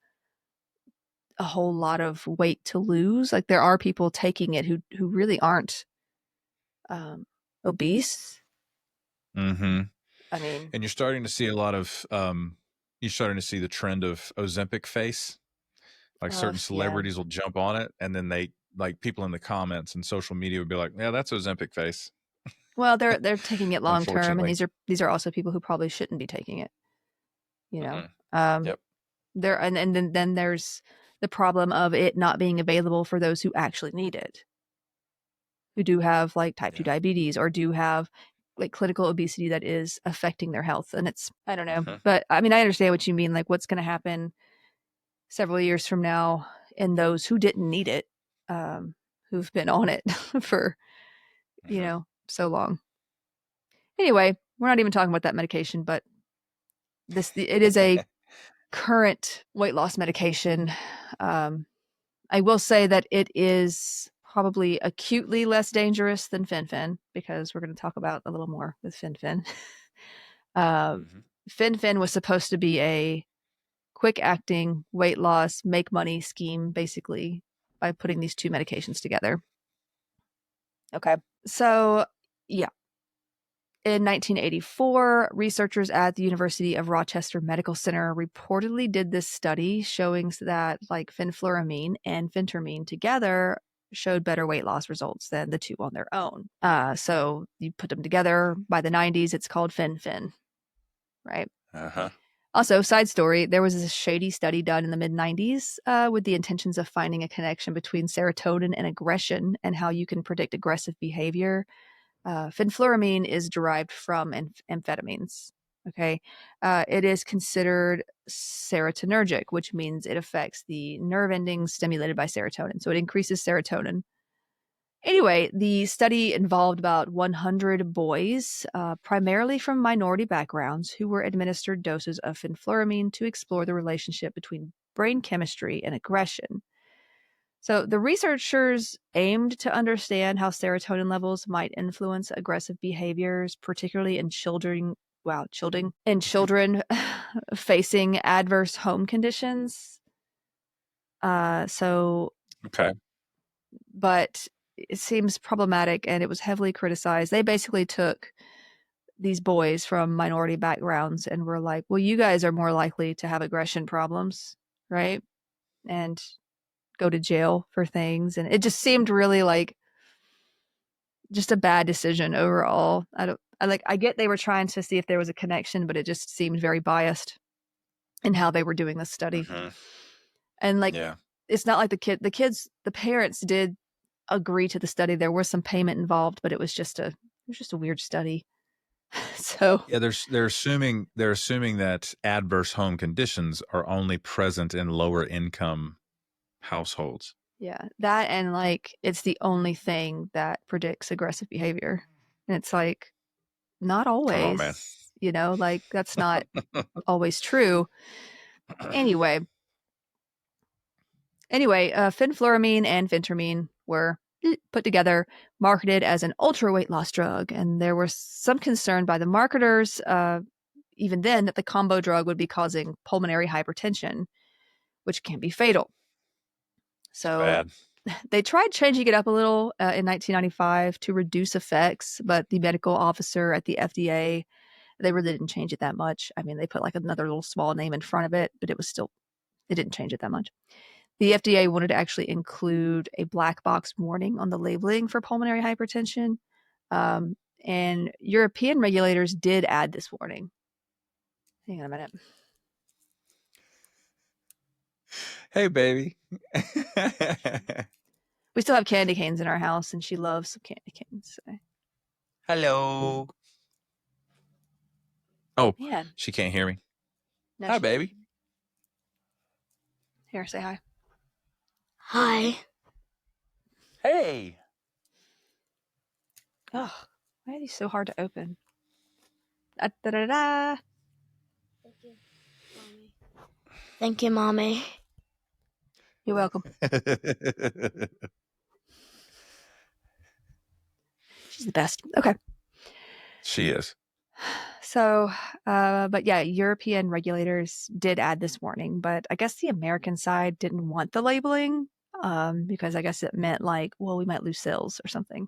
A: a whole lot of weight to lose. Like, there are people taking it who really aren't obese.
B: Mm-hmm.
A: I mean,
B: And you're starting to see a lot of you're starting to see the trend of Ozempic face. Like, certain
A: yeah.
B: celebrities will jump on it, and then they, like, people in the comments and social media would be like, "Yeah, that's Ozempic face."
A: Well, they're taking it long term, and
B: Unfortunately.
A: these are also people who probably shouldn't be taking it.
B: Mm-hmm.
A: Um,
B: Yep.
A: there, and then there's the problem of it not being available for those who actually need it, who do have, like, type 2
B: Yeah.
A: diabetes, or do have, like, clinical obesity that is affecting their health. And it's, I don't know,
B: Mm-hmm.
A: but I mean, I understand what you mean. Like, what's going to happen several years from now in those who didn't need it, who've been on it for,
B: Mm-hmm.
A: so long. Anyway, we're not even talking about that medication, but it is a current weight loss medication. I will say that it is probably acutely less dangerous than fen-phen, because we're going to talk about a little more with fen-phen.
B: Mm-hmm.
A: Fen-phen was supposed to be a quick acting weight loss, make money scheme, basically, by putting these two medications together. Okay. So, yeah. In 1984, researchers at the University of Rochester Medical Center reportedly did this study showing that, like, fenfluramine and phentermine together showed better weight loss results than the two on their own. So you put them together. By the 90s, it's called fen-phen, right?
B: Uh-huh.
A: Also, side story, there was a shady study done in the mid-90s with the intentions of finding a connection between serotonin and aggression, and how you can predict aggressive behavior. Fenfluramine is derived from amphetamines. Okay. It is considered serotonergic, which means it affects the nerve endings stimulated by serotonin. So it increases serotonin. Anyway, the study involved about 100 boys, primarily from minority backgrounds, who were administered doses of fenfluramine to explore the relationship between brain chemistry and aggression. So the researchers aimed to understand how serotonin levels might influence aggressive behaviors, particularly in children. Wow, children facing adverse home conditions.
B: Okay.
A: But it seems problematic, and it was heavily criticized. They basically took these boys from minority backgrounds and were like, "Well, you guys are more likely to have aggression problems, right? And go to jail for things." And it just seemed really like just a bad decision overall. I get they were trying to see if there was a connection, but it just seemed very biased in how they were doing this study.
B: Mm-hmm.
A: And, like,
B: Yeah.
A: it's not like the parents did agree to the study. There was some payment involved, but it was just a weird study. So
B: Yeah, they're assuming that adverse home conditions are only present in lower income households.
A: yeah, that and like it's the only thing that predicts aggressive behavior. And it's like not
B: Come on, man.
A: always, like that's not always true. Anyway, fenfluramine and phentermine were put together, marketed as an ultra weight loss drug, and there was some concern by the marketers, even then, that the combo drug would be causing pulmonary hypertension, which can be fatal. So
B: Bad.
A: they tried changing it up a little in 1995 to reduce effects, but the medical officer at the FDA, they really didn't change it that much. I mean, they put like another little small name in front of it, but it didn't change it that much. The FDA wanted to actually include a black box warning on the labeling for pulmonary hypertension. And European regulators did add this warning. Hang on a minute.
B: Hey, baby.
A: We still have candy canes in our house, and she loves some candy canes. So.
B: Hello. Oh,
A: Man.
B: she can't hear me.
A: No,
B: Hi, baby.
A: Here, say hi.
C: Hi.
B: Hey.
A: Oh, why are these so hard to open? Da-da-da-da.
C: Thank you, Mommy.
A: You're welcome. She's the best. Okay.
B: She is.
A: So, but yeah, European regulators did add this warning, but I guess the American side didn't want the labeling because I guess it meant like, well, we might lose sales or something.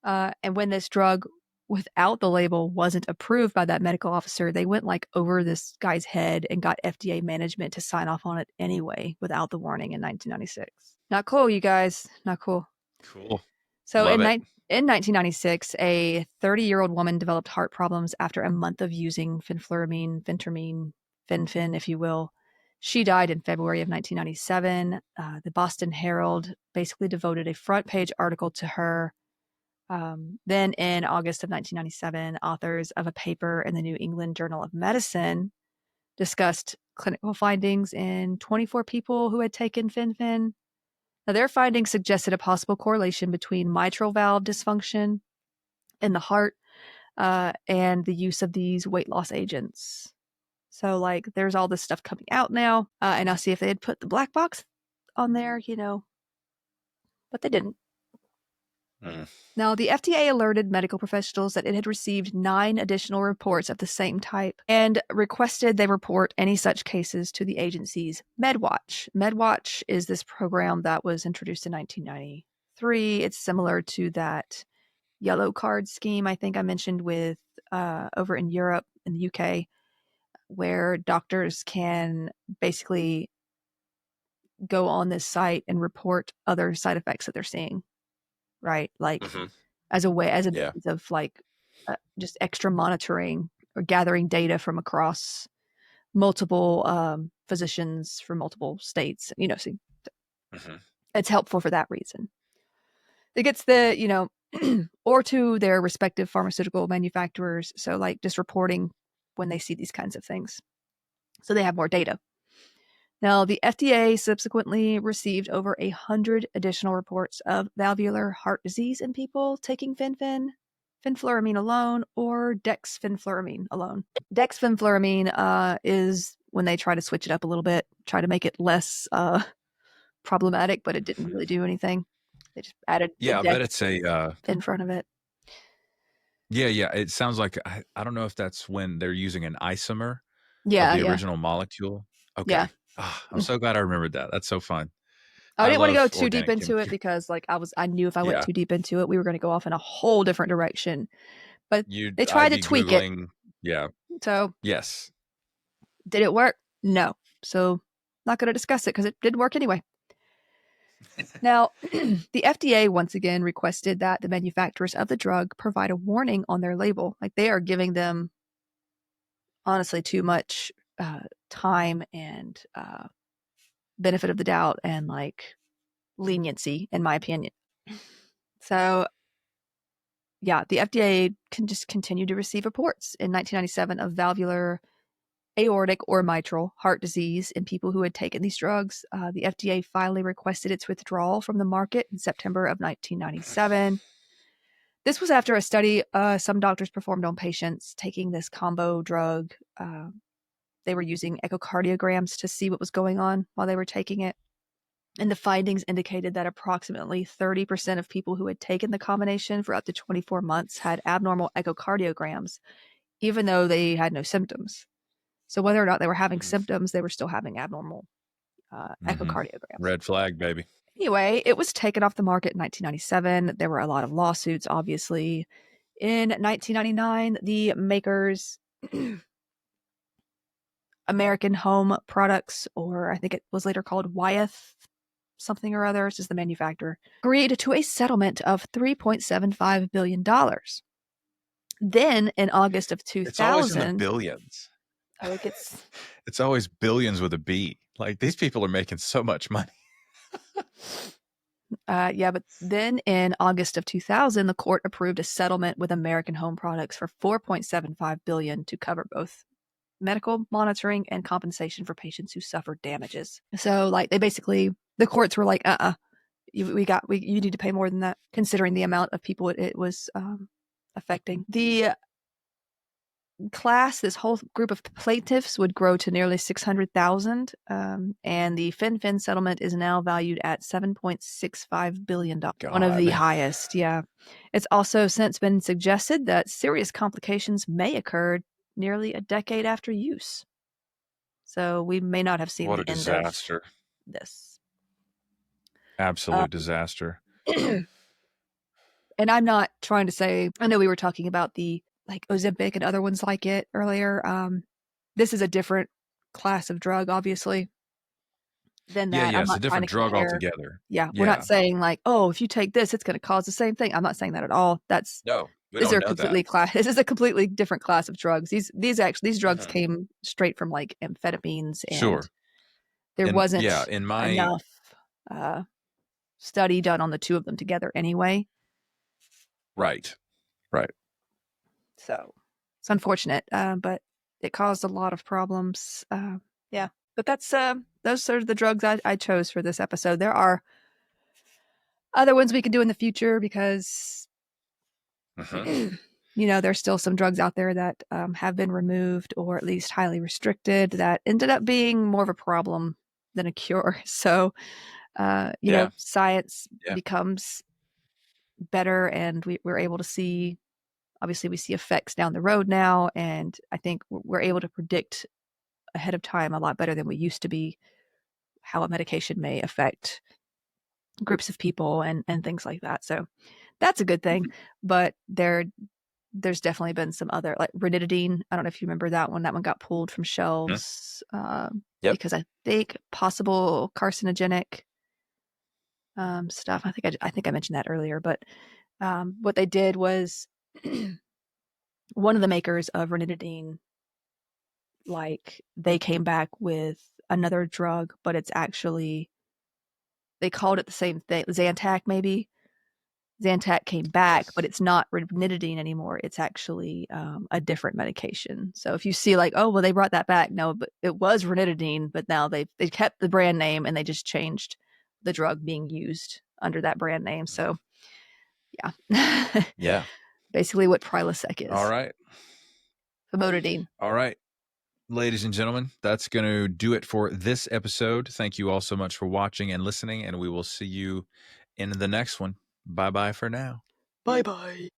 A: And when this drug without the label wasn't approved by that medical officer, they went like over this guy's head and got FDA management to sign off on it anyway without the warning in 1996. Not cool, you guys. Not cool.
B: Cool.
A: So
B: Love
A: in
B: it.
A: in 1996, a 30-year-old woman developed heart problems after a month of using fenfluramine, fen-phen, if you will. She died in February of 1997. The Boston Herald basically devoted a front page article to her. Then in August of 1997, authors of a paper in the New England Journal of Medicine discussed clinical findings in 24 people who had taken fen-phen. Now, their findings suggested a possible correlation between mitral valve dysfunction in the heart and the use of these weight loss agents. So, like, there's all this stuff coming out now, and I'll see if they had put the black box on there, but they didn't. Now, the FDA alerted medical professionals that it had received 9 additional reports of the same type and requested they report any such cases to the agency's MedWatch. MedWatch is this program that was introduced in 1993. It's similar to that yellow card scheme I think I mentioned with over in Europe, in the UK, where doctors can basically go on this site and report other side effects that they're seeing, right? Like as a means of like just extra monitoring or gathering data from across multiple physicians from multiple states, it's helpful for that reason. It gets the, or to their respective pharmaceutical manufacturers. So like just reporting when they see these kinds of things. So they have more data. Now, the FDA subsequently received over 100 additional reports of valvular heart disease in people taking fen-phen, fenfluramine alone, or dexfenfluramine alone. Dexfenfluramine is when they try to switch it up a little bit, try to make it less problematic, but it didn't really do anything. They just added
B: I bet it's a
A: in front of it.
B: Yeah. It sounds like I don't know if that's when they're using an isomer of the original molecule. Okay.
A: Yeah.
B: I'm so glad I remembered that. That's so fun.
A: I didn't want to go
B: love
A: too deep
B: organic
A: into it
B: chemistry.
A: because like I knew if I went too deep into it, we were going to go off in a whole different direction. But they tried to tweak
B: Googling, it. Yeah.
A: So
B: yes.
A: Did it work? No. So not going to discuss it because it didn't work anyway. Now, the FDA once again requested that the manufacturers of the drug provide a warning on their label. Like they are giving them, honestly, too much time and benefit of the doubt and like leniency, in my opinion. So yeah, the FDA can just continue to receive reports in 1997 of valvular aortic or mitral heart disease in people who had taken these drugs. The FDA finally requested its withdrawal from the market in September of 1997. This was after a study some doctors performed on patients taking this combo drug. They were using echocardiograms to see what was going on while they were taking it. And the findings indicated that approximately 30% of people who had taken the combination for up to 24 months had abnormal echocardiograms, even though they had no symptoms. So whether or not they were having symptoms, they were still having abnormal echocardiograms.
B: Red flag, baby.
A: Anyway, it was taken off the market in 1997. There were a lot of lawsuits, obviously. In 1999, the makers, American Home Products, or I think it was later called Wyeth something or other, it's just the manufacturer, agreed to a settlement of $3.75 billion. Then in August of 2000...
B: It's always in the billions.
A: Oh, it gets...
B: It's always billions with a B. Like, these people are making so much money.
A: Yeah, but then in August of 2000, the court approved a settlement with American Home Products for $4.75 billion to cover both medical monitoring and compensation for patients who suffered damages. So, like, they basically, the courts were like, you need to pay more than that, considering the amount of people it was affecting. The class, this whole group of plaintiffs would grow to nearly 600,000, and the Fin settlement is now valued at $7.65 billion. One of the highest, yeah. It's also since been suggested that serious complications may occur nearly a decade after use. So we may not have seen the end of this.
B: Absolute disaster.
A: And I'm not trying to say, I know we were talking about the like Ozempic and other ones like it earlier. This is a different class of drug, obviously, than that.
B: Yeah, it's a different drug altogether.
A: Yeah, we're not saying like, oh, if you take this, it's going to cause the same thing. I'm not saying that at all.
B: No,
A: This is a completely different class of drugs. These drugs came straight from like amphetamines, and there wasn't enough study done on the two of them together anyway.
B: Right.
A: So it's unfortunate, but it caused a lot of problems. Yeah, but those are the drugs I chose for this episode. There are other ones we can do in the future because, there's still some drugs out there that have been removed or at least highly restricted that ended up being more of a problem than a cure. So, science becomes better, and we're able to see. Obviously, we see effects down the road now, and I think we're able to predict ahead of time a lot better than we used to be how a medication may affect groups of people and things like that. So that's a good thing. But there's definitely been some other, like ranitidine. I don't know if you remember that one. That one got pulled from shelves because I think possible carcinogenic stuff. I think I mentioned that earlier. But what they did was one of the makers of ranitidine, like they came back with another drug, but it's actually, they called it the same thing, Zantac maybe. Zantac came back, but it's not ranitidine anymore. It's actually a different medication. So if you see like, oh, well, they brought that back. No, but it was ranitidine, but now they kept the brand name and they just changed the drug being used under that brand name. So yeah.
B: Yeah.
A: Basically what Prilosec is.
B: All right.
A: Famotidine.
B: All right. Ladies and gentlemen, that's going to do it for this episode. Thank you all so much for watching and listening, and we will see you in the next one. Bye-bye for now.
A: Bye-bye.